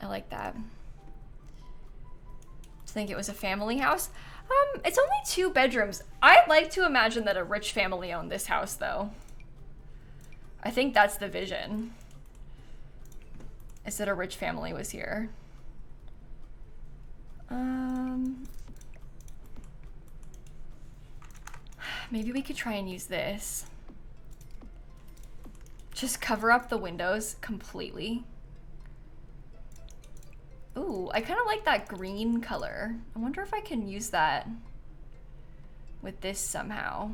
I like that. To think it was a family house? It's only 2 bedrooms. I'd like to imagine that a rich family owned this house, though. I think that's the vision. Is that a rich family was here. Maybe we could try and use this. Just cover up the windows completely. Ooh, I kind of like that green color. I wonder if I can use that with this somehow.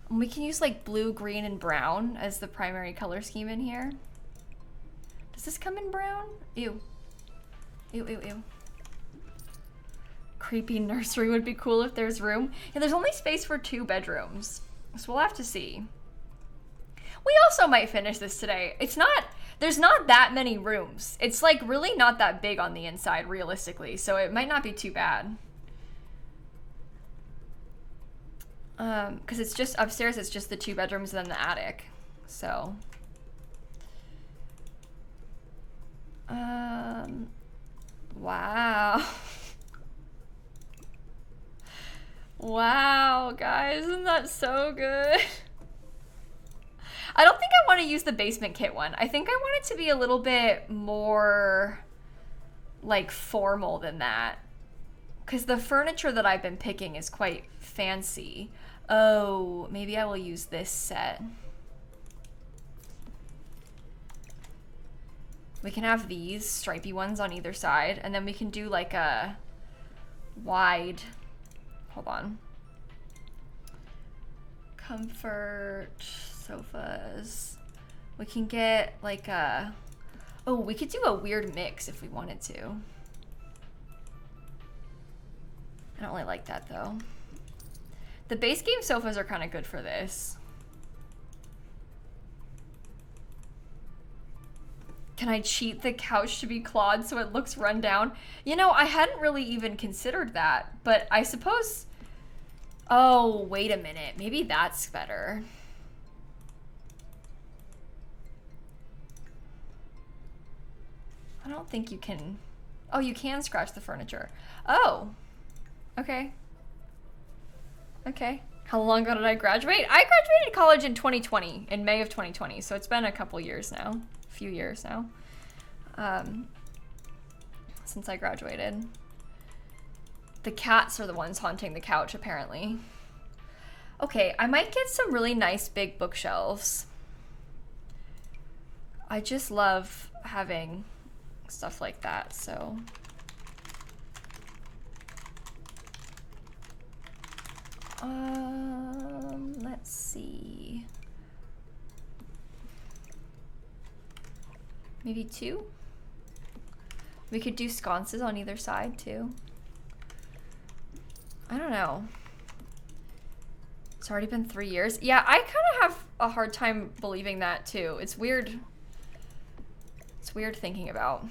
And we can use like blue, green, and brown as the primary color scheme in here. Does this come in brown? Ew. Ew, ew, ew. Creepy nursery would be cool if there's room. Yeah, there's only space for 2 bedrooms, so we'll have to see. We also might finish this today. There's not that many rooms. It's like really not that big on the inside, realistically, so it might not be too bad. Because it's just upstairs, it's just the 2 bedrooms and then the attic, so. Wow. Wow, guys, isn't that so good? I don't think I want to use the basement kit one. I think I want it to be a little bit more like formal than that. Because the furniture that I've been picking is quite fancy. Oh, maybe I will use this set. We can have these stripy ones on either side, and then we can do like a wide, hold on. Comfort, sofas. We can get like a, oh, we could do a weird mix if we wanted to. I don't really like that though. The base game sofas are kind of good for this. Can I cheat the couch to be clawed so it looks run down? You know, I hadn't really even considered that, but I suppose, oh, wait a minute. Maybe that's better. I don't think you can, oh, you can scratch the furniture. Oh, okay. Okay. How long ago did I graduate? I graduated college in 2020, in May of 2020. So it's been a couple years now, a few years now, since I graduated. The cats are the ones haunting the couch, apparently. Okay, I might get some really nice big bookshelves. I just love having stuff like that, so. Let's see. Maybe 2? We could do sconces on either side too. I don't know. It's already been 3 years. Yeah, I kind of have a hard time believing that too. It's weird. It's weird thinking about.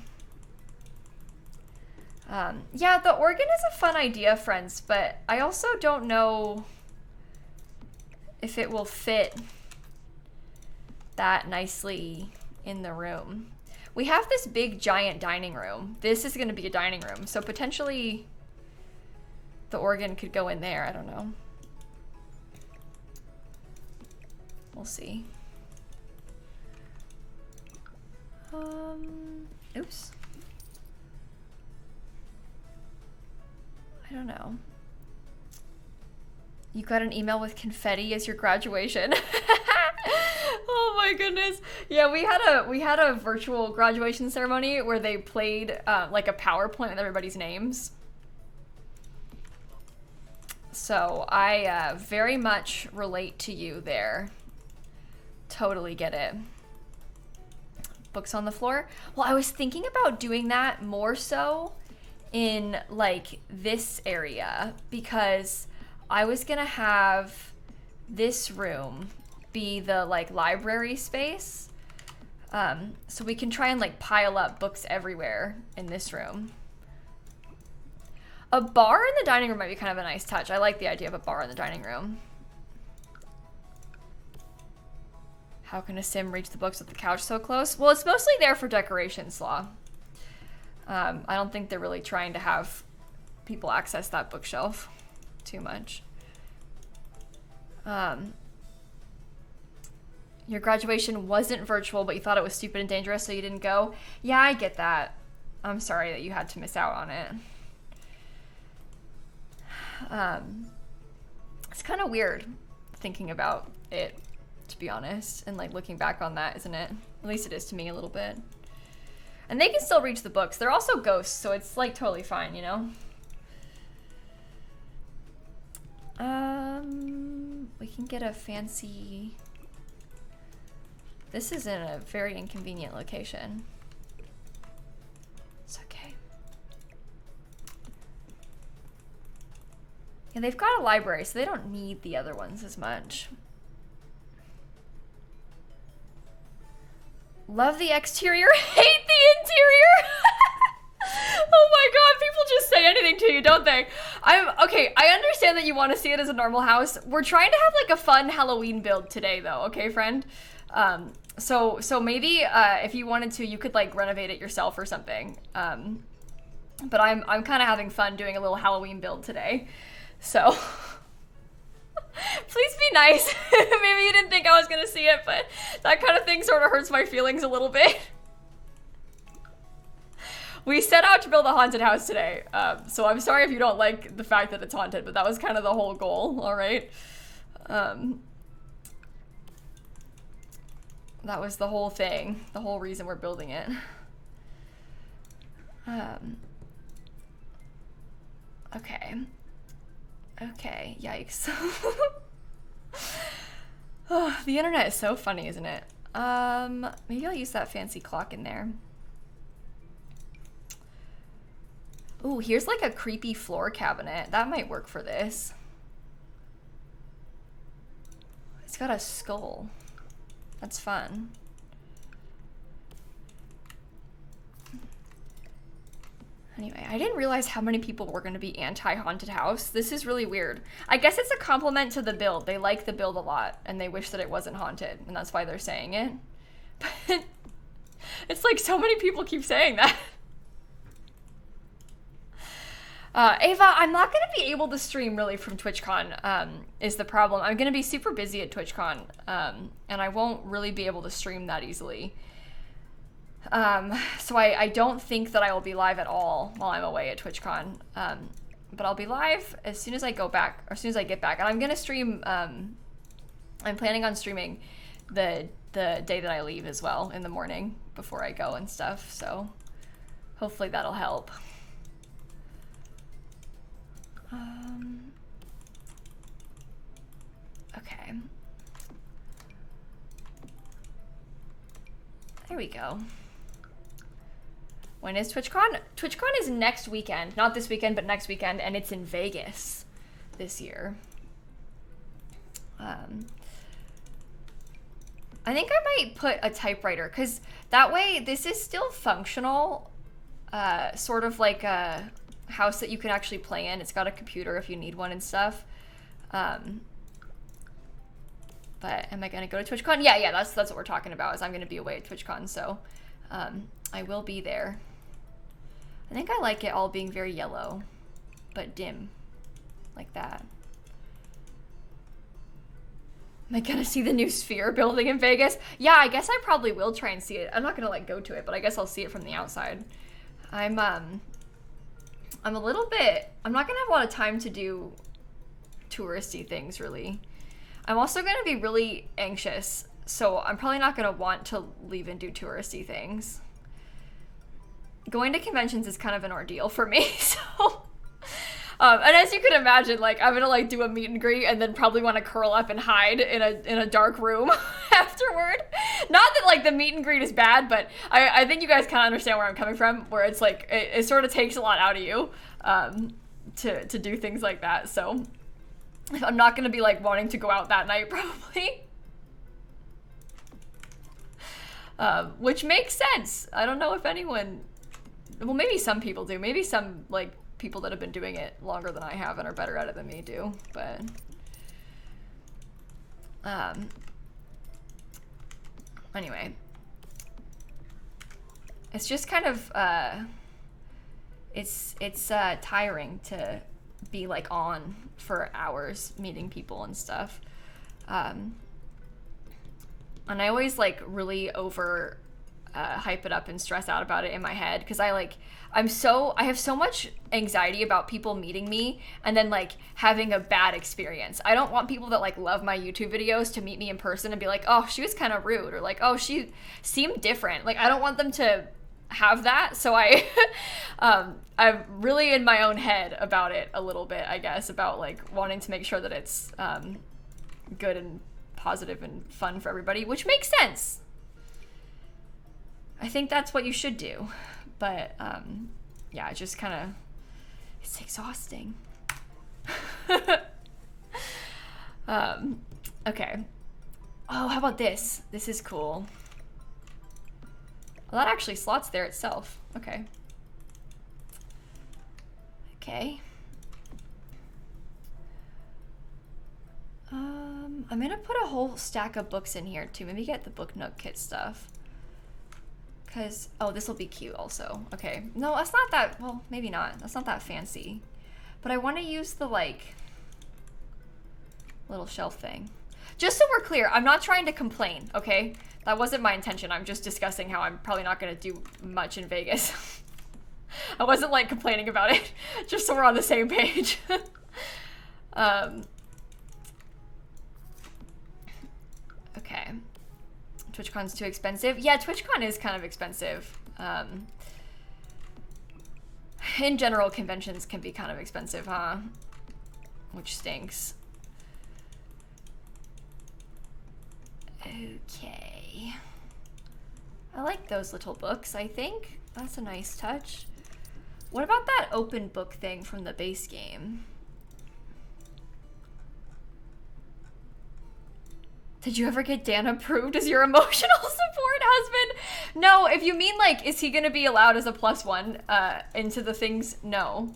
Yeah, the organ is a fun idea, friends, but I also don't know if it will fit that nicely in the room. We have this big giant dining room. This is going to be a dining room, so potentially the organ could go in there. I don't know. We'll see. Oops. I don't know. You got an email with confetti as your graduation. Oh my goodness. Yeah, we had a virtual graduation ceremony where they played like a PowerPoint with everybody's names. So I very much relate to you there. Totally get it. Books on the floor? Well, I was thinking about doing that more so in like this area, because I was gonna have this room be the like library space, so we can try and like pile up books everywhere in this room. A bar in the dining room might be kind of a nice touch. I like the idea of a bar in the dining room. How can a sim reach the books with the couch so close? Well, it's mostly there for decoration, Slaw. I don't think they're really trying to have people access that bookshelf too much. Your graduation wasn't virtual, but you thought it was stupid and dangerous, so you didn't go. Yeah, I get that. I'm sorry that you had to miss out on it. It's kind of weird thinking about it, to be honest, and like looking back on that, isn't it? At least it is to me a little bit. And they can still reach the books. They're also ghosts, so it's like totally fine, you know? We can get a fancy... This is in a very inconvenient location. It's okay. Yeah, they've got a library, so they don't need the other ones as much. Love the exterior, hate the interior. Oh my god, people just say anything to you, don't they? Okay, I understand that you want to see it as a normal house. We're trying to have like a fun Halloween build today though, okay, friend? So maybe if you wanted to, you could like renovate it yourself or something. But I'm kind of having fun doing a little Halloween build today. So please be nice. Maybe you didn't think I was gonna see it, but that kind of thing sort of hurts my feelings a little bit. We set out to build a haunted house today, so I'm sorry if you don't like the fact that it's haunted, but that was kind of the whole goal, all right? That was the whole thing, the whole reason we're building it. Okay. Okay, yikes. Oh, the internet is so funny, isn't it? Maybe I'll use that fancy clock in there. Ooh, here's like a creepy floor cabinet. That might work for this. It's got a skull. That's fun. Anyway, I didn't realize how many people were going to be anti-haunted house. This is really weird. I guess it's a compliment to the build. They like the build a lot, and they wish that it wasn't haunted, and that's why they're saying it. But it's like so many people keep saying that. Ava, I'm not going to be able to stream really from TwitchCon, is the problem. I'm going to be super busy at TwitchCon, and I won't really be able to stream that easily. So I don't think that I will be live at all while I'm away at TwitchCon. But I'll be live as soon as I go back, or as soon as I get back. And I'm going to stream, I'm planning on streaming the day that I leave as well in the morning before I go and stuff. So hopefully that'll help. Okay. There we go. When is TwitchCon? TwitchCon is next weekend. Not this weekend, but next weekend, and it's in Vegas this year. I think I might put a typewriter, because that way this is still functional, sort of like a house that you can actually play in. It's got a computer if you need one and stuff. But am I going to go to TwitchCon? Yeah, that's what we're talking about, is I'm going to be away at TwitchCon, so I will be there. I think I like it all being very yellow, but dim, like that. Am I gonna see the new Sphere building in Vegas? Yeah, I guess I probably will try and see it. I'm not gonna like go to it, but I guess I'll see it from the outside. I'm a little bit, I'm not gonna have a lot of time to do touristy things really. I'm also gonna be really anxious, so I'm probably not gonna want to leave and do touristy things. Going to conventions is kind of an ordeal for me, so and as you can imagine, like I'm gonna like do a meet and greet and then probably want to curl up and hide in a dark room afterward. Not that like the meet and greet is bad, but I think you guys kind of understand where I'm coming from, where it's like it sort of takes a lot out of you to do things like that. So I'm not gonna be like wanting to go out that night probably. Which makes sense. I don't know if anyone, well, maybe some people do. Maybe some like people that have been doing it longer than I have and are better at it than me do. But anyway, it's just kind of it's tiring to be like on for hours meeting people and stuff. And I always like really over hype it up and stress out about it in my head, because I have so much anxiety about people meeting me and then like having a bad experience. I don't want people that like love my YouTube videos to meet me in person and be like, oh, she was kind of rude, or like, oh, she seemed different. Like I don't want them to have that, so I'm really in my own head about it a little bit, I guess, about like wanting to make sure that it's good and positive and fun for everybody, which makes sense. I think that's what you should do. But yeah, it just kind of, it's exhausting. Okay. Oh, how about this? This is cool. Well, that actually slots there itself. Okay. Okay. I'm gonna put a whole stack of books in here too. Maybe get the Book Nook Kit stuff. Cause, oh, this will be cute also. Okay, no, that's not that, well, maybe not. That's not that fancy. But I want to use the like little shelf thing. Just so we're clear, I'm not trying to complain, okay? That wasn't my intention. I'm just discussing how I'm probably not gonna do much in Vegas. I wasn't like complaining about it, just so we're on the same page. Okay. TwitchCon's too expensive. Yeah, TwitchCon is kind of expensive. In general, conventions can be kind of expensive, huh? Which stinks. Okay. I like those little books, I think. That's a nice touch. What about that open book thing from the base game? Did you ever get Dan approved as your emotional support husband? No, if you mean like, is he gonna be allowed as a +1 into the things? No.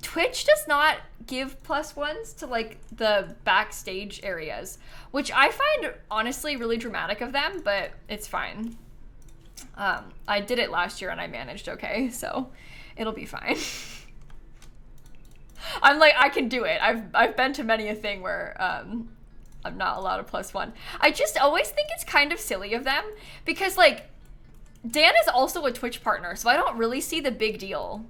Twitch does not give +1s to like the backstage areas, which I find honestly really dramatic of them, but it's fine. I did it last year and I managed okay, so it'll be fine. I'm like, I can do it. I've been to many a thing where I'm not allowed a +1. I just always think it's kind of silly of them because like Dan is also a Twitch partner, so I don't really see the big deal.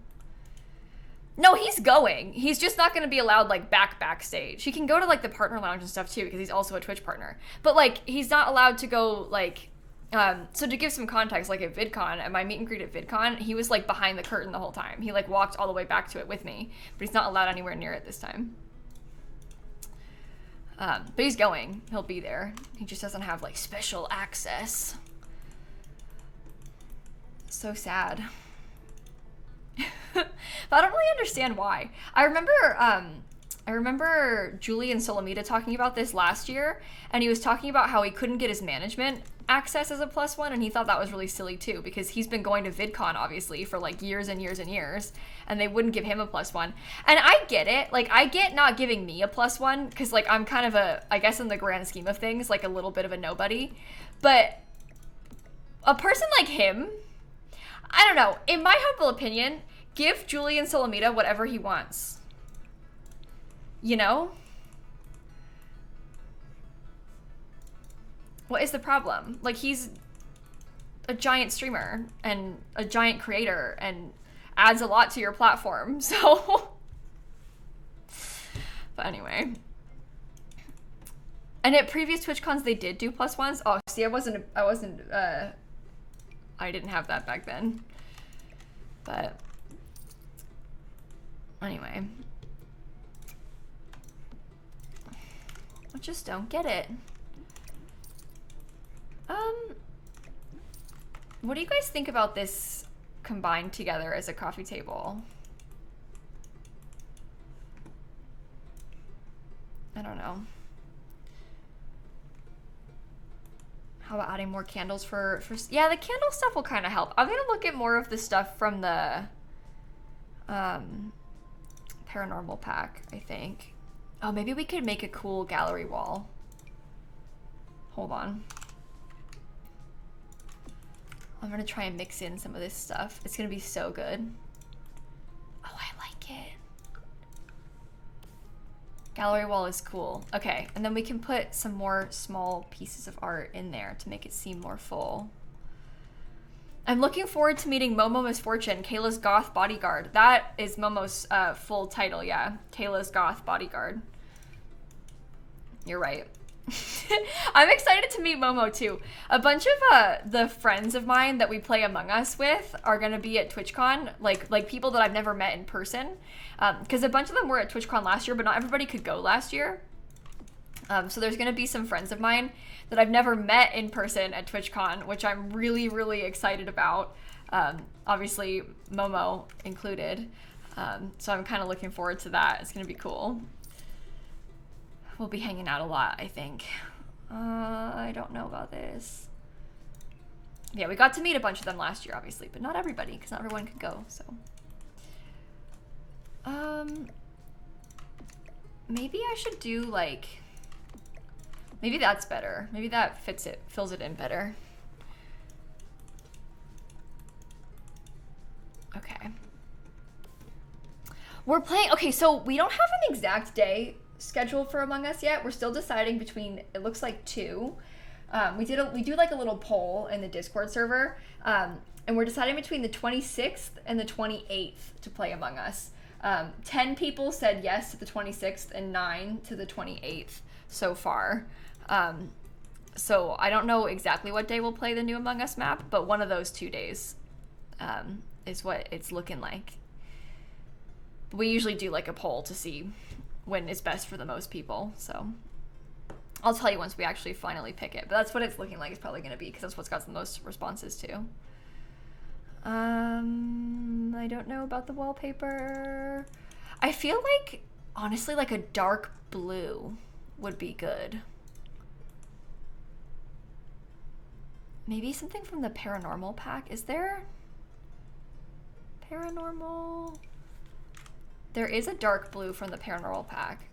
No, he's going. He's just not going to be allowed like backstage. He can go to like the partner lounge and stuff too because he's also a Twitch partner. But like he's not allowed to go like so to give some context, like at VidCon, at my meet and greet at VidCon, he was like behind the curtain the whole time. He like walked all the way back to it with me, but he's not allowed anywhere near it this time. But he's going. He'll be there. He just doesn't have like special access. So sad. But I don't really understand why. I remember Julian Solomita talking about this last year, and he was talking about how he couldn't get his management access as a +1, and he thought that was really silly too, because he's been going to VidCon obviously for like years and years and years, and they wouldn't give him a +1. And I get it, like I get not giving me a +1 because like I'm kind of a, I guess in the grand scheme of things, like a little bit of a nobody, but a person like him, I don't know, in my humble opinion, give Julian Solomita whatever he wants. You know? What is the problem? Like, he's a giant streamer and a giant creator and adds a lot to your platform, so... But anyway. And at previous TwitchCons, they did do +1s. Oh, see, I didn't have that back then. But... Anyway. I just don't get it. What do you guys think about this combined together as a coffee table? I don't know. How about adding more candles for yeah, the candle stuff will kind of help. I'm gonna look at more of the stuff from the paranormal pack, I think. Oh, maybe we could make a cool gallery wall. Hold on. I'm gonna try and mix in some of this stuff. It's gonna be so good. Oh, I like it. Gallery wall is cool. Okay, and then we can put some more small pieces of art in there to make it seem more full. I'm looking forward to meeting Momo Misfortune, Kayla's Goth Bodyguard. That is Momo's full title, yeah. Kayla's Goth Bodyguard. You're right. I'm excited to meet Momo too. A bunch of the friends of mine that we play Among Us with are gonna be at TwitchCon, like people that I've never met in person. Because a bunch of them were at TwitchCon last year, but not everybody could go last year. So there's gonna be some friends of mine that I've never met in person at TwitchCon, which I'm really, really excited about. Obviously, Momo included. So I'm kind of looking forward to that. It's gonna be cool. We'll be hanging out a lot, I think. I don't know about this. Yeah, we got to meet a bunch of them last year, obviously, but not everybody, because not everyone could go, so. Maybe I should do, like, maybe that's better. Maybe that fills it in better. Okay. We're playing, okay, so we don't have an exact day scheduled for Among Us yet. We're still deciding between, it looks like 2. We do like a little poll in the Discord server, and we're deciding between the 26th and the 28th to play Among Us. 10 people said yes to the 26th and 9 to the 28th so far. So I don't know exactly what day we'll play the new Among Us map, but one of those 2 days is what it's looking like. We usually do like a poll to see when is best for the most people, so I'll tell you once we actually finally pick it, but that's what it's looking like it's probably going to be because that's what's got the most responses to. I don't know about the wallpaper. I feel like, honestly, like a dark blue would be good. Maybe something from the paranormal pack. Is there paranormal? There is a dark blue from the paranormal pack.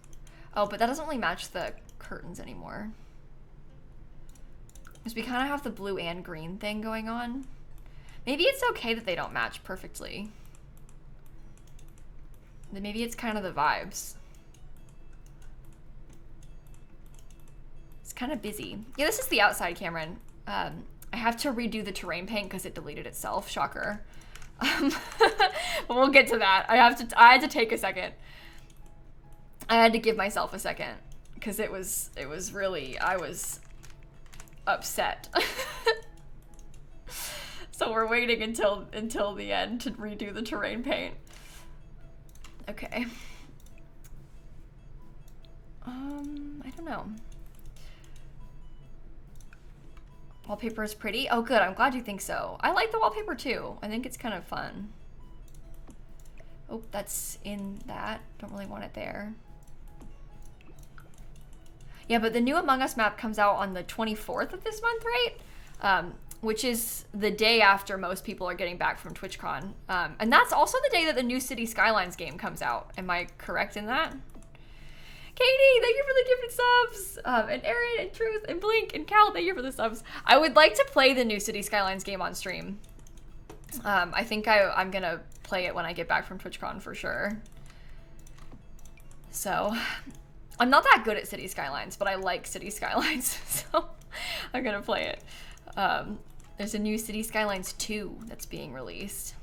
Oh, but that doesn't really match the curtains anymore. Because we kind of have the blue and green thing going on. Maybe it's okay that they don't match perfectly. Maybe it's kind of the vibes. It's kind of busy. Yeah, this is the outside, Cameron. I have to redo the terrain paint because it deleted itself. Shocker. But we'll get to that. I had to take a second. I had to give myself a second because it was really, I was upset. So we're waiting until the end to redo the terrain paint. Okay. I don't know. Wallpaper is pretty. Oh, good. I'm glad you think so. I like the wallpaper too. I think it's kind of fun. Oh, that's in that. Don't really want it there. Yeah, but the new Among Us map comes out on the 24th of this month, right? Which is the day after most people are getting back from TwitchCon. And that's also the day that the new City Skylines game comes out. Am I correct in that? Katie, thank you for the gifted subs. And Aaron and Truth and Blink and Cal, thank you for the subs. I would like to play the new City Skylines game on stream. I think I'm gonna play it when I get back from TwitchCon for sure. So, I'm not that good at City Skylines, but I like City Skylines, so I'm gonna play it. There's a new City Skylines 2 that's being released.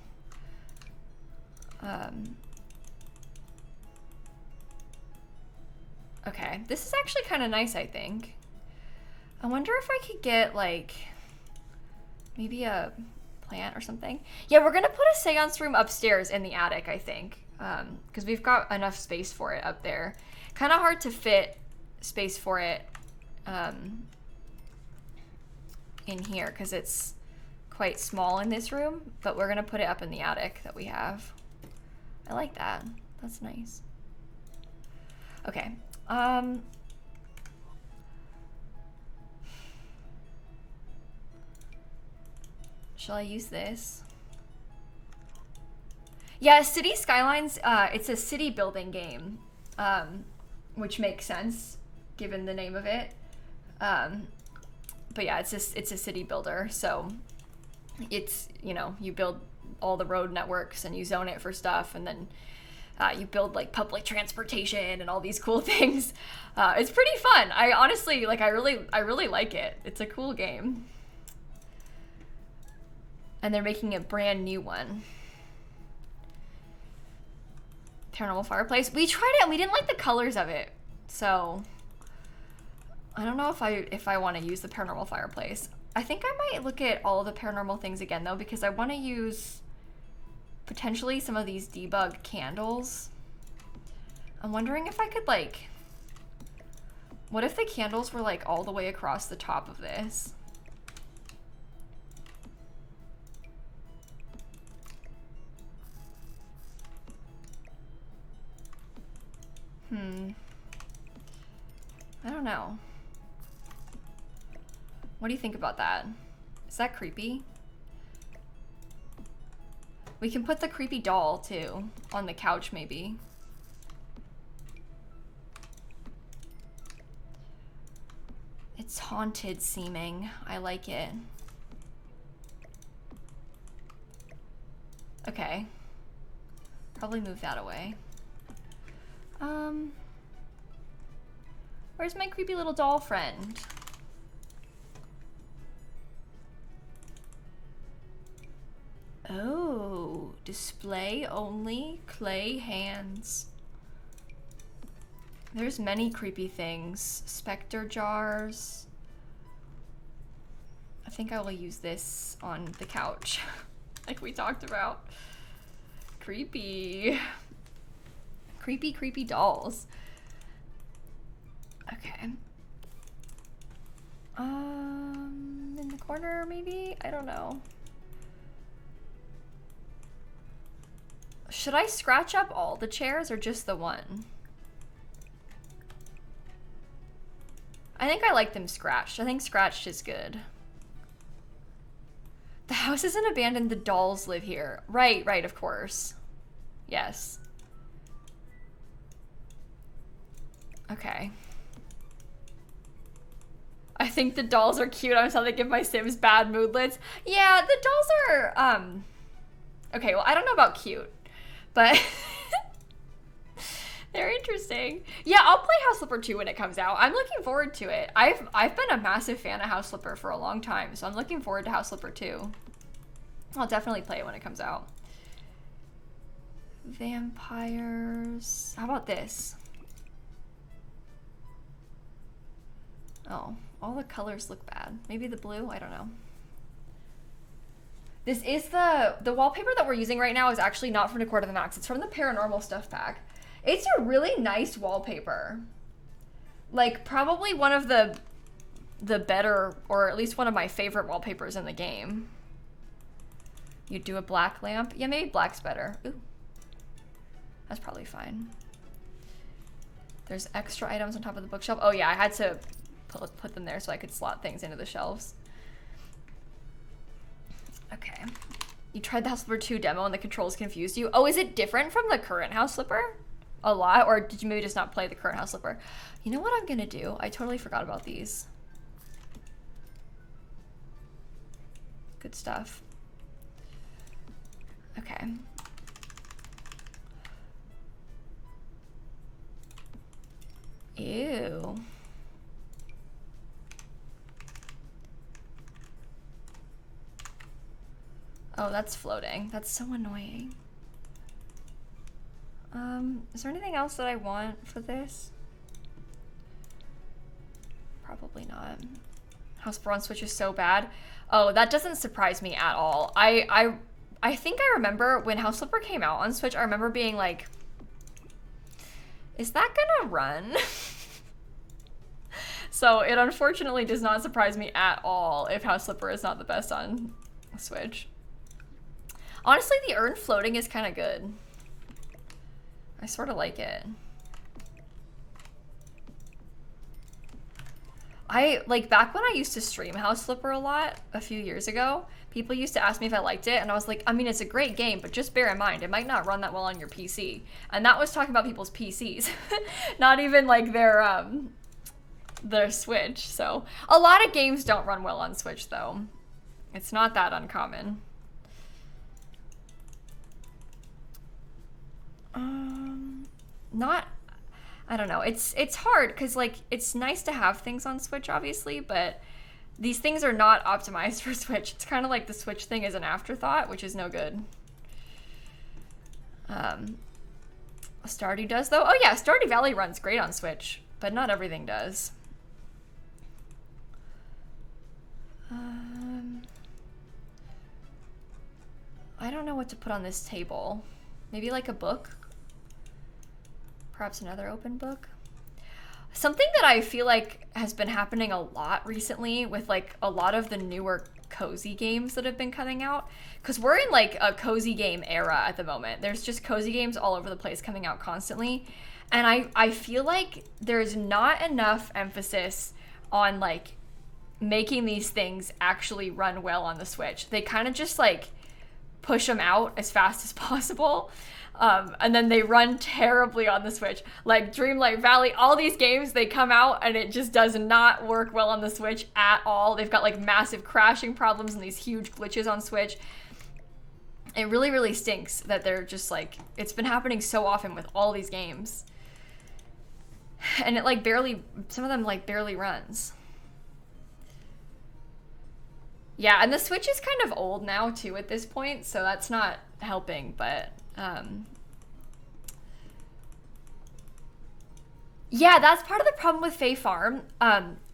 Okay, this is actually kind of nice, I think. I wonder if I could get, like, maybe a plant or something. Yeah, we're gonna put a seance room upstairs in the attic, I think, because we've got enough space for it up there. Kind of hard to fit space for it in here because it's quite small in this room, but we're gonna put it up in the attic that we have. I like that. That's nice. Okay. Shall I use this? Yeah, City Skylines, it's a city building game, which makes sense given the name of it. But yeah, it's a city builder, so it's, you know, you build all the road networks and you zone it for stuff, and then you build like public transportation and all these cool things. It's pretty fun. I honestly, like, I really like it. It's a cool game. And they're making a brand new one. Paranormal Fireplace. We tried it and we didn't like the colors of it. So I don't know if I want to use the Paranormal Fireplace. I think I might look at all of the paranormal things again though, because I want to use potentially some of these debug candles. I'm wondering if I could, like, what if the candles were like all the way across the top of this? I don't know. What do you think about that? Is that creepy? We can put the creepy doll too on the couch maybe. It's haunted seeming. I like it. Okay. Probably move that away. Where's my creepy little doll friend? Oh, display only clay hands. There's many creepy things. Specter jars. I think I will use this on the couch, like we talked about. Creepy. Creepy, creepy dolls. Okay. corner, maybe? I don't know. Should I scratch up all the chairs or just the one? I think I like them scratched. I think scratched is good. The house isn't abandoned, the dolls live here. Right, right, of course. Yes. Okay. I think the dolls are cute. I'm starting to give my Sims bad moodlets. Yeah, the dolls are, okay, well, I don't know about cute, but they're interesting. Yeah, I'll play House Flipper 2 when it comes out. I'm looking forward to it. I've been a massive fan of House Flipper for a long time, so I'm looking forward to House Flipper 2. I'll definitely play it when it comes out. Vampires. How about this? Oh, all the colors look bad. Maybe the blue? I don't know. This is the wallpaper that we're using right now is actually not from Decor to the Max. It's from the Paranormal Stuff Pack. It's a really nice wallpaper. Like, probably one of the better, or at least one of my favorite wallpapers in the game. You do a black lamp? Yeah, maybe black's better. Ooh. That's probably fine. There's extra items on top of the bookshelf. Oh yeah, I had to put them there so I could slot things into the shelves. Okay. You tried the House Flipper 2 demo and the controls confused you. Oh, is it different from the current House Flipper? A lot? Or did you maybe just not play the current House Flipper? You know what I'm gonna do? I totally forgot about these. Good stuff. Okay. Ew. Oh, that's floating. That's so annoying. Is there anything else that I want for this? Probably not. House Flipper on Switch is so bad. Oh, that doesn't surprise me at all. I think I remember when House Flipper came out on Switch, I remember being like, is that gonna run? So it unfortunately does not surprise me at all if House Flipper is not the best on Switch. Honestly, the urn floating is kind of good. I sort of like it. Like, back when I used to stream House Flipper a lot, a few years ago, people used to ask me if I liked it, and I was like, I mean, it's a great game, but just bear in mind, it might not run that well on your PC. And that was talking about people's PCs, not even, like, their Switch. So, a lot of games don't run well on Switch, though. It's not that uncommon. I don't know. It's hard because, like, it's nice to have things on Switch, obviously, but these things are not optimized for Switch. It's kind of like the Switch thing is an afterthought, which is no good. Stardew does, though. Oh yeah, Stardew Valley runs great on Switch, but not everything does. I don't know what to put on this table. Maybe like a book? Perhaps another open book? Something that I feel like has been happening a lot recently with like a lot of the newer cozy games that have been coming out, because we're in like a cozy game era at the moment. There's just cozy games all over the place coming out constantly. And I feel like there's not enough emphasis on like making these things actually run well on the Switch. They kind of just like push them out as fast as possible. And then they run terribly on the Switch. Like Dreamlight Valley, all these games, they come out and it just does not work well on the Switch at all. They've got like massive crashing problems and these huge glitches on Switch. It really, really stinks that they're just like, it's been happening so often with all these games. And it like barely, some of them like barely runs. Yeah, and the Switch is kind of old now too at this point, so that's not helping, but yeah, that's part of the problem with Fae Farm.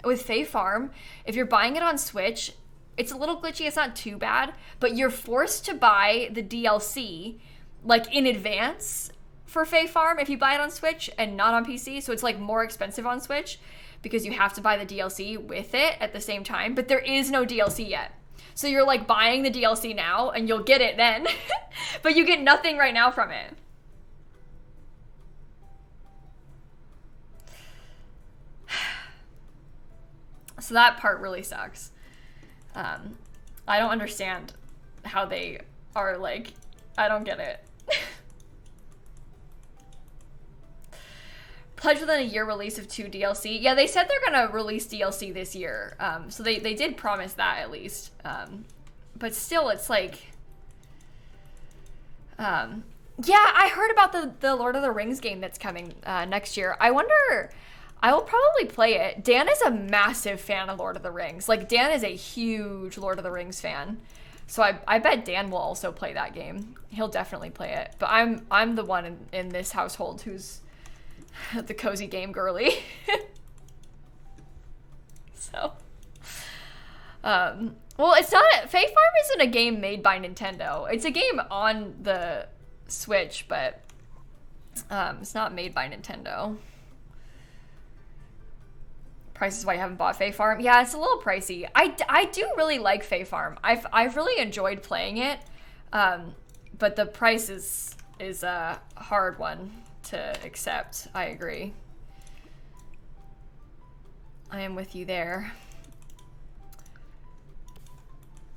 With Fae Farm, if you're buying it on Switch, it's a little glitchy, it's not too bad, but you're forced to buy the DLC like in advance for Fae Farm if you buy it on Switch and not on PC, so it's like more expensive on Switch because you have to buy the DLC with it at the same time, but there is no DLC yet. So you're like buying the DLC now and you'll get it then, but you get nothing right now from it. So that part really sucks. I don't understand how they are like, I don't get it. Pledge within a year release of 2 DLC. Yeah, they said they're gonna release DLC this year. So they did promise that at least. But still, it's like, yeah, I heard about the Lord of the Rings game that's coming next year. I wonder, I will probably play it. Dan is a massive fan of Lord of the Rings. Like, Dan is a huge Lord of the Rings fan. So I bet Dan will also play that game. He'll definitely play it. But I'm the one in this household who's the cozy game girly. So, well, it's not, Fae Farm isn't a game made by Nintendo. It's a game on the Switch, but it's not made by Nintendo. Price is why I haven't bought Fae Farm. Yeah, it's a little pricey. I do really like Fae Farm. I've really enjoyed playing it, but the price is a hard one to accept. I agree. I am with you there.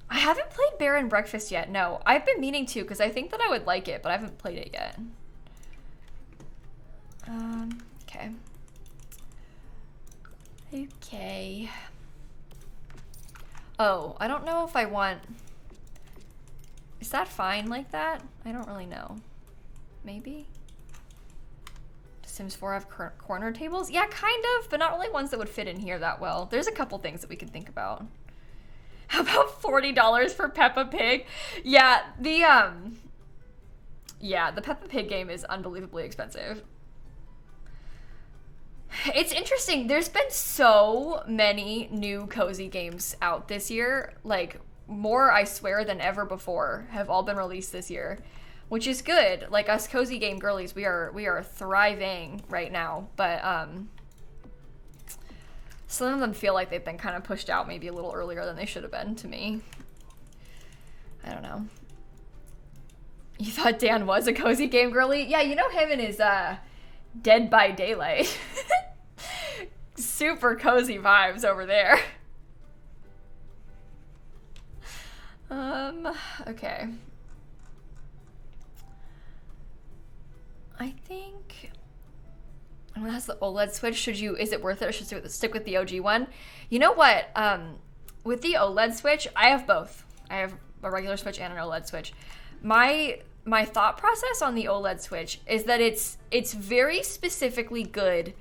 I haven't played Bear and Breakfast yet. No, I've been meaning to because I think that I would like it, but I haven't played it yet. Okay. Okay. Oh, I don't know if I want... Is that fine like that? I don't really know. Maybe? Does Sims 4 have corner tables? Yeah, kind of, but not really ones that would fit in here that well. There's a couple things that we can think about. How about $40 for Peppa Pig? Yeah, the Peppa Pig game is unbelievably expensive. It's interesting. There's been so many new cozy games out this year. Like, more, I swear, than ever before have all been released this year, which is good. Like, us cozy game girlies, we are thriving right now. But some of them feel like they've been kind of pushed out maybe a little earlier than they should have been to me. I don't know. You thought Dan was a cozy game girly? Yeah, you know him and his Dead by Daylight. Super cozy vibes over there. Okay. I think... When it has the OLED Switch, is it worth it or should you stick with the OG one? You know what? With the OLED Switch, I have both. I have a regular Switch and an OLED Switch. My thought process on the OLED Switch is that it's very specifically good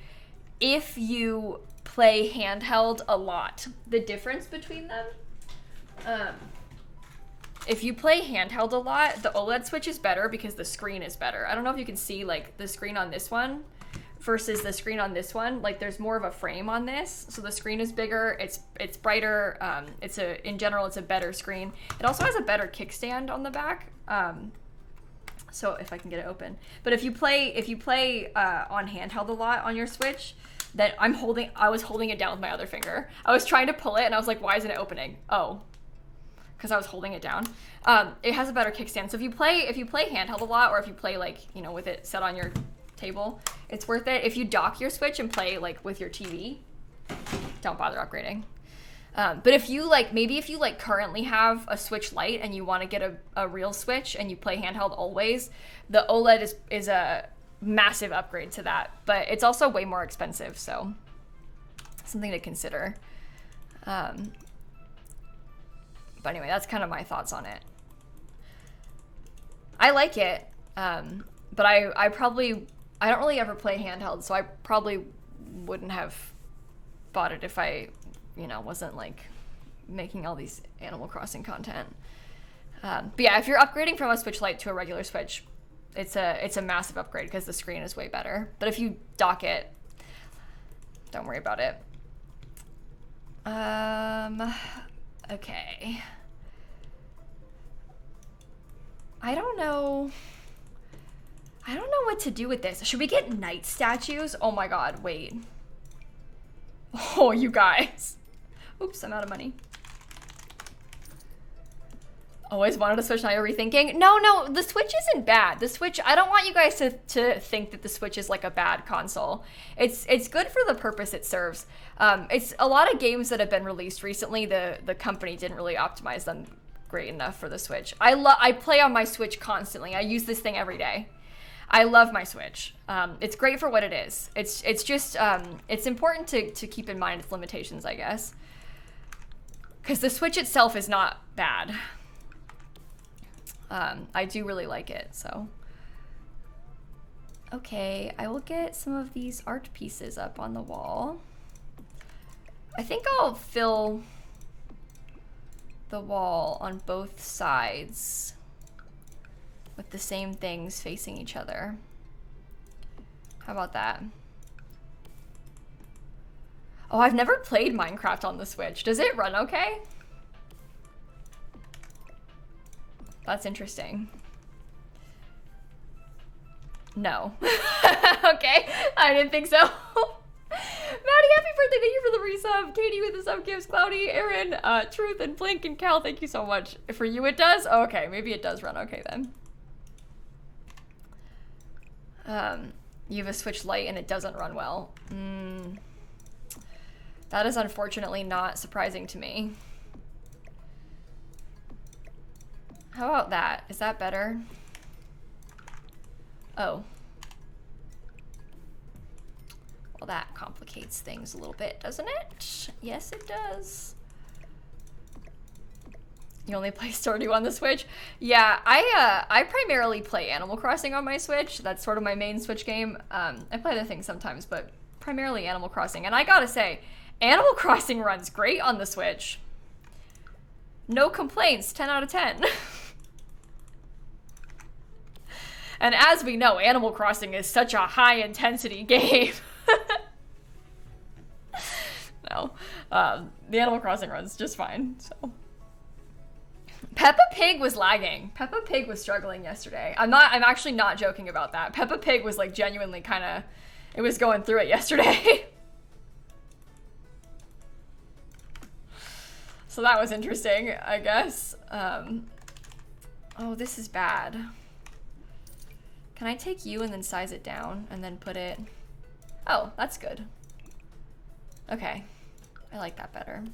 if you play handheld a lot. The difference between them, if you play handheld a lot, the OLED Switch is better because the screen is better. I don't know if you can see like the screen on this one versus the screen on this one. Like, there's more of a frame on this, so the screen is bigger, it's brighter, in general it's a better screen. It also has a better kickstand on the back. So if I can get it open. But if you play on handheld a lot on your Switch, that I was holding it down with my other finger. I was trying to pull it and I was like, why isn't it opening? Oh, because I was holding it down. It has a better kickstand. So if you play handheld a lot, or if you play like, you know, with it set on your table, it's worth it. If you dock your Switch and play like with your TV, don't bother upgrading. But if you currently have a Switch Lite and you want to get a real Switch and you play handheld always, the OLED is a massive upgrade to that. But it's also way more expensive, so something to consider. But anyway, that's kind of my thoughts on it. I like it, but I don't really ever play handheld, so I probably wouldn't have bought it if I, you know, wasn't like making all these Animal Crossing content. But yeah, if you're upgrading from a Switch Lite to a regular Switch, it's a massive upgrade because the screen is way better. But if you dock it, don't worry about it. Okay. I don't know what to do with this. Should we get night statues? Oh my god, wait. Oh, you guys. Oops, I'm out of money. Always wanted a Switch, now you're rethinking? No, the Switch isn't bad. The Switch, I don't want you guys to think that the Switch is like a bad console. It's good for the purpose it serves. It's a lot of games that have been released recently, the company didn't really optimize them great enough for the Switch. I play on my Switch constantly. I use this thing every day. I love my Switch. It's great for what it is. It's just, it's important to keep in mind its limitations, I guess. Because the Switch itself is not bad. I do really like it, so. Okay, I will get some of these art pieces up on the wall. I think I'll fill the wall on both sides with the same things facing each other. How about that? Oh, I've never played Minecraft on the Switch. Does it run okay? That's interesting. No. Okay, I didn't think so. Maddie, happy birthday, thank you for the resub. Katie with the sub gifts, Cloudy, Aaron, Truth, and Blink, and Cal, thank you so much. For you it does? Oh, okay, maybe it does run okay then. You have a Switch Lite and it doesn't run well. That is unfortunately not surprising to me. How about that? Is that better? Oh. Well, that complicates things a little bit, doesn't it? Yes, it does. You only play Stardew on the Switch? Yeah, I primarily play Animal Crossing on my Switch. That's sort of my main Switch game. I play other things sometimes, but primarily Animal Crossing. And I gotta say, Animal Crossing runs great on the Switch. No complaints, 10 out of 10. And as we know, Animal Crossing is such a high-intensity game. No, the Animal Crossing runs just fine, so. Peppa Pig was lagging. Peppa Pig was struggling yesterday. I'm actually not joking about that. Peppa Pig was like genuinely kind of, it was going through it yesterday. So that was interesting, I guess. Oh, this is bad. Can I take you and then size it down and then put it? Oh, that's good. Okay, I like that better.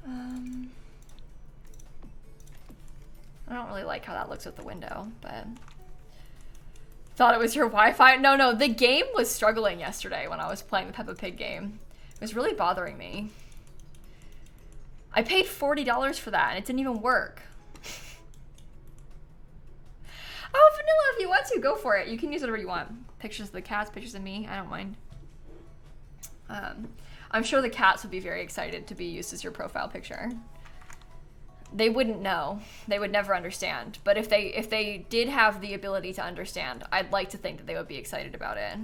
I don't really like how that looks with the window, but thought it was your Wi-Fi. No, the game was struggling yesterday when I was playing the Peppa Pig game. It was really bothering me. I paid $40 for that and it didn't even work. Oh, Vanilla, if you want to, go for it. You can use whatever you want. Pictures of the cats, pictures of me, I don't mind. I'm sure the cats would be very excited to be used as your profile picture. They wouldn't know. They would never understand. But if they did have the ability to understand, I'd like to think that they would be excited about it.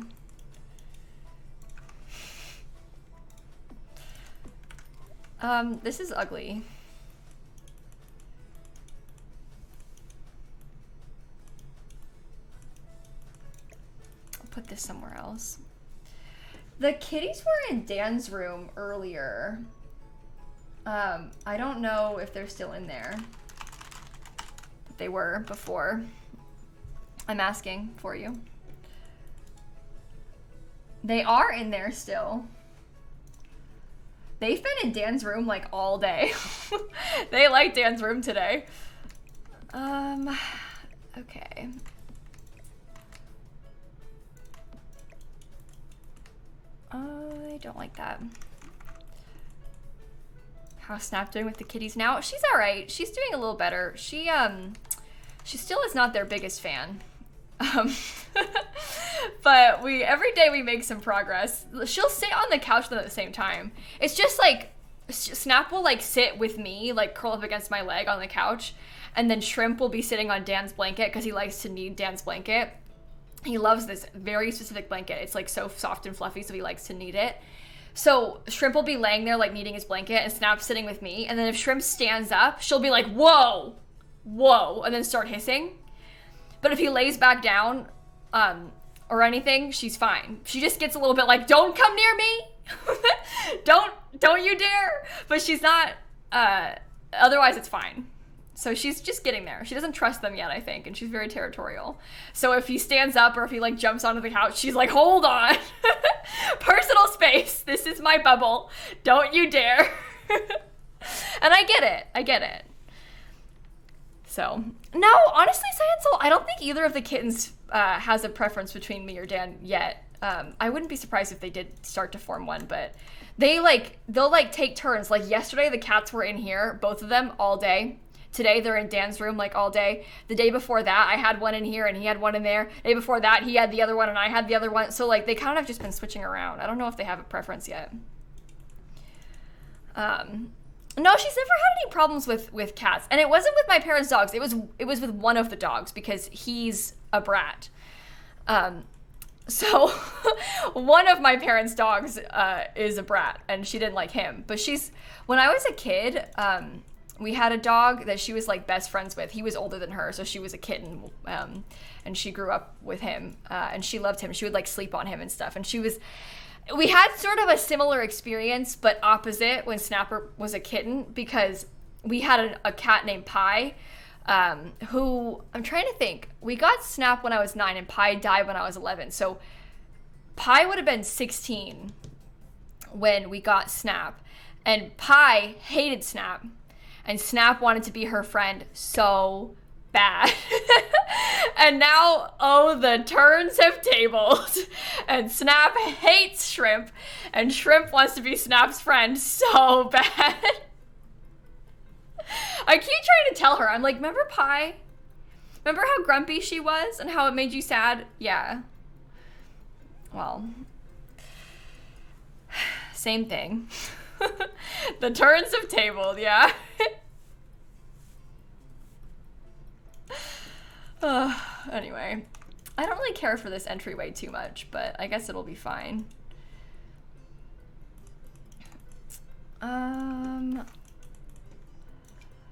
This is ugly. I'll put this somewhere else. The kitties were in Dan's room earlier. I don't know if they're still in there. But they were before. I'm asking for you. They are in there still. They've been in Dan's room like all day. They like Dan's room today. Okay. I don't like that. How's Snap doing with the kitties now? She's all right. She's doing a little better. She still is not their biggest fan. But every day we make some progress. She'll sit on the couch with them at the same time. It's just like, Snap will like sit with me, like curl up against my leg on the couch, and then Shrimp will be sitting on Dan's blanket because he likes to knead Dan's blanket. He loves this very specific blanket. It's like so soft and fluffy, so he likes to knead it. So Shrimp will be laying there like kneading his blanket and Snap's sitting with me. And then if Shrimp stands up, she'll be like, whoa, whoa, and then start hissing. But if he lays back down, or anything, she's fine. She just gets a little bit like, don't come near me. don't you dare. But she's not, otherwise it's fine. So she's just getting there. She doesn't trust them yet, I think, and she's very territorial. So if he stands up or if he like jumps onto the couch, she's like, hold on. Personal space. This is my bubble. Don't you dare. And I get it. So, no, honestly, Science Soul, I don't think either of the kittens has a preference between me or Dan yet. I wouldn't be surprised if they did start to form one, but they'll take turns. Like yesterday, the cats were in here, both of them, all day. Today, they're in Dan's room, like, all day. The day before that, I had one in here, and he had one in there. The day before that, he had the other one, and I had the other one. So, like, they kind of just been switching around. I don't know if they have a preference yet. No, she's never had any problems with cats. And it wasn't with my parents' dogs. It was with one of the dogs, because he's a brat. So, one of my parents' dogs is a brat, and she didn't like him. But when I was a kid... we had a dog that she was like best friends with. He was older than her, so she was a kitten, and she grew up with him, and she loved him. She would like sleep on him and stuff. And we had sort of a similar experience, but opposite when Snapper was a kitten, because we had a cat named Pie, who, I'm trying to think, we got Snap when I was 9 and Pie died when I was 11. So Pie would have been 16 when we got Snap, and Pie hated Snap. And Snap wanted to be her friend so bad. And now, oh, the turns have tabled. And Snap hates Shrimp. And Shrimp wants to be Snap's friend so bad. I keep trying to tell her. I'm like, remember Pie? Remember how grumpy she was and how it made you sad? Yeah. Well, same thing. The turns have tabled, yeah. Anyway, I don't really care for this entryway too much, but I guess it'll be fine.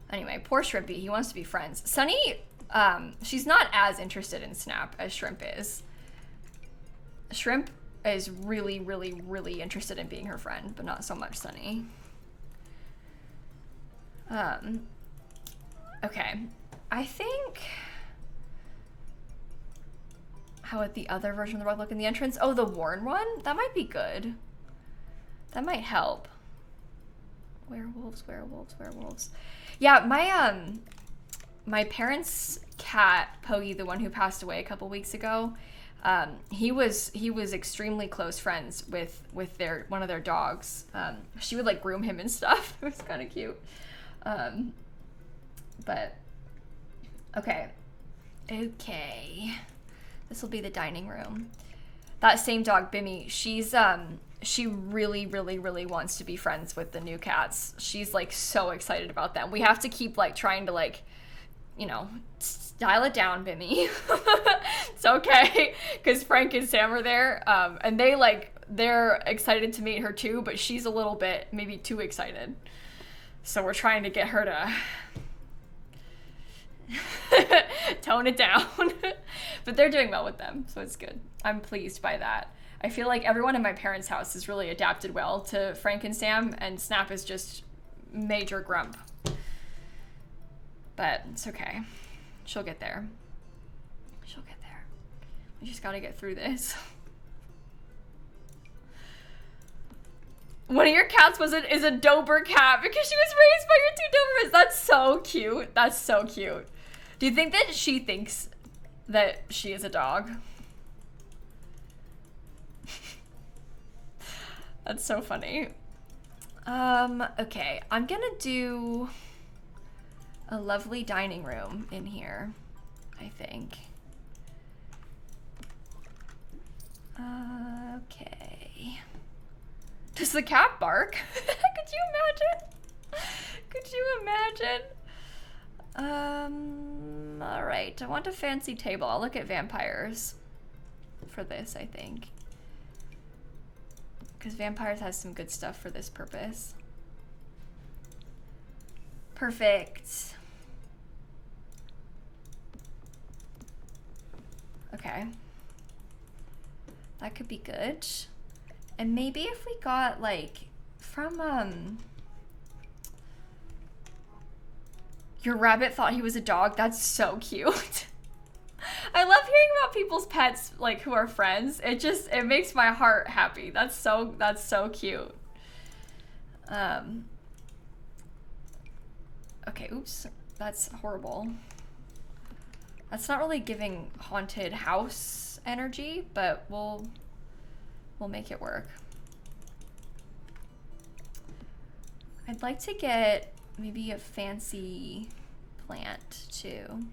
Anyway, poor Shrimpy, he wants to be friends. Sunny, she's not as interested in Snap as Shrimp is. Shrimp is really, really, really interested in being her friend, but not so much Sunny. Okay, I think... How would the other version of the rug look in the entrance? Oh, the worn one? That might be good. That might help. Werewolves, werewolves, werewolves. Yeah, my parents' cat, Poggy, the one who passed away a couple weeks ago, he was extremely close friends with one of their dogs. She would like groom him and stuff. It was kind of cute. But okay. This will be the dining room. That same dog, Bimmy, she really, really, really wants to be friends with the new cats. She's like so excited about them. We have to keep like trying to like, you know, dial it down, Bimmy. It's okay, because Frank and Sam are there, and they're excited to meet her too, but she's a little bit maybe too excited. So we're trying to get her to tone it down. But they're doing well with them, so it's good. I'm pleased by that. I feel like everyone in my parents' house has really adapted well to Frank and Sam, and Snap is just major grump. But it's okay. She'll get there. She'll get there. We just gotta get through this. One of your cats is a Dober cat because she was raised by your two Dobermans. That's so cute. That's so cute. Do you think that she thinks that she is a dog? That's so funny. Okay, I'm gonna do a lovely dining room in here, I think. Okay. Does the cat bark? Could you imagine? Could you imagine? All right, I want a fancy table. I'll look at vampires for this, I think. Because vampires has some good stuff for this purpose. Perfect. Okay. That could be good. And maybe if we got like from your rabbit thought he was a dog. That's so cute. I love hearing about people's pets like who are friends. It makes my heart happy. That's so cute. Okay, oops. That's horrible. That's not really giving haunted house energy, but we'll make it work. I'd like to get maybe a fancy plant too.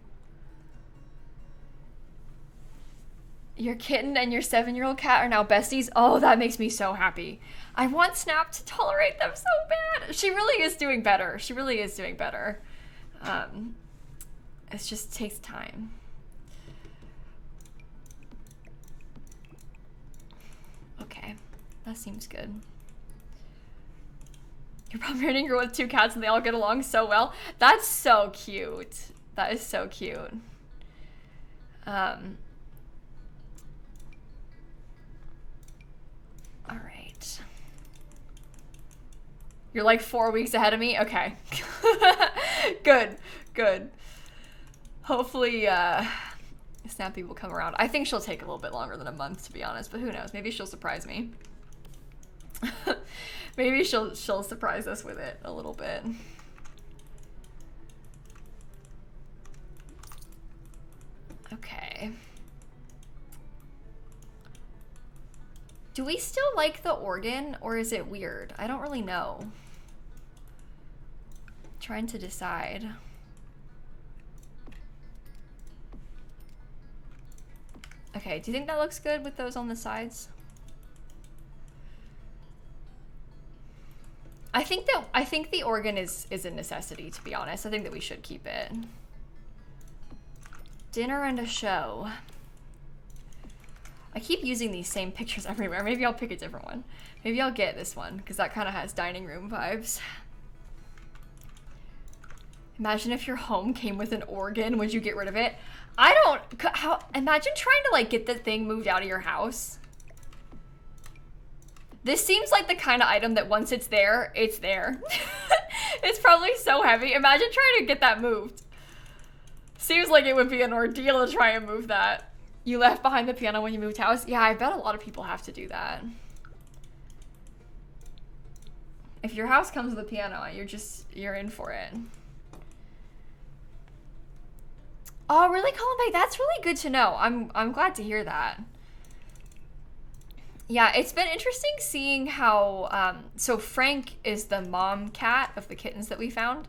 Your kitten and your 7-year-old cat are now besties. Oh, that makes me so happy. I want Snap to tolerate them so bad. She really is doing better. She really is doing better. It just takes time. Okay, that seems good. You're probably girl with 2 cats and they all get along so well. That's so cute. That is so cute. All right. You're like 4 weeks ahead of me? Okay. Good, good. Hopefully, Snappy will come around. I think she'll take a little bit longer than a month, to be honest, but who knows? Maybe she'll surprise me. Maybe she'll surprise us with it a little bit. Okay. Do we still like the organ, or is it weird? I don't really know. Trying to decide. Okay, do you think that looks good with those on the sides? I think the organ is a necessity, to be honest. I think that we should keep it. Dinner and a show. I keep using these same pictures everywhere. Maybe I'll pick a different one. Maybe I'll get this one, because that kind of has dining room vibes. Imagine if your home came with an organ. Would you get rid of it? I don't... Imagine trying to, like, get the thing moved out of your house. This seems like the kind of item that once it's there, it's there. It's probably so heavy. Imagine trying to get that moved. Seems like it would be an ordeal to try and move that. You left behind the piano when you moved house? Yeah, I bet a lot of people have to do that. If your house comes with a piano, you're in for it. Oh, really, Colin Bay? That's really good to know. I'm glad to hear that. Yeah, it's been interesting seeing how, so Frank is the mom cat of the kittens that we found.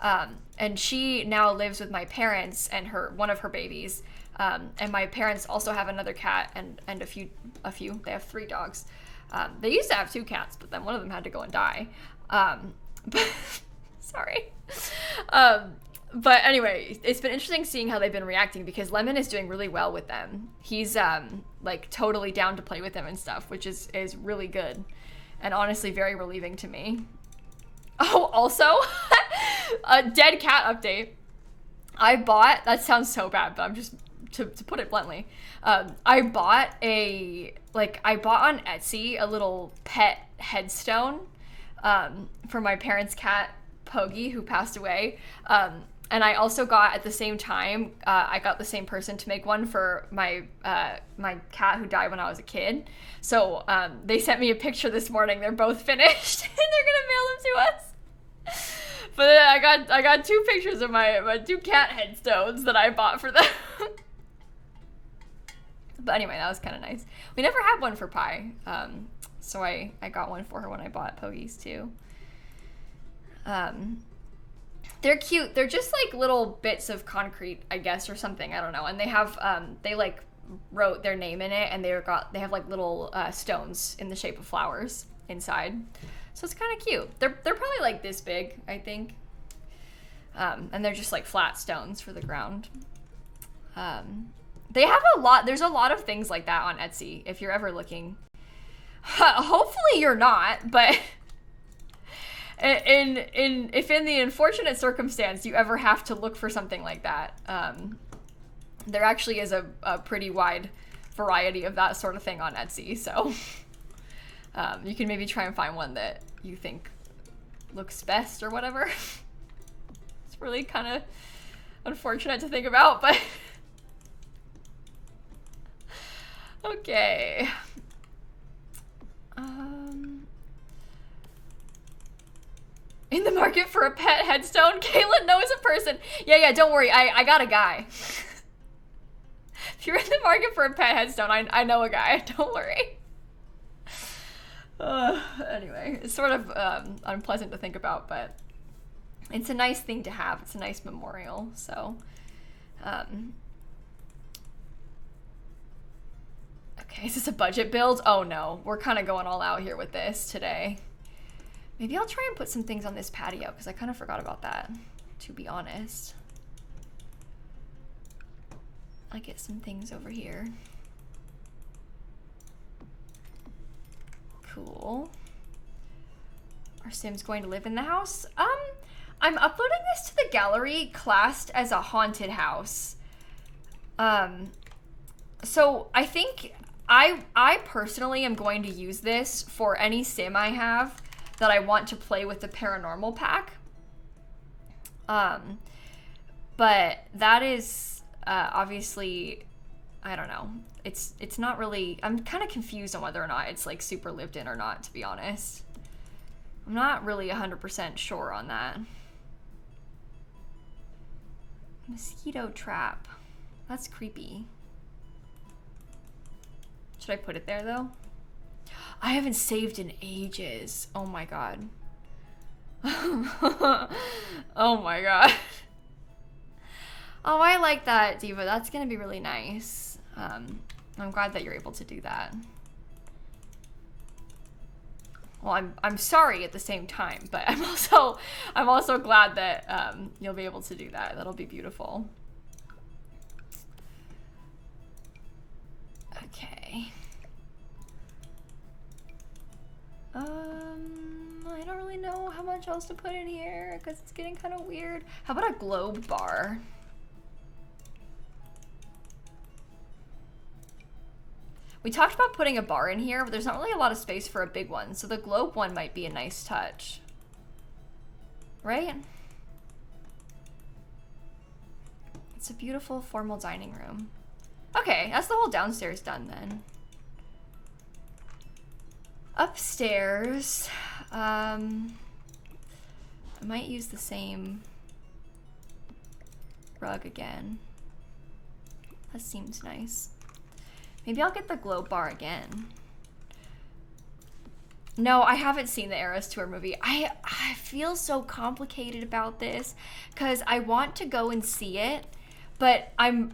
And she now lives with my parents and one of her babies. And my parents also have another cat and a few, they have 3 dogs. They used to have 2 cats, but then one of them had to go and die. But sorry. But anyway, it's been interesting seeing how they've been reacting because Lemon is doing really well with them. He's like totally down to play with them and stuff, which is really good and honestly very relieving to me. Oh, also a dead cat update. I bought, that sounds so bad, but I'm just, to put it bluntly, I bought on Etsy a little pet headstone for my parents' cat Pogi, who passed away. And I also got at the same time, I got the same person to make one for my my cat who died when I was a kid. So they sent me a picture this morning. They're both finished, and they're gonna mail them to us. But then I got 2 pictures of my 2 cat headstones that I bought for them. But anyway, that was kind of nice. We never had one for Pi, so I got one for her when I bought Pogies too. They're cute. They're just like little bits of concrete, I guess, or something. I don't know. And they have, they like wrote their name in it, and they have like little stones in the shape of flowers inside. So it's kind of cute. They're probably like this big, I think. And they're just like flat stones for the ground. They have a lot. There's a lot of things like that on Etsy if you're ever looking. Hopefully you're not, but. If in the unfortunate circumstance you ever have to look for something like that, there actually is a pretty wide variety of that sort of thing on Etsy, so you can maybe try and find one that you think looks best or whatever. It's really kind of unfortunate to think about, but okay. In the market for a pet headstone? Caitlin knows a person. Yeah, don't worry. I got a guy. If you're in the market for a pet headstone, I know a guy. Don't worry. Anyway, it's sort of unpleasant to think about, but it's a nice thing to have. It's a nice memorial, so. Okay, is this a budget build? Oh no, we're kind of going all out here with this today. Maybe I'll try and put some things on this patio, because I kind of forgot about that, to be honest. I'll get some things over here. Cool. Are Sims going to live in the house? I'm uploading this to the gallery classed as a haunted house. So I think I personally am going to use this for any sim I have that I want to play with the paranormal pack. But that is obviously, I don't know. It's not really, I'm kind of confused on whether or not it's like super lived in or not, to be honest. I'm not really 100% sure on that. Mosquito trap. That's creepy. Should I put it there though? I haven't saved in ages. Oh my god. Oh my god. Oh, I like that, Diva. That's gonna be really nice. I'm glad that you're able to do that. Well, I'm sorry at the same time, but I'm also glad that you'll be able to do that. That'll be beautiful. Okay. I don't really know how much else to put in here because it's getting kind of weird. How about a globe bar? We talked about putting a bar in here, but there's not really a lot of space for a big one, so the globe one might be a nice touch. Right? It's a beautiful formal dining room. Okay, that's the whole downstairs done then. Upstairs, I might use the same rug again. That seems nice. Maybe I'll get the globe bar again. No, I haven't seen the Eras Tour movie. I feel so complicated about this because I want to go and see it, but I'm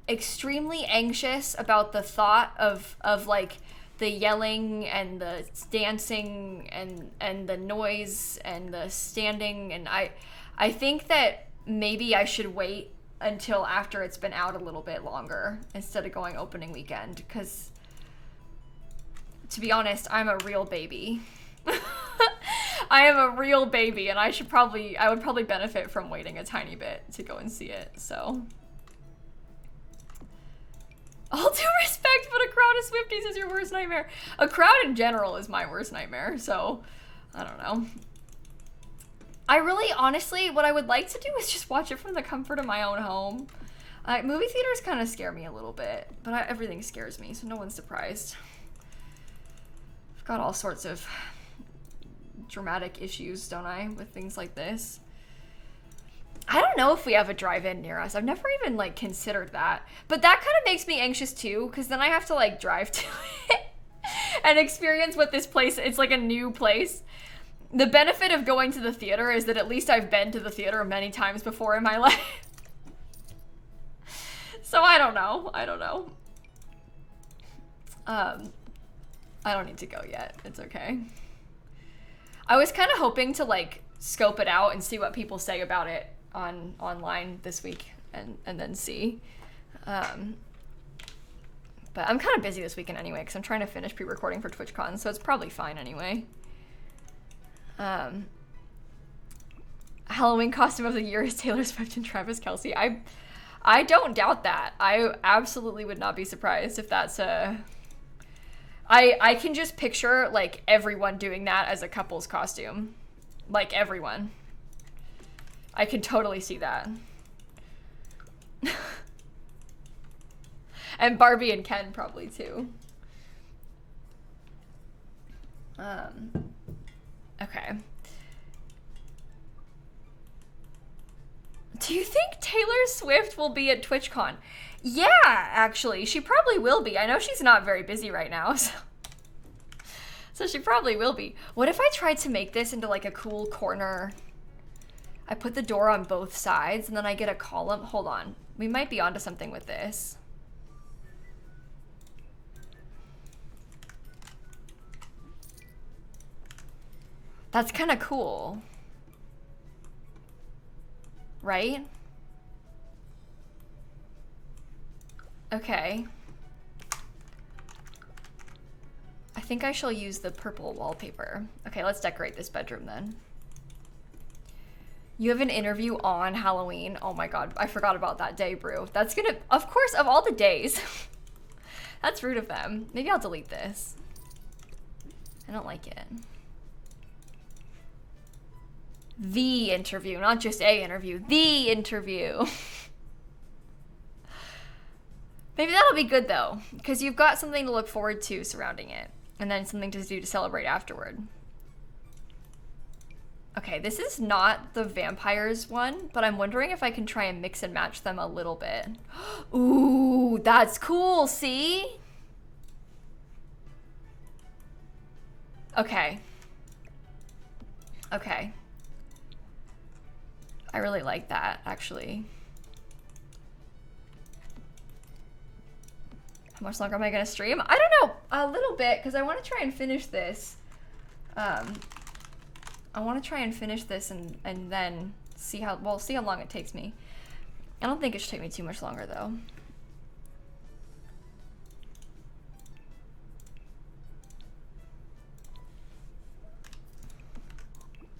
extremely anxious about the thought of like the yelling and the dancing and the noise and the standing, and I think that maybe I should wait until after it's been out a little bit longer instead of going opening weekend, because to be honest, I'm a real baby. I am a real baby, and I would probably benefit from waiting a tiny bit to go and see it, so. All due respect, but a crowd of Swifties is your worst nightmare. A crowd in general is my worst nightmare, so I don't know. I really, honestly, what I would like to do is just watch it from the comfort of my own home. Movie theaters kind of scare me a little bit, but everything scares me, so no one's surprised. I've got all sorts of dramatic issues, don't I, with things like this. I don't know if we have a drive-in near us. I've never even, like, considered that. But that kind of makes me anxious, too, because then I have to, like, drive to it and experience what this place, it's like a new place. The benefit of going to the theater is that at least I've been to the theater many times before in my life. So I don't know. I don't know. I don't need to go yet. It's okay. I was kind of hoping to, like, scope it out and see what people say about it online this week and then see. But I'm kind of busy this weekend anyway because I'm trying to finish pre-recording for TwitchCon, so it's probably fine anyway. Halloween costume of the year is Taylor Swift and Travis Kelce. I don't doubt that. I absolutely would not be surprised if that's a... I can just picture, like, everyone doing that as a couple's costume. Like, everyone. I can totally see that. And Barbie and Ken probably, too. Okay. Do you think Taylor Swift will be at TwitchCon? Yeah, actually, she probably will be. I know she's not very busy right now, so she probably will be. What if I tried to make this into like a cool corner? I put the door on both sides and then I get a column. Hold on. We might be onto something with this. That's kind of cool. Right? Okay. I think I shall use the purple wallpaper. Okay, let's decorate this bedroom then. You have an interview on Halloween. Oh my god, I forgot about that day, Brew. That's gonna, of course, of all the days. That's rude of them. Maybe I'll delete this. I don't like it. The interview, not just a interview. The interview. Maybe that'll be good though, because you've got something to look forward to surrounding it, and then something to do to celebrate afterward. Okay, this is not the vampires one, but I'm wondering if I can try and mix and match them a little bit. Ooh, that's cool, see? Okay. Okay. I really like that, actually. How much longer am I gonna stream? I don't know, a little bit, because I want to try and finish this. I want to try and finish this and then see how long it takes me. I don't think it should take me too much longer, though.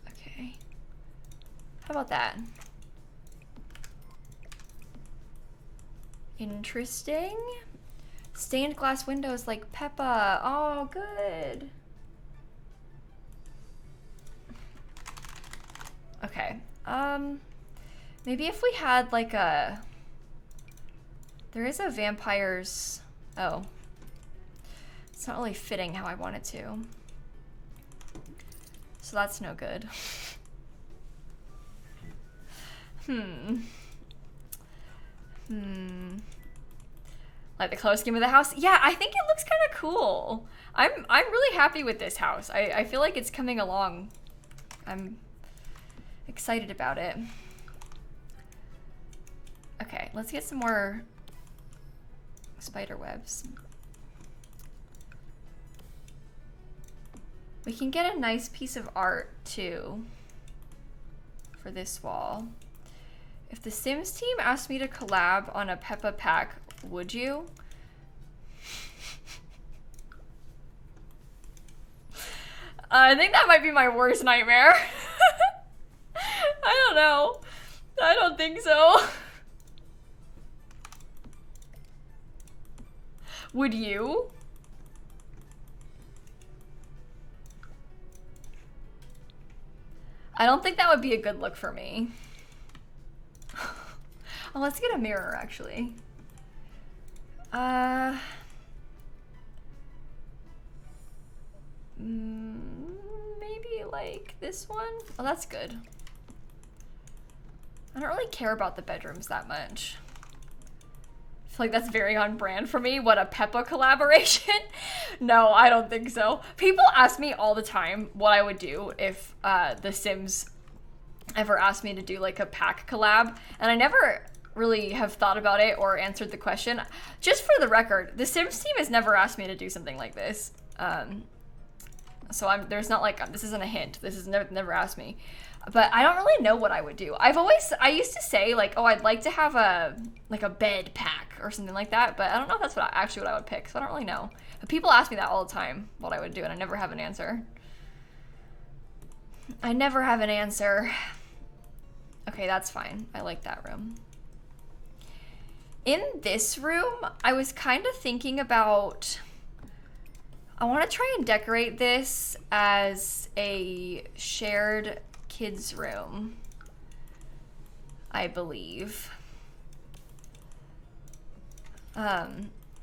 Okay. How about that? Interesting. Stained glass windows like Peppa. Oh, good. Okay. Maybe if we had like a... There is a vampires... Oh. It's not really fitting how I want it to. So that's no good. Like the color scheme of the house? Yeah, I think it looks kind of cool. I'm really happy with this house. I feel like it's coming along. I'm excited about it. Okay, let's get some more spider webs. We can get a nice piece of art too for this wall. If the Sims team asked me to collab on a Peppa pack, would you? I think that might be my worst nightmare. I don't know. I don't think so. Would you? I don't think that would be a good look for me. Oh, let's get a mirror, actually. Maybe like this one? Oh, that's good. I don't really care about the bedrooms that much. I feel like that's very on brand for me. What, a Peppa collaboration? No, I don't think so. People ask me all the time what I would do if The Sims ever asked me to do like a pack collab, and I never really have thought about it or answered the question. Just for the record, The Sims team has never asked me to do something like this. So there's not like, this isn't a hint. This is never asked me. But I don't really know what I would do. I used to say like, oh, I'd like to have a bed pack or something like that, but I don't know if that's actually what I would pick, so I don't really know. But people ask me that all the time, what I would do, and I never have an answer. I never have an answer. Okay, that's fine. I like that room. In this room, I was kind of thinking about, I want to try and decorate this as a shared kids room, I believe.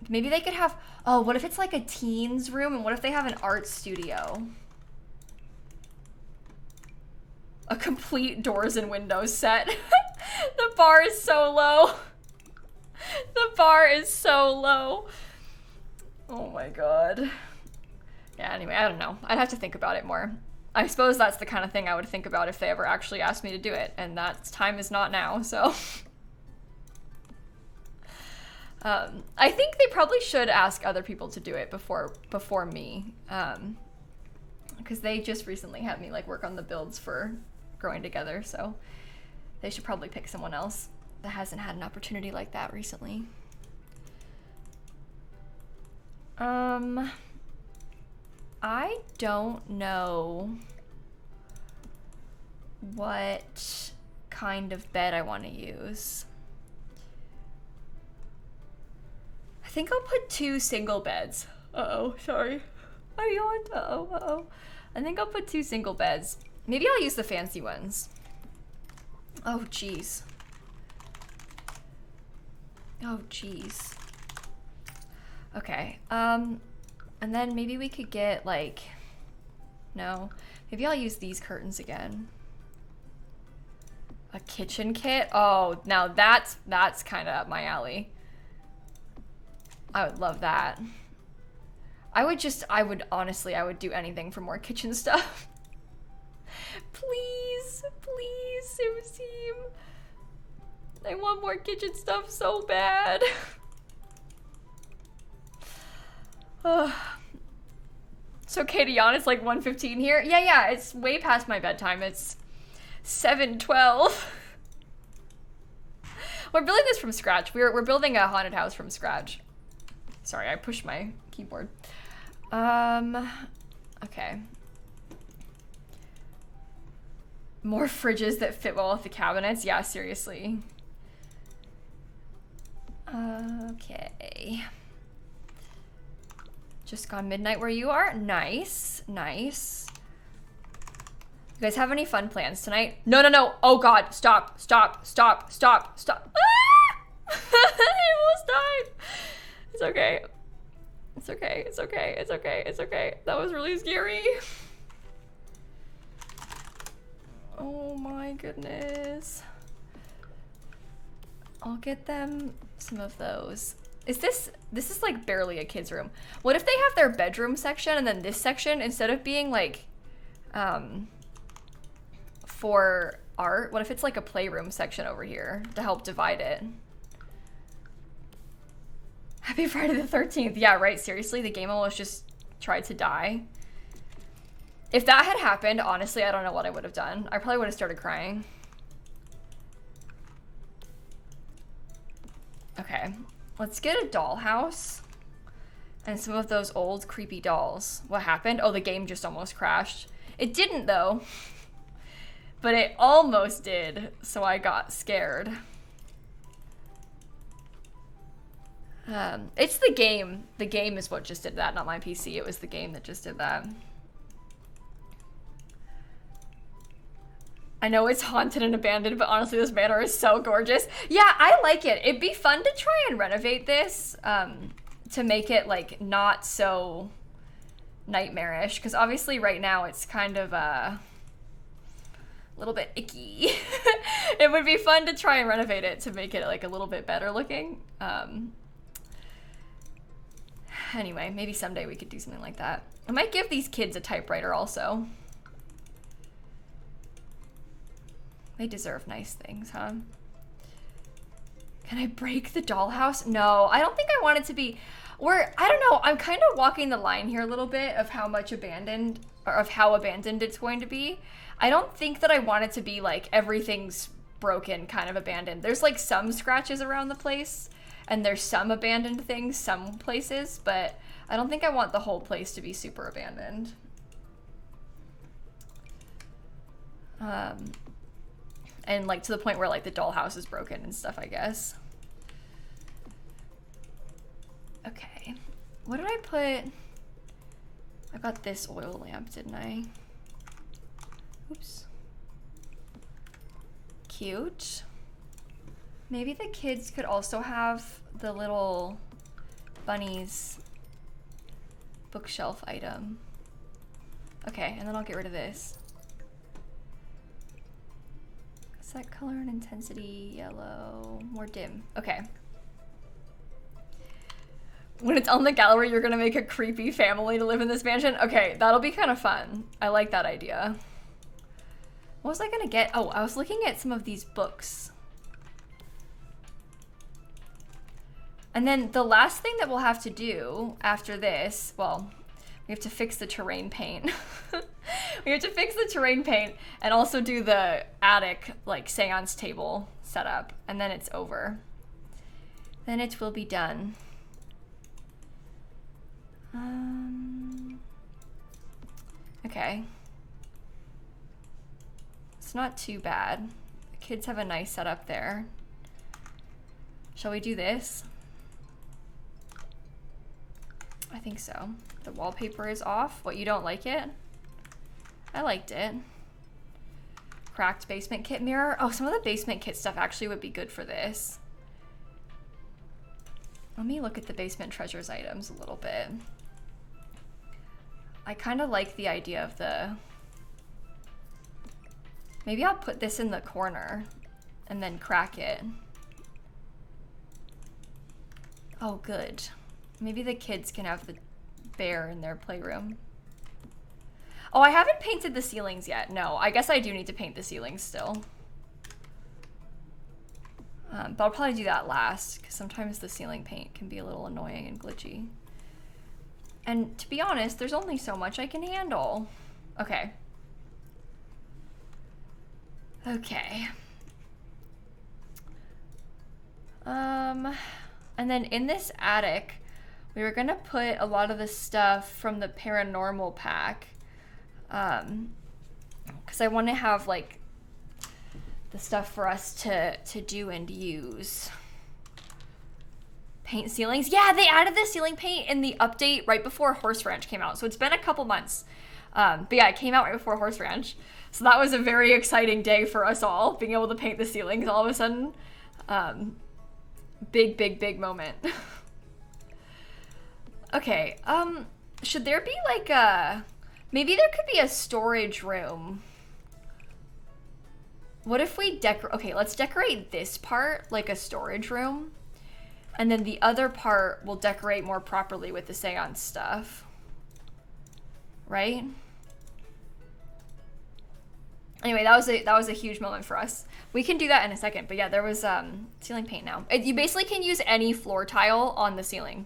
Maybe they could have, oh, what if it's like a teens room, and what if they have an art studio? A complete doors and windows set. The bar is so low. The bar is so low. Oh my god. Yeah, anyway, I don't know. I'd have to think about it more. I suppose that's the kind of thing I would think about if they ever actually asked me to do it, and that time is not now, so. I think they probably should ask other people to do it before me, because they just recently had me like work on the builds for Growing Together, so they should probably pick someone else that hasn't had an opportunity like that recently. I don't know what kind of bed I want to use. I think I'll put 2 single beds. Uh-oh, sorry. I yawned. Uh-oh, uh-oh. I think I'll put 2 single beds. Maybe I'll use the fancy ones. Oh, jeez. Oh, jeez. Okay, and then maybe we could get, like, no. Maybe I'll use these curtains again. A kitchen kit? Oh, now that's kind of up my alley. I would love that. I would honestly, I would do anything for more kitchen stuff. Please, please, Simsie. I want more kitchen stuff so bad. It's okay to yawn, it's like 1:15 here. Yeah, it's way past my bedtime. It's 7:12. We're building this from scratch. We're building a haunted house from scratch. Sorry, I pushed my keyboard. Okay. More fridges that fit well with the cabinets. Yeah, seriously. Okay. Just gone midnight where you are? Nice, nice. You guys have any fun plans tonight? No. Oh god, stop. Ah! I almost died. It's okay. It's okay. That was really scary. Oh my goodness. I'll get them some of those. This is like barely a kid's room. What if they have their bedroom section and then this section, instead of being like, for art, what if it's like a playroom section over here to help divide it? Happy Friday the 13th. Yeah, right, seriously, the game almost just tried to die. If that had happened, honestly, I don't know what I would have done. I probably would have started crying. Okay, let's get a dollhouse and some of those old creepy dolls. What happened? Oh, the game just almost crashed. It didn't though, but it almost did, so I got scared. It's the game. The game is what just did that, not my PC. It was the game that just did that. I know it's haunted and abandoned, but honestly, this manor is so gorgeous. Yeah, I like it. It'd be fun to try and renovate this to make it like not so nightmarish, because obviously right now it's kind of a little bit icky. It would be fun to try and renovate it to make it like a little bit better looking. Anyway, maybe someday we could do something like that. I might give these kids a typewriter also. They deserve nice things, huh? Can I break the dollhouse? No, I don't think I want it to be, or I don't know, I'm kind of walking the line here a little bit of how much abandoned, or of how abandoned it's going to be. I don't think that I want it to be like everything's broken, kind of abandoned. There's like some scratches around the place, and there's some abandoned things some places, but I don't think I want the whole place to be super abandoned. And like to the point where like the dollhouse is broken and stuff, I guess. What did I put? I got this oil lamp, didn't I? Oops. Cute. Maybe the kids could also have the little bunnies bookshelf item. Okay, and then I'll get rid of this. Set color and intensity, yellow, more dim. Okay. When it's on the gallery, you're gonna make a creepy family to live in this mansion? Okay, that'll be kind of fun. I like that idea. What was I gonna get? Oh, I was looking at some of these books. And then the last thing that we'll have to do after this, well, we have to fix the terrain paint. We have to fix the terrain paint and also do the attic, like, seance table setup. And then it's over. Then it will be done. Okay. It's not too bad. The kids have a nice setup there. Shall we do this? I think so. The wallpaper is off. What, you don't like it? I liked it. Cracked basement kit mirror. Oh, some of the basement kit stuff actually would be good for this. Let me look at the basement treasures items a little bit. I kind of like the idea of the... Maybe I'll put this in the corner and then crack it. Oh, good. Maybe the kids can have the bear in their playroom. Oh, I haven't painted the ceilings yet. No, I guess I do need to paint the ceilings still. But I'll probably do that last, because sometimes the ceiling paint can be a little annoying and glitchy. And to be honest, there's only so much I can handle. Okay. Okay. And then in this attic, we were gonna put a lot of the stuff from the paranormal pack. Because I want to have, like, the stuff for us to do and use. Paint ceilings. Yeah, they added the ceiling paint in the update right before Horse Ranch came out. So it's been a couple months. But yeah, it came out right before Horse Ranch. So that was a very exciting day for us all, being able to paint the ceilings all of a sudden. Big moment. Okay, should there be like a... Maybe there could be a storage room. What if we decorate... Okay, let's decorate this part like a storage room. And then the other part we'll decorate more properly with the seance stuff. Right? Anyway, that was a huge moment for us. We can do that in a second. But yeah, there was ceiling paint now. You basically can use any floor tile on the ceiling.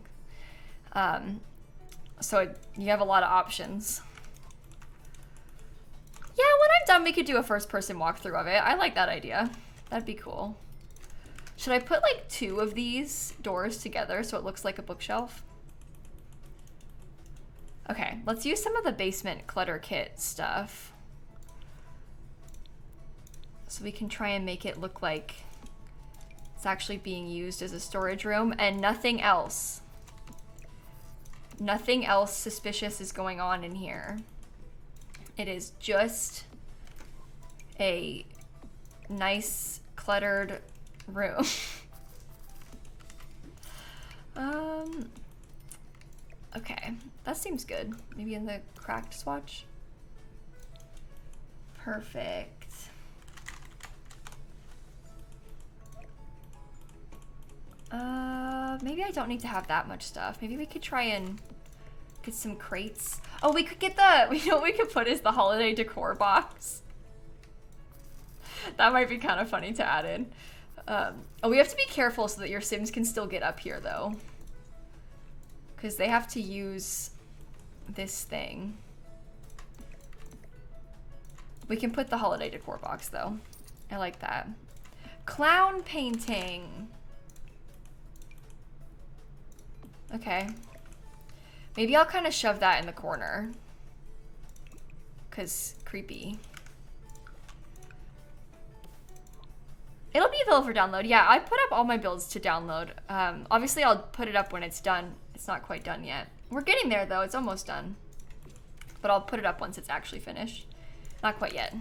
So you have a lot of options. Yeah, when I'm done, we could do a first-person walkthrough of it. I like that idea. That'd be cool. Should I put like 2 of these doors together so it looks like a bookshelf? Okay, let's use some of the basement clutter kit stuff. So we can try and make it look like it's actually being used as a storage room and nothing else. Nothing else suspicious is going on in here. It is just a nice cluttered room. Okay, that seems good. Maybe in the cracked swatch. Perfect. Maybe I don't need to have that much stuff. Maybe we could try and get some crates. Oh, we could get the, you know what we could put is the holiday decor box. That might be kind of funny to add in. Oh, we have to be careful so that your Sims can still get up here though. Because they have to use this thing. We can put the holiday decor box though. I like that. Clown painting. Okay. Maybe I'll kind of shove that in the corner. Because creepy. It'll be available for download. Yeah, I put up all my builds to download. Obviously, I'll put it up when it's done. It's not quite done yet. We're getting there though, it's almost done. But I'll put it up once it's actually finished. Not quite yet.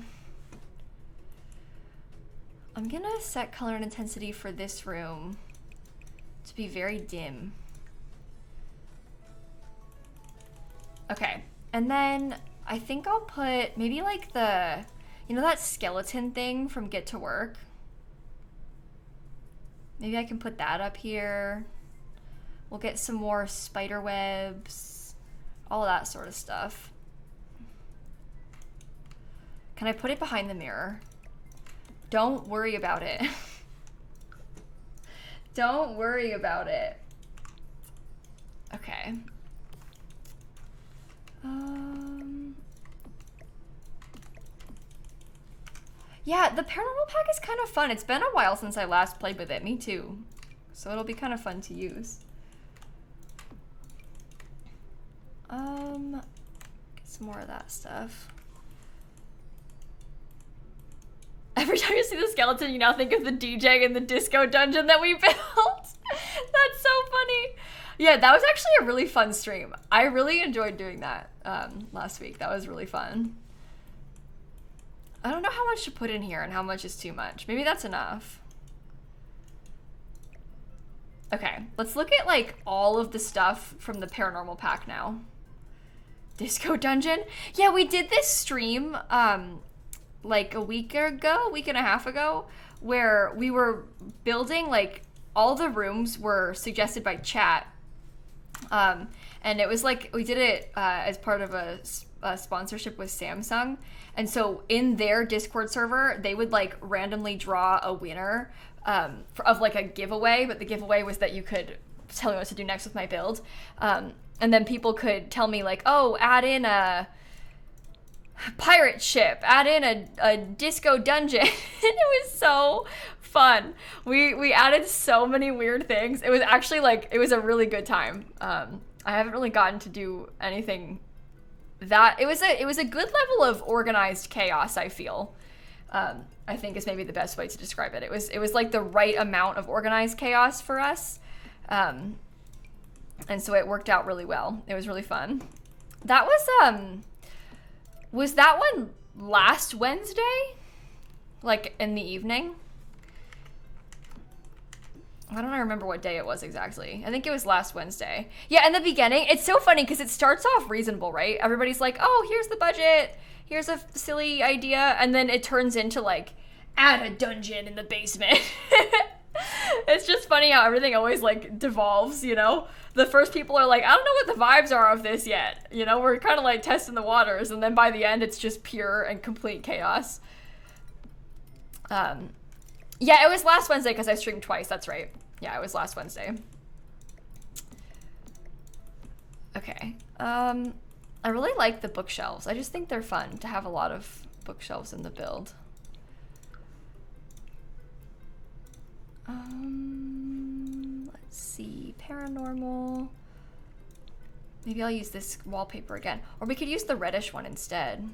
I'm gonna set color and intensity for this room to be very dim. Okay, and then I think I'll put maybe like the, you know that skeleton thing from Get to Work? Maybe I can put that up here. We'll get some more spider webs, all that sort of stuff. Can I put it behind the mirror? Don't worry about it. Don't worry about it. Okay. Yeah, the paranormal pack is kind of fun. It's been a while since I last played with it. Me too. So it'll be kind of fun to use. Get some more of that stuff. Every time you see the skeleton, you now think of the DJ in the disco dungeon that we built. That's so funny. Yeah, that was actually a really fun stream. I really enjoyed doing that last week. That was really fun. I don't know how much to put in here and how much is too much. Maybe that's enough. Okay, let's look at like all of the stuff from the paranormal pack now. Disco dungeon? Yeah, we did this stream like a week and a half ago, where we were building, like, all the rooms were suggested by chat. And it was like, we did it as part of a sponsorship with Samsung. And so in their Discord server, they would like randomly draw a winner of like a giveaway, but the giveaway was that you could tell me what to do next with my build. And then people could tell me like, oh, add in a pirate ship, add in a disco dungeon. It was so fun. We added so many weird things. It was actually like, it was a really good time. I haven't really gotten to do anything that, it was a good level of organized chaos, I feel. I think is maybe the best way to describe it. It was like the right amount of organized chaos for us. And so it worked out really well. It was really fun. That was that one last Wednesday? Like in the evening? I don't remember what day it was exactly. I think it was last Wednesday. Yeah, in the beginning, it's so funny because it starts off reasonable, right? Everybody's like, oh, here's the budget. Here's a silly idea. And then it turns into like, add a dungeon in the basement. It's just funny how everything always like devolves, you know? The first people are like, I don't know what the vibes are of this yet. You know, we're kind of like testing the waters. And then by the end, it's just pure and complete chaos. Yeah, it was last Wednesday because I streamed twice. That's right. Yeah, it was last Wednesday. Okay. I really like the bookshelves. I just think they're fun to have a lot of bookshelves in the build. Let's see, paranormal. Maybe I'll use this wallpaper again. Or we could use the reddish one instead.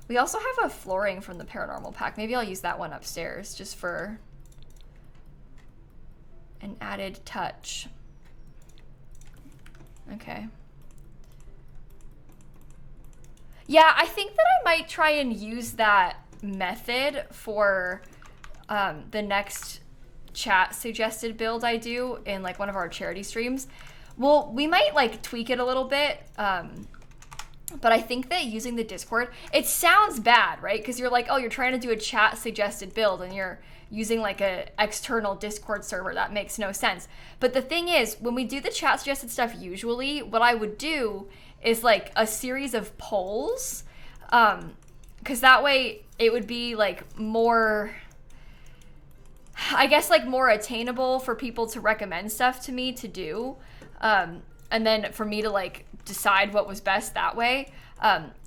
We also have a flooring from the paranormal pack. Maybe I'll use that one upstairs just for an added touch. Okay. Yeah, I think that I might try and use that method for the next chat suggested build I do in like one of our charity streams. Well, we might like tweak it a little bit, but I think that using the Discord, it sounds bad, right? Because you're like, oh, you're trying to do a chat suggested build and you're using like a external Discord server. That makes no sense. But the thing is, when we do the chat suggested stuff, usually what I would do is like a series of polls, because that way it would be like more, I guess, like more attainable for people to recommend stuff to me to do. And then for me to like decide what was best that way.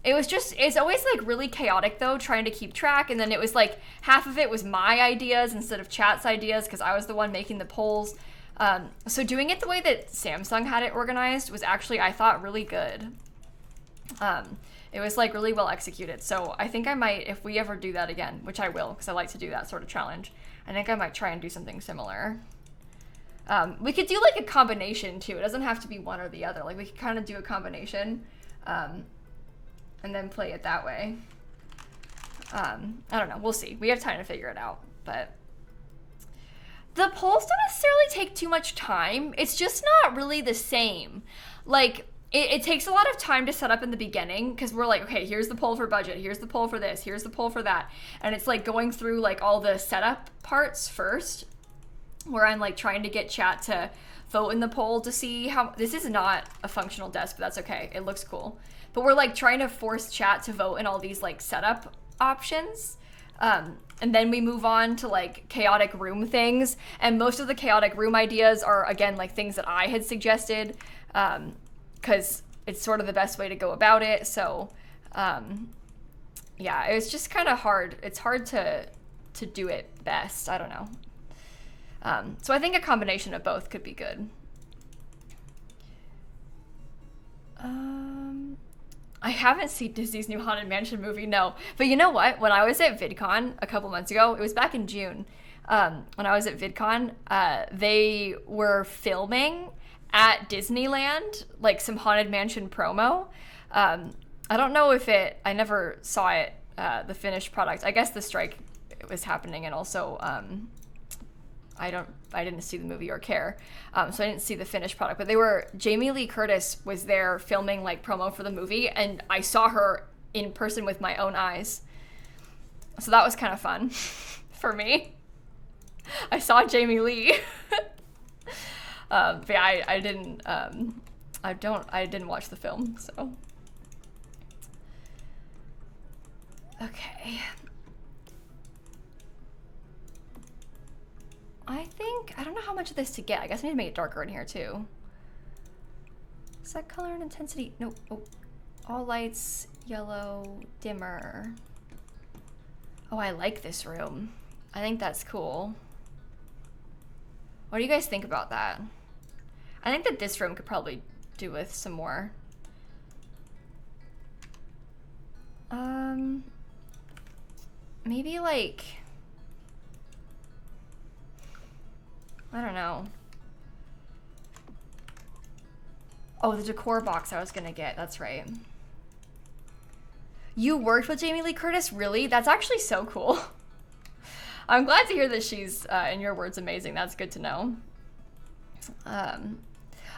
It's always like really chaotic though, trying to keep track. And then it was like half of it was my ideas instead of chat's ideas because I was the one making the polls. So doing it the way that Samsung had it organized was actually, I thought, really good. It was like really well executed. So I think I might, if we ever do that again, which I will, because I like to do that sort of challenge, I think I might try and do something similar. We could do like a combination too. It doesn't have to be one or the other. Like we could kind of do a combination and then play it that way. I don't know. We'll see. We have time to figure it out. But the polls don't necessarily take too much time. It's just not really the same. Like, it takes a lot of time to set up in the beginning because we're like, okay, here's the poll for budget. Here's the poll for this. Here's the poll for that. And it's like going through like all the setup parts first where I'm like trying to get chat to vote in the poll to see how... This is not a functional desk, but that's okay. It looks cool. But we're like trying to force chat to vote in all these like setup options. And then we move on to like chaotic room things. And most of the chaotic room ideas are, again, like things that I had suggested because it's sort of the best way to go about it. So yeah, it's just kind of hard. It's hard to do it best. I don't know. So I think a combination of both could be good. I haven't seen Disney's new Haunted Mansion movie, no. But you know what? When I was at VidCon a couple months ago, it was back in June, when I was at VidCon, they were filming at Disneyland, like some Haunted Mansion promo. I don't know if I never saw it, the finished product. I guess the strike was happening and also I didn't see the movie or care. So I didn't see the finished product, but Jamie Lee Curtis was there filming like promo for the movie and I saw her in person with my own eyes. So that was kind of fun for me. I saw Jamie Lee. But yeah, I didn't watch the film, so. Okay. I don't know how much of this to get. I guess I need to make it darker in here too. Set color and intensity. Nope. Oh. All lights, yellow, dimmer. Oh, I like this room. I think that's cool. What do you guys think about that? I think that this room could probably do with some more. Maybe like, I don't know. Oh, the decor box I was gonna get, that's right. You worked with Jamie Lee Curtis? Really? That's actually so cool. I'm glad to hear that she's, in your words, amazing. That's good to know.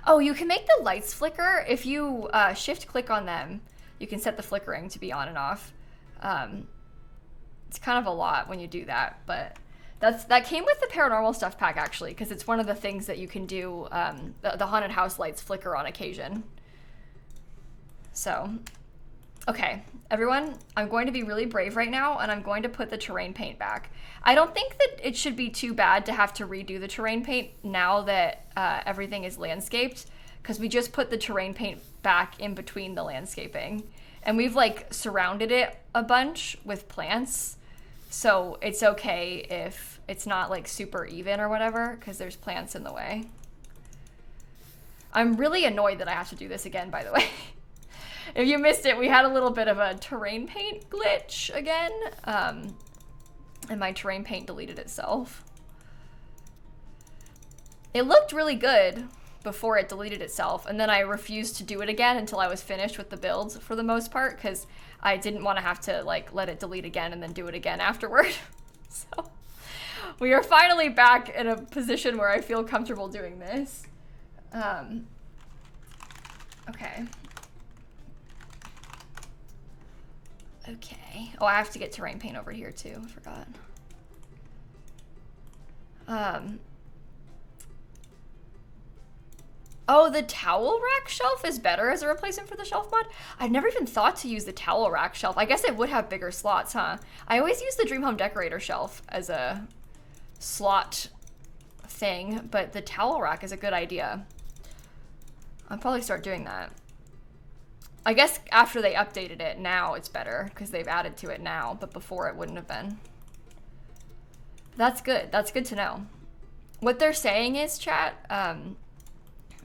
Oh, you can make the lights flicker. If you shift click on them, you can set the flickering to be on and off. It's kind of a lot when you do that, but that came with the paranormal stuff pack actually, because it's one of the things that you can do. The haunted house lights flicker on occasion. So, okay, everyone, I'm going to be really brave right now, and I'm going to put the terrain paint back. I don't think that it should be too bad to have to redo the terrain paint now that everything is landscaped, because we just put the terrain paint back in between the landscaping. And we've like surrounded it a bunch with plants, so it's okay if it's not like super even or whatever, because there's plants in the way. I'm really annoyed that I have to do this again, by the way. If you missed it, we had a little bit of a terrain paint glitch again, and my terrain paint deleted itself. It looked really good before it deleted itself, and then I refused to do it again until I was finished with the builds for the most part, because I didn't want to have to like let it delete again and then do it again afterward. So we are finally back in a position where I feel comfortable doing this. Okay. Okay. Oh, I have to get terrain paint over here too. I forgot. Oh, the towel rack shelf is better as a replacement for the shelf mod? I've never even thought to use the towel rack shelf. I guess it would have bigger slots, huh? I always use the Dream Home Decorator shelf as a slot thing, but the towel rack is a good idea. I'll probably start doing that. I guess after they updated it, now it's better because they've added to it now, but before it wouldn't have been. That's good. That's good to know. What they're saying is, chat,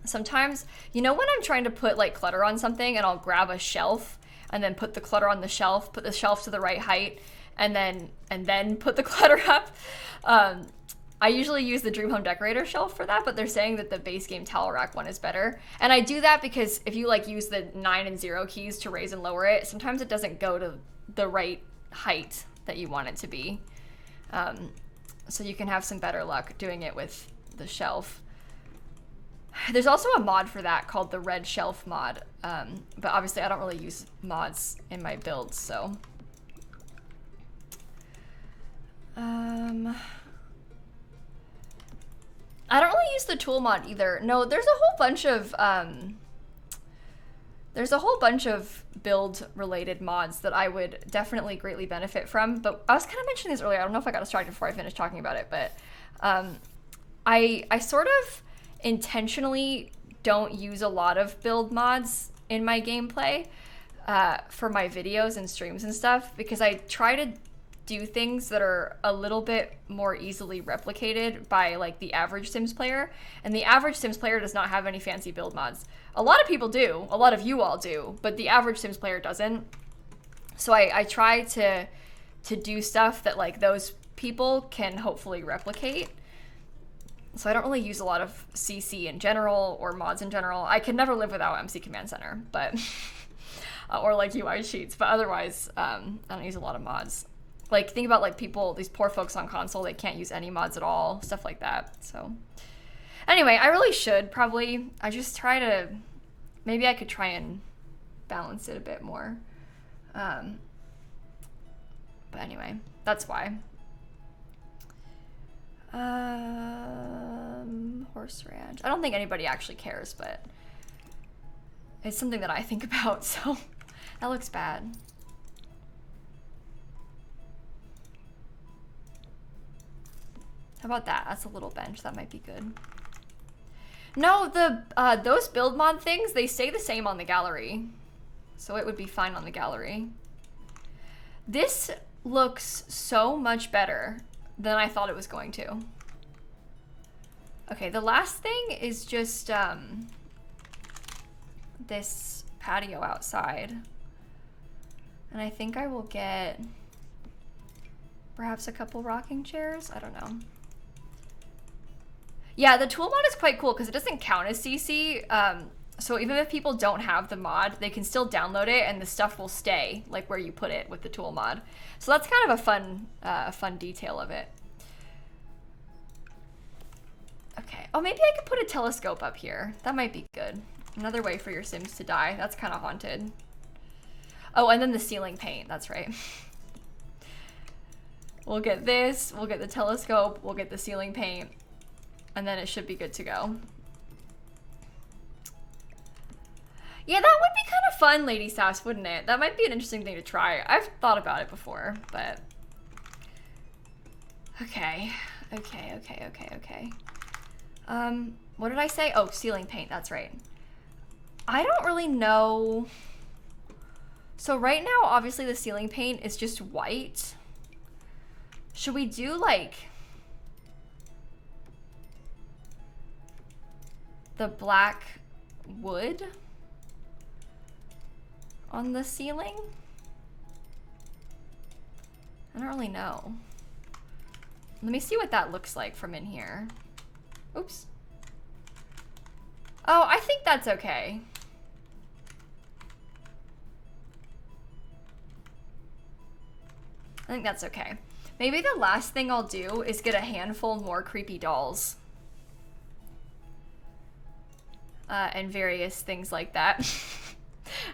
sometimes, you know when I'm trying to put like clutter on something and I'll grab a shelf and then put the clutter on the shelf, put the shelf to the right height, and then put the clutter up? I usually use the Dream Home Decorator shelf for that, but they're saying that the base game towel rack one is better. And I do that because if you like use the 9 and 0 keys to raise and lower it, sometimes it doesn't go to the right height that you want it to be. So you can have some better luck doing it with the shelf. There's also a mod for that called the red shelf mod, but obviously I don't really use mods in my builds, so. I don't really use the tool mod either. No, there's a whole bunch of build related mods that I would definitely greatly benefit from, but I was kind of mentioning this earlier. I don't know if I got distracted before I finished talking about it, but I sort of intentionally don't use a lot of build mods in my gameplay for my videos and streams and stuff, because I try to do things that are a little bit more easily replicated by like the average Sims player, and the average Sims player does not have any fancy build mods. A lot of people do, a lot of you all do, but the average Sims player doesn't. So I try to do stuff that like those people can hopefully replicate. So I don't really use a lot of CC in general or mods in general. I could never live without MC Command Center, but or like UI sheets, but otherwise I don't use a lot of mods. Like, think about like people, these poor folks on console, they can't use any mods at all, stuff like that. So anyway, I really should probably, I just try to, maybe I could try and balance it a bit more. But anyway, that's why. Horse ranch. I don't think anybody actually cares, but it's something that I think about, so that looks bad. How about that? That's a little bench. That might be good. No, those build mod things, they stay the same on the gallery. So it would be fine on the gallery. This looks so much better than I thought it was going to. Okay, the last thing is just this patio outside. And I think I will get perhaps a couple rocking chairs. I don't know. Yeah, the tool mod is quite cool because it doesn't count as CC. So even if people don't have the mod, they can still download it and the stuff will stay like where you put it with the tool mod. So that's kind of a fun detail of it. Okay. Oh, maybe I could put a telescope up here. That might be good. Another way for your Sims to die. That's kind of haunted. Oh, and then the ceiling paint. That's right. We'll get this. We'll get the telescope. We'll get the ceiling paint. And then it should be good to go. Yeah, that would be kind of fun, Lady Sass, wouldn't it? That might be an interesting thing to try. I've thought about it before, but... Okay. What did I say? Oh, ceiling paint, that's right. I don't really know... So right now, obviously the ceiling paint is just white. Should we do, like... the black wood on the ceiling? I don't really know. Let me see what that looks like from in here. Oops. Oh, I think that's okay. I think that's okay. Maybe the last thing I'll do is get a handful more creepy dolls. And various things like that.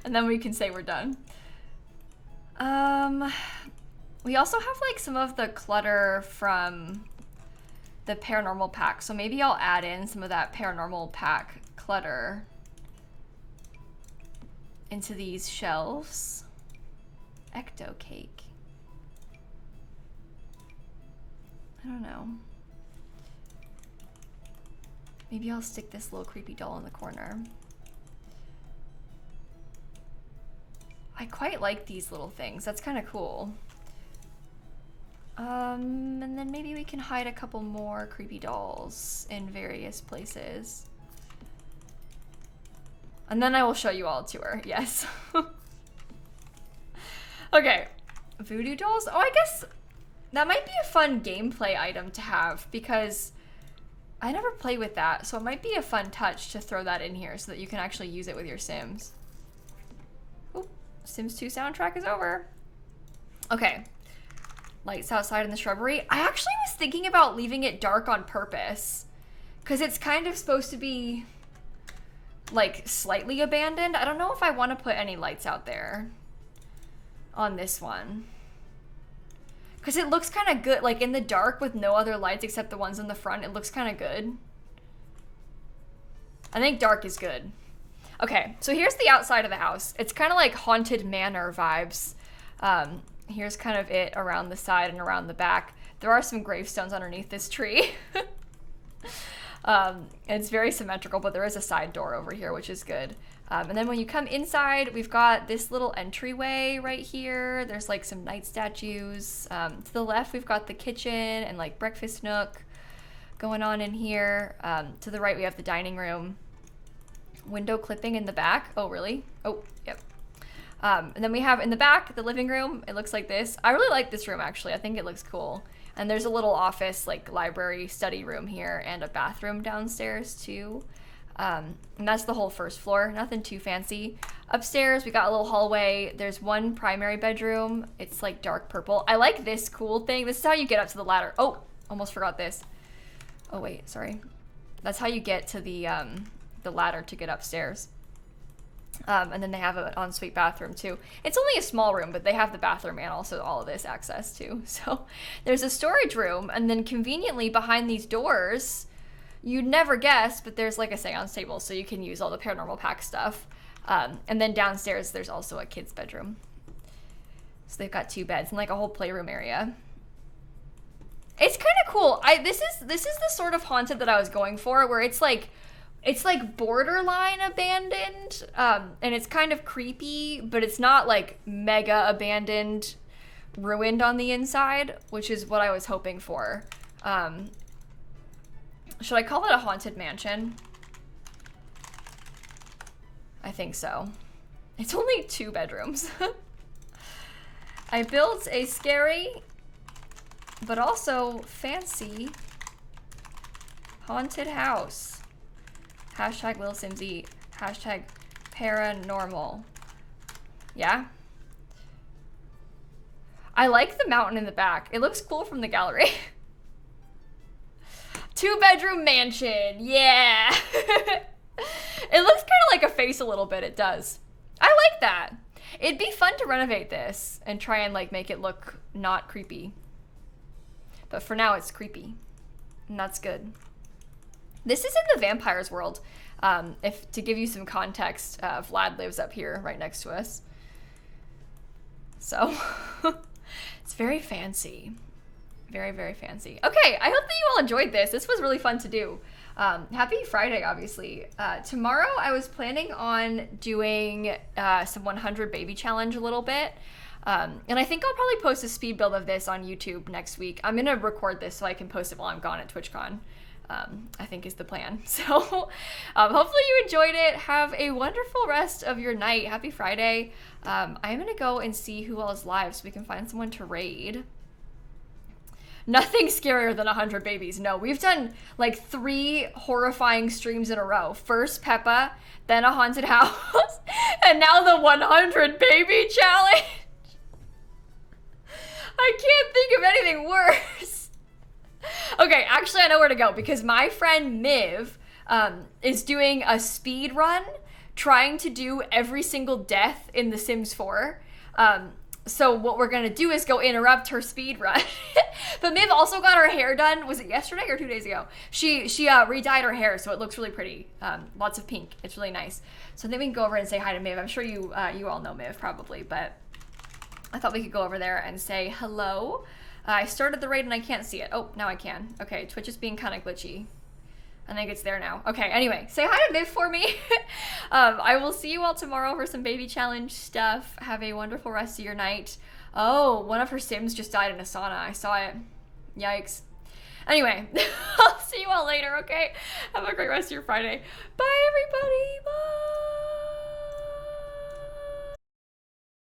And then we can say we're done. We also have like some of the clutter from the paranormal pack. So maybe I'll add in some of that paranormal pack clutter into these shelves. Ecto cake. I don't know. Maybe I'll stick this little creepy doll in the corner. I quite like these little things. That's kind of cool. And then maybe we can hide a couple more creepy dolls in various places. And then I will show you all a tour. Yes. Okay. Voodoo dolls? Oh, I guess That might be a fun gameplay item to have because I never play with that. So it might be a fun touch to throw that in here so that you can actually use it with your Sims. Oh, Sims 2 soundtrack is over. Okay. Lights outside in the shrubbery. I actually was thinking about leaving it dark on purpose because it's kind of supposed to be like slightly abandoned. I don't know if I want to put any lights out there on this one. Because it looks kind of good, like in the dark with no other lights except the ones in the front. It looks kind of good. I think dark is good. Okay, so here's the outside of the house. It's kind of like Haunted Manor vibes. Here's kind of it around the side and around the back. There are some gravestones underneath this tree. It's very symmetrical, but there is a side door over here, which is good. And then when you come inside, we've got this little entryway right here. There's like some night statues. To the left, we've got the kitchen and like breakfast nook going on in here. To the right, we have the dining room. Window clipping in the back. Oh, really? Oh, yep. And then we have in the back, the living room. It looks like this. I really like this room, actually. I think it looks cool. And there's a little office, like library study room here and a bathroom downstairs too. And that's the whole first floor, nothing too fancy. Upstairs, we got a little hallway. There's one primary bedroom. It's like dark purple. I like this cool thing. This is how you get up to the ladder. Oh, almost forgot this. Oh wait, sorry. That's how you get to the ladder to get upstairs. And then they have an ensuite bathroom too. It's only a small room, but they have the bathroom and also all of this access too. So there's a storage room, and then conveniently behind these doors, you'd never guess, but there's like a seance table, so you can use all the paranormal pack stuff. And then downstairs, there's also a kid's bedroom. So they've got 2 beds and like a whole playroom area. It's kind of cool. This is the sort of haunted that I was going for, where it's like borderline abandoned, and it's kind of creepy, but it's not like mega abandoned, ruined on the inside, which is what I was hoping for. Should I call it a haunted mansion? I think so. It's only 2 bedrooms. I built a scary, but also fancy haunted house. Hashtag lilsimsie. Hashtag paranormal. Yeah? I like the mountain in the back. It looks cool from the gallery. 2-bedroom mansion. Yeah. It looks kind of like a face a little bit. It does. I like that. It'd be fun to renovate this and try and like make it look not creepy. But for now, it's creepy. And that's good. This is in the vampire's world. If to give you some context, Vlad lives up here right next to us. So it's very fancy. Very, very fancy. Okay, I hope that you all enjoyed this. This was really fun to do. Happy Friday, obviously. Tomorrow I was planning on doing some 100 baby challenge a little bit. And I think I'll probably post a speed build of this on YouTube next week. I'm gonna record this so I can post it while I'm gone at TwitchCon. I think is the plan. So hopefully you enjoyed it. Have a wonderful rest of your night. Happy Friday. I'm gonna go and see who all is live so we can find someone to raid. Nothing scarier than 100 babies. No, we've done like 3 horrifying streams in a row. First Peppa, then a haunted house, and now the 100 baby challenge. I can't think of anything worse. Okay, actually I know where to go because my friend Miv is doing a speed run trying to do every single death in The Sims 4. So what we're gonna do is go interrupt her speed run. But Miv also got her hair done. Was it yesterday or 2 days ago? She re-dyed her hair, so it looks really pretty. Lots of pink. It's really nice. So I think we can go over and say hi to Miv. I'm sure you all know Miv probably, but I thought we could go over there and say hello. I started the raid and I can't see it. Oh, now I can. Okay, Twitch is being kind of glitchy. I think it's there now. Okay, anyway, say hi to Miv for me. I will see you all tomorrow for some baby challenge stuff. Have a wonderful rest of your night. Oh, one of her Sims just died in a sauna. I saw it. Yikes. Anyway, I'll see you all later, okay? Have a great rest of your Friday. Bye, everybody. Bye.